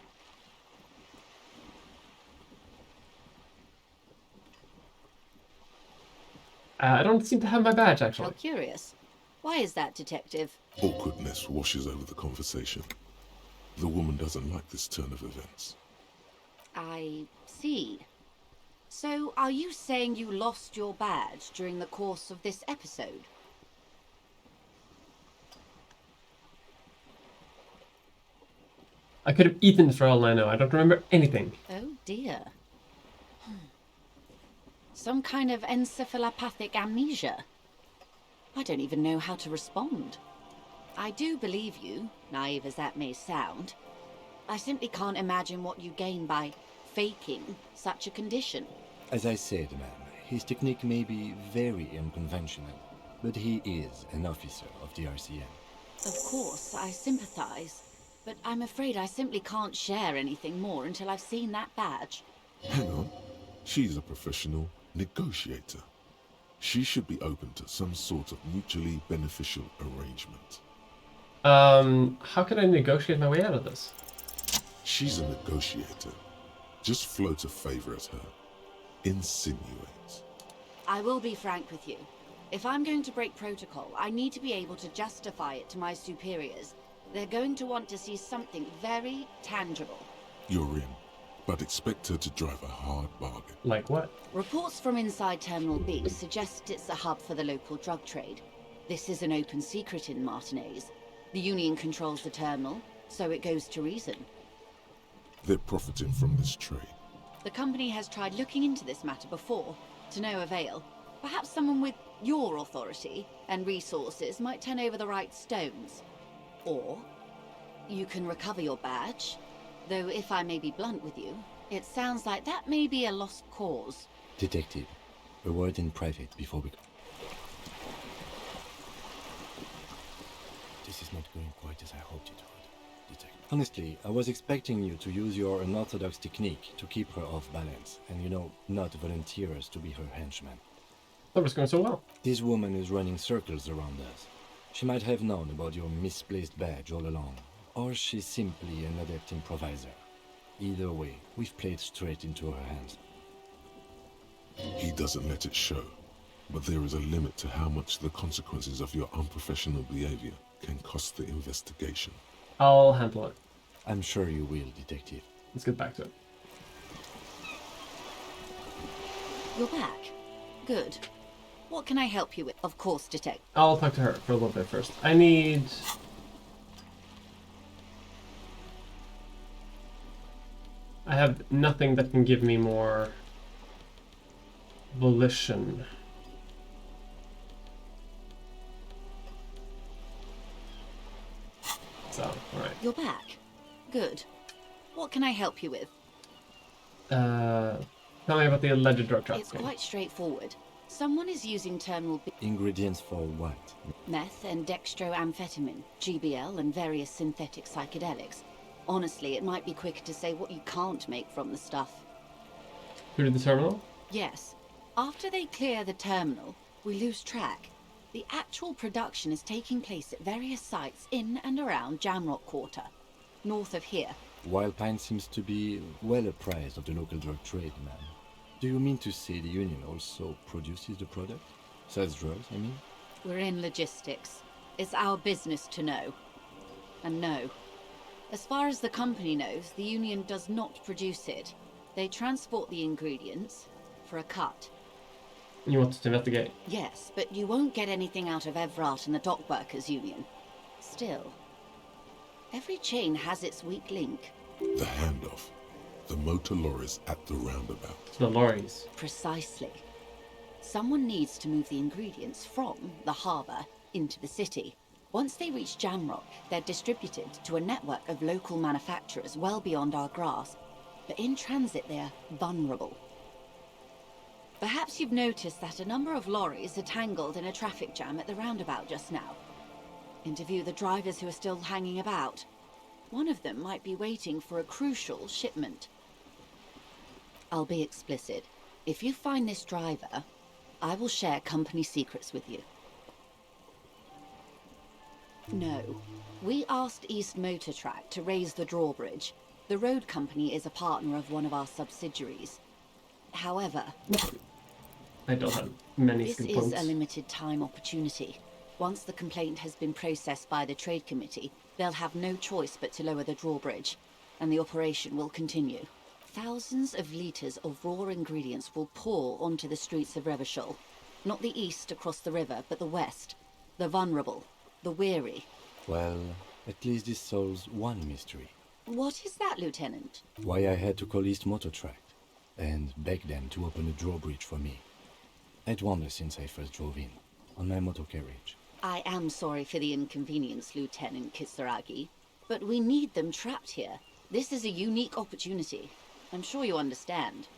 I don't seem to have my badge, actually. How curious. Why is that, Detective? Awkwardness washes over the conversation. The woman doesn't like this turn of events. I see. So, are you saying you lost your badge during the course of this episode? I could have eaten for all I know. I don't remember anything. Oh dear. Some kind of encephalopathic amnesia. I don't even know how to respond. I do believe you, naive as that may sound. I simply can't imagine what you gain by faking such a condition. As I said, ma'am, his technique may be very unconventional, but he is an officer of the RCM. Of course, I sympathize, but I'm afraid I simply can't share anything more until I've seen that badge. Hang on. She's a professional negotiator. She should be open to some sort of mutually beneficial arrangement. How can I negotiate my way out of this? She's a negotiator. Just float a favor at her. Insinuate. I will be frank with you. If I'm going to break protocol, I need to be able to justify it to my superiors. They're going to want to see something very tangible. You're in. but expect her to drive a hard bargain. Like what? Reports from inside Terminal B suggest it's a hub for the local drug trade. This is an open secret in Martinez. The Union controls the terminal, so it goes to reason. They're profiting from this trade. The company has tried looking into this matter before, to no avail. Perhaps someone with your authority and resources might turn over the right stones. Or you can recover your badge, though if I may be blunt with you, it sounds like that may be a lost cause. Detective, a word in private before we... This is not going quite as I hoped it would, Detective. Honestly, I was expecting you to use your unorthodox technique to keep her off balance, and not volunteer us to be her henchman. That was going so well. This woman is running circles around us. She might have known about your misplaced badge all along, or she's simply an adept improviser. Either way, we've played straight into her hands. He doesn't let it show, but there is a limit to how much the consequences of your unprofessional behavior can cost the investigation. I'll handle it. I'm sure you will, Detective. Let's get back to it. You're back. Good. What can I help you with? Of course, Detective. I'll talk to her for a little bit first. I have nothing that can give me more volition. So, alright. You're back. Good. What can I help you with? Tell me about the alleged drug It's trafficking. quite straightforward. Someone is using Terminal B... Ingredients for what? Meth and dextroamphetamine, GBL, and various synthetic psychedelics. Honestly, it might be quicker to say what you can't make from the stuff. Through the terminal? Yes. After they clear the terminal, we lose track. The actual production is taking place at various sites in and around Jamrock Quarter, north of here. Wild Pine seems to be well apprised of the local drug trade, man. Do you mean to say the Union also produces the product? Sells drugs, I mean? We're in logistics. It's our business to know. And no. As far as the company knows, the Union does not produce it. They transport the ingredients for a cut. You want us to investigate? Yes, but you won't get anything out of Evrat and the Dock Workers Union. Still, every chain has its weak link. The handoff. The motor lorries at the roundabout. The lorries. Precisely. Someone needs to move the ingredients from the harbour into the city. Once they reach Jamrock, they're distributed to a network of local manufacturers well beyond our grasp. But in transit, they're vulnerable. Perhaps you've noticed that a number of lorries are tangled in a traffic jam at the roundabout just now. Interview the drivers who are still hanging about. One of them might be waiting for a crucial shipment. I'll be explicit. If you find this driver, I will share company secrets with you. No. We asked East Motor Track to raise the drawbridge. The road company is a partner of one of our subsidiaries. However... I don't have many This skill is points. a limited time opportunity. Once the complaint has been processed by the Trade Committee, they'll have no choice but to lower the drawbridge, and the operation will continue. Thousands of litres of raw ingredients will pour onto the streets of Revachol. Not the east across the river, but the west. The vulnerable. The weary. Well, at least this solves one mystery. What is that, Lieutenant? Why I had to call East Motor Track and beg them to open a drawbridge for me. I'd wondered since I first drove in, on my motor carriage. I am sorry for the inconvenience, Lieutenant Kisaragi, but we need them trapped here. This is a unique opportunity. I'm sure you understand.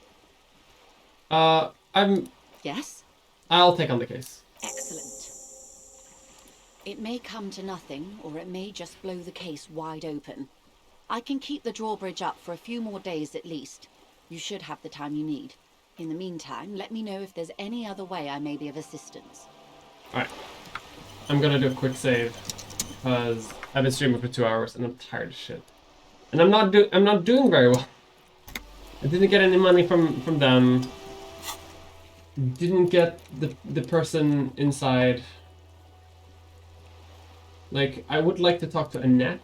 Yes? I'll take on the case. Excellent. It may come to nothing, or it may just blow the case wide open. I can keep the drawbridge up for a few more days at least. You should have the time you need. In the meantime, let me know if there's any other way I may be of assistance. Alright. I'm gonna do a quick save, because I've been streaming for 2 hours and I'm tired of shit. And I'm not doing very well. I didn't get any money from them. Didn't get the person inside. Like, I would like to talk to Annette.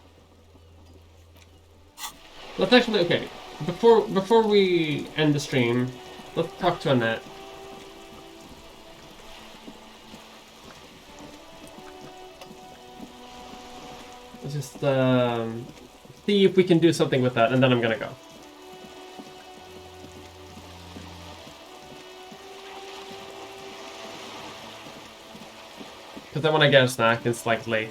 Let's actually, okay. Before we end the stream, let's talk to Annette. Let's just see if we can do something with that, and then I'm gonna go. Because then when I get a snack, it's like late.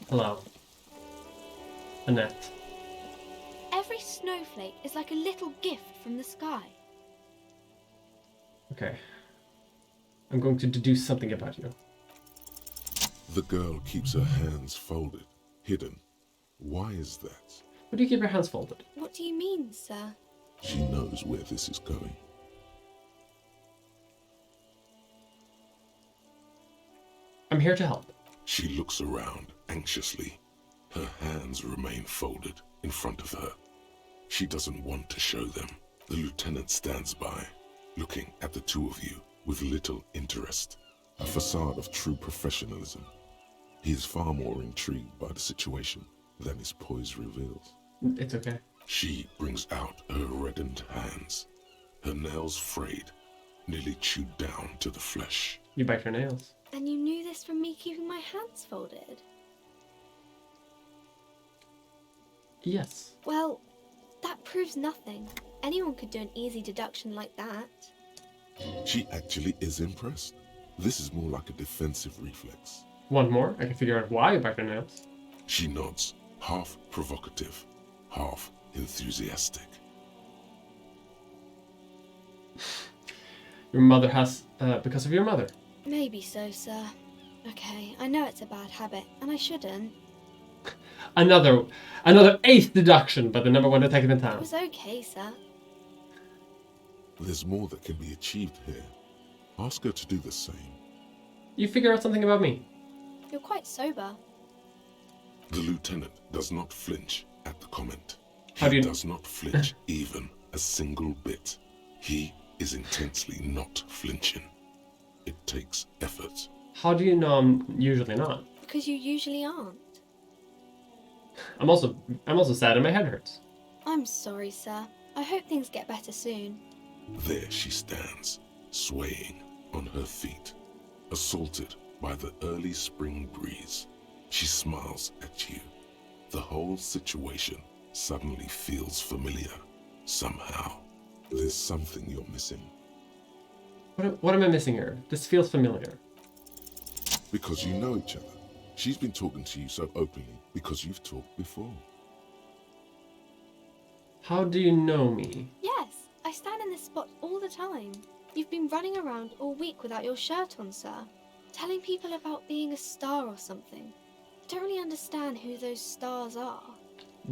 Hello. Annette. Every snowflake is like a little gift from the sky. Okay. I'm going to deduce something about you. The girl keeps her hands folded, hidden. Why is that? Why do you keep your hands folded? What do you mean, sir? She knows where this is going. I'm here to help. She looks around anxiously. Her hands remain folded in front of her. She doesn't want to show them. The lieutenant stands by, looking at the two of you with little interest. A facade of true professionalism. He is far more intrigued by the situation than his poise reveals. It's okay. She brings out her reddened hands, her nails frayed, nearly chewed down to the flesh. You bite your nails. And you knew this from me keeping my hands folded? Yes. Well, that proves nothing. Anyone could do an easy deduction like that. She actually is impressed. This is more like a defensive reflex. One more? I can figure out why you bite your nails. She nods, half provocative, half enthusiastic. Your mother has, because of your mother. Maybe so, sir. Okay, I know it's a bad habit, and I shouldn't. Another 8th deduction by the #1 detective in It town. was okay, sir. There's more that can be achieved here. Ask her to do the same. You figure out something about me. You're quite sober. The lieutenant does not flinch at the comment. How do you... does not flinch even a single bit. He is intensely not flinching. It takes effort. How do you know I'm usually not? Because you usually aren't. I'm also sad and my head hurts. I'm sorry, sir. I hope things get better soon. There she stands, swaying on her feet, assaulted by the early spring breeze. She smiles at you. The whole situation suddenly feels familiar. Somehow, there's something you're missing. What am I missing here? This feels familiar. Because you know each other. She's been talking to you so openly because you've talked before. How do you know me? Yes, I stand in this spot all the time. You've been running around all week without your shirt on, sir. Telling people about being a star or something. I don't really understand who those stars are.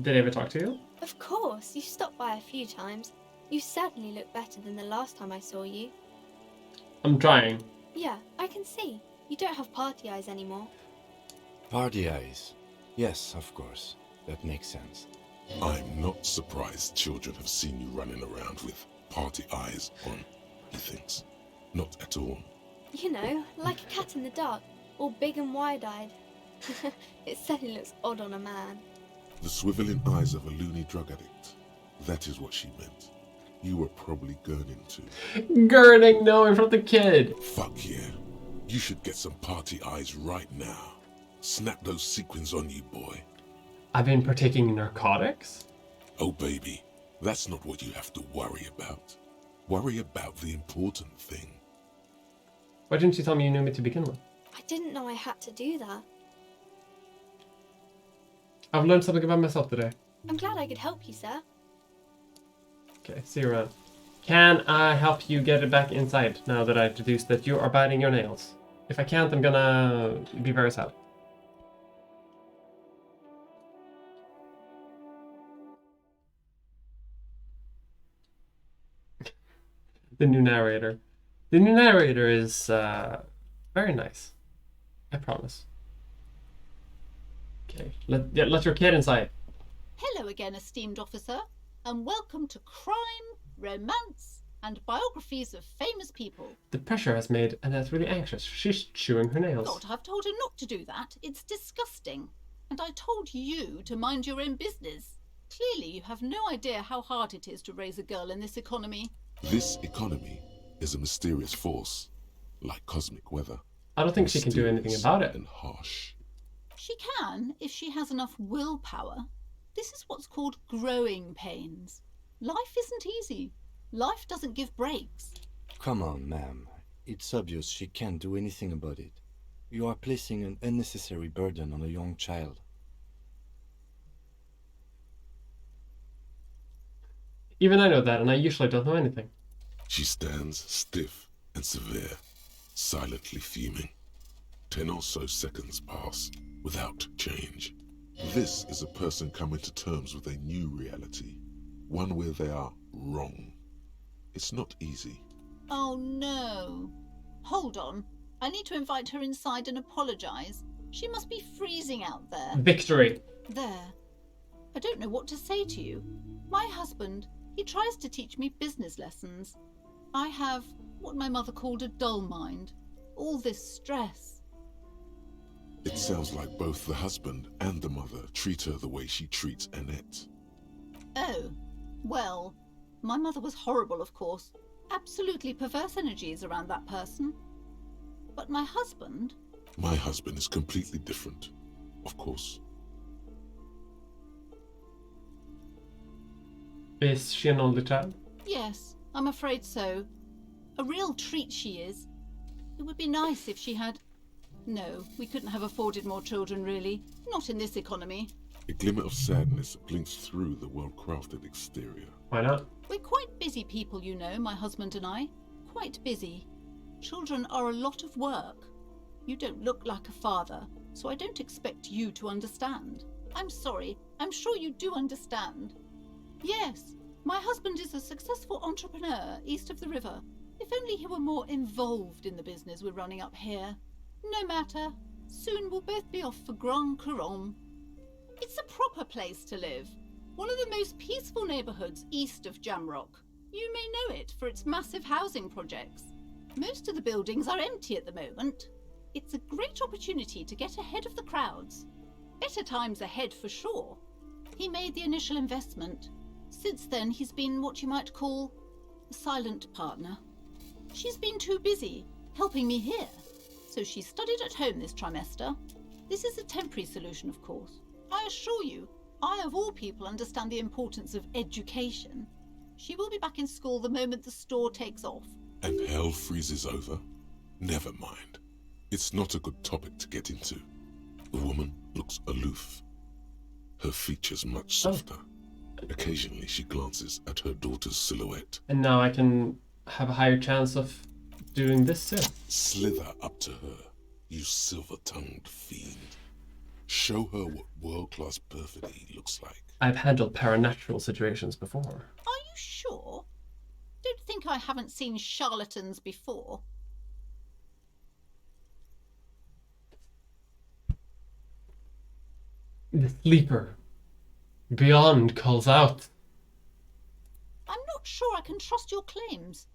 Did I ever talk to you? Of course, you stopped by a few times. You certainly look better than the last time I saw you. I'm trying. Yeah, I can see. You don't have party eyes anymore. Party eyes. Yes, of course. That makes sense. I'm not surprised children have seen you running around with party eyes on, he thinks. Not at all. You know, like a cat in the dark, all big and wide-eyed. It certainly looks odd on a man. The swiveling eyes of a loony drug addict. That is what she meant. You were probably gurning too. Gurning, no, in front of the kid. Fuck yeah. You should get some party eyes right now. Snap those sequins on you, boy. I've been partaking in narcotics? Oh, baby, that's not what you have to worry about. Worry about the important thing. Why didn't you tell me you knew me to begin with? I didn't know I had to do that. I've learned something about myself today. I'm glad I could help you, sir. Okay, see you around. Can I help you get it back inside now that I deduced that you are biting your nails? If I can't, I'm gonna be very sad. The new narrator. The new narrator is very nice. I promise. Okay, let your kid inside. Hello again, esteemed officer, and welcome to Crime, Romance, and Biographies of Famous People. The pressure has made Annette really anxious. She's chewing her nails. God, I've told her not to do that. It's disgusting. And I told you to mind your own business. Clearly you have no idea how hard it is to raise a girl in this economy. This economy is a mysterious force, like cosmic weather. I don't think she can do anything about it. And harsh. She can, if she has enough willpower. This is what's called growing pains. Life isn't easy. Life doesn't give breaks. Come on, ma'am. It's obvious she can't do anything about it. You are placing an unnecessary burden on a young child. Even I know that, and I usually don't know anything. She stands stiff and severe, silently fuming. 10 or so seconds pass without change. This is a person coming to terms with a new reality, one where they are wrong. It's not easy. Oh no. Hold on. I need to invite her inside and apologise. She must be freezing out there. Victory. There. I don't know what to say to you. My husband, he tries to teach me business lessons. I have what my mother called a dull mind. All this stress. It sounds like both the husband and the mother treat her the way she treats Annette. Oh, well, my mother was horrible, of course. Absolutely perverse energies around that person. But my husband... My husband is completely different, of course. Is she an only child? Yes, I'm afraid so. A real treat she is. It would be nice if she had... No, we couldn't have afforded more children, really. Not in this economy. A glimmer of sadness blinks through the well-crafted exterior. Why not? We're quite busy people, you know, my husband and I. Quite busy. Children are a lot of work. You don't look like a father, so I don't expect you to understand. I'm sorry. I'm sure you do understand. Yes, my husband is a successful entrepreneur east of the river. If only he were more involved in the business we're running up here. No matter. Soon we'll both be off for Grand Couronne. It's a proper place to live. One of the most peaceful neighbourhoods east of Jamrock. You may know it for its massive housing projects. Most of the buildings are empty at the moment. It's a great opportunity to get ahead of the crowds. Better times ahead for sure. He made the initial investment. Since then, he's been what you might call a silent partner. She's been too busy helping me here, so she studied at home this trimester. This is a temporary solution, of course. I assure you, I of all people understand the importance of education. She will be back in school the moment the store takes off. And hell freezes over? Never mind. It's not a good topic to get into. The woman looks aloof. Her features much softer. Occasionally she glances at her daughter's silhouette. And now I can have a higher chance of doing this too. Slither up to her, you silver-tongued fiend. Show her what world-class perfidy looks like. I've handled paranatural situations before. Are you sure? Don't think I haven't seen charlatans before. The sleeper beyond calls out. I'm not sure I can trust your claims.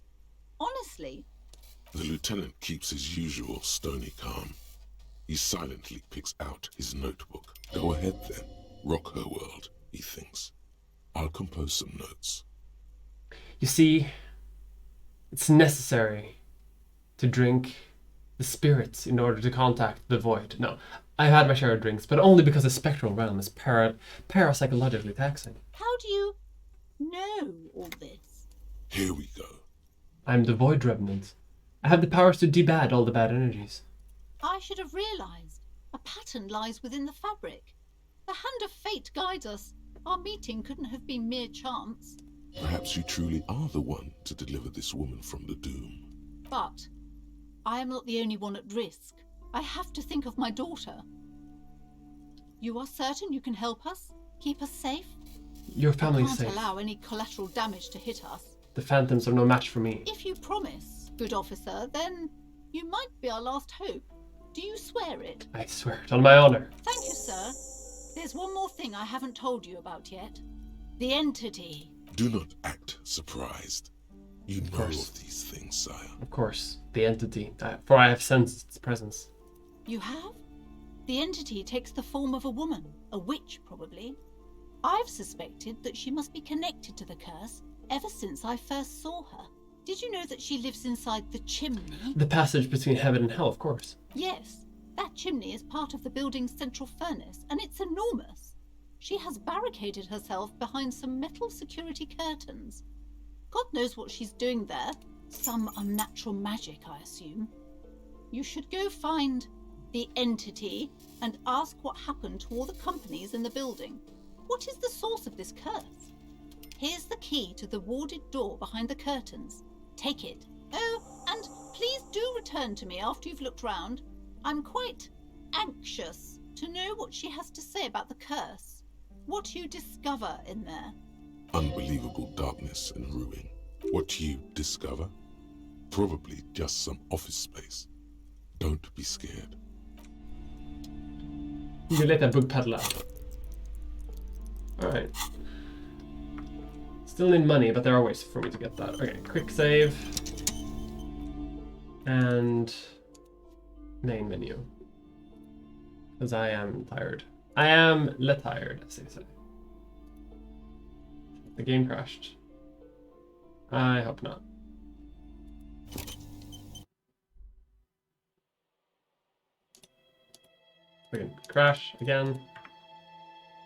Honestly. The lieutenant keeps his usual stony calm. He silently picks out his notebook. Go ahead then. Rock her world, he thinks. I'll compose some notes. You see, it's necessary to drink the spirits in order to contact the void. No, I've had my share of drinks, but only because the spectral realm is parapsychologically taxing. How do you know all this? Here we go. I'm the void revenant. I have the powers to debad all the bad energies. I should have realised. A pattern lies within the fabric. The hand of fate guides us. Our meeting couldn't have been mere chance. Perhaps you truly are the one to deliver this woman from the doom. But I am not the only one at risk. I have to think of my daughter. You are certain you can help us? Keep us safe? Your family's I safe. can't allow any collateral damage to hit us. The phantoms are no match for me. If you promise, good officer, then you might be our last hope. Do you swear it? I swear it on my honor. Thank you, sir. There's one more thing I haven't told you about yet. The entity. Do not act surprised. You know of these things, sire. Of course, the entity, for I have sensed its presence. You have? The entity takes the form of a woman, a witch probably. I've suspected that she must be connected to the curse ever since I first saw her. Did you know that she lives inside the chimney? The passage between heaven and hell, of course. Yes, that chimney is part of the building's central furnace, and it's enormous. She has barricaded herself behind some metal security curtains. God knows what she's doing there. Some unnatural magic, I assume. You should go find the entity and ask what happened to all the companies in the building. What is the source of this curse? Here's the key to the warded door behind the curtains. Take it. Oh, and please do return to me after you've looked round. I'm quite anxious to know what she has to say about the curse. What you discover in there. Unbelievable darkness and ruin. What you discover? Probably just some office space. Don't be scared. You let that book peddler. Alright. Still need money, but there are ways for me to get that. Okay, quick save. And main menu. Because I am tired. I am tired, as they say. The game crashed. I hope not. We can crash again.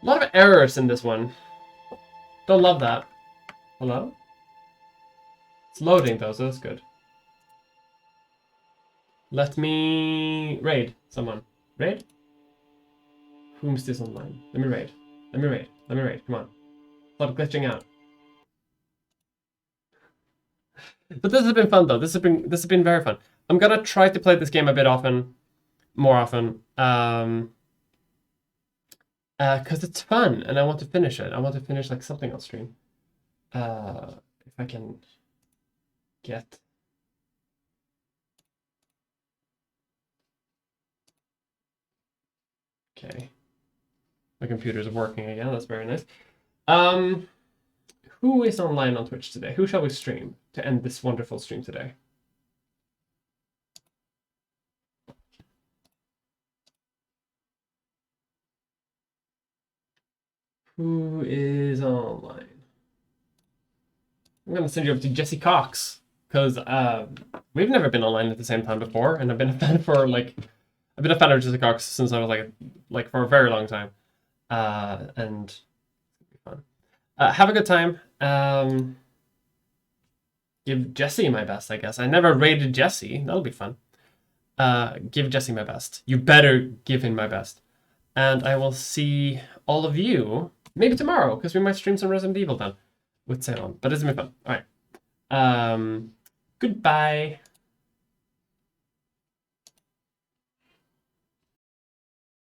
A lot of errors in this one. Don't love that. Hello? It's loading though, so that's good. Let me raid someone. Raid? Whom's this online? Let me raid. Let me raid. Let me raid. Come on. Stop glitching out. But this has been fun though. This has been very fun. I'm gonna try to play this game a bit more often. Because it's fun and I want to finish it. I want to finish like something on stream. If I can get. Okay. My computer's working again. That's very nice. Who is online on Twitch today? Who shall we stream to end this wonderful stream today? Who is online? I'm gonna send you over to Jesse Cox because we've never been online at the same time before, and I've been a fan of Jesse Cox since I was like for a very long time, and it'll be fun. Have a good time. Give Jesse my best, I guess. I never rated Jesse. That'll be fun. Give Jesse my best. You better give him my best. And I will see all of you maybe tomorrow, because we might stream some Resident Evil then with Ceylon. But it's been fun. All right. Goodbye.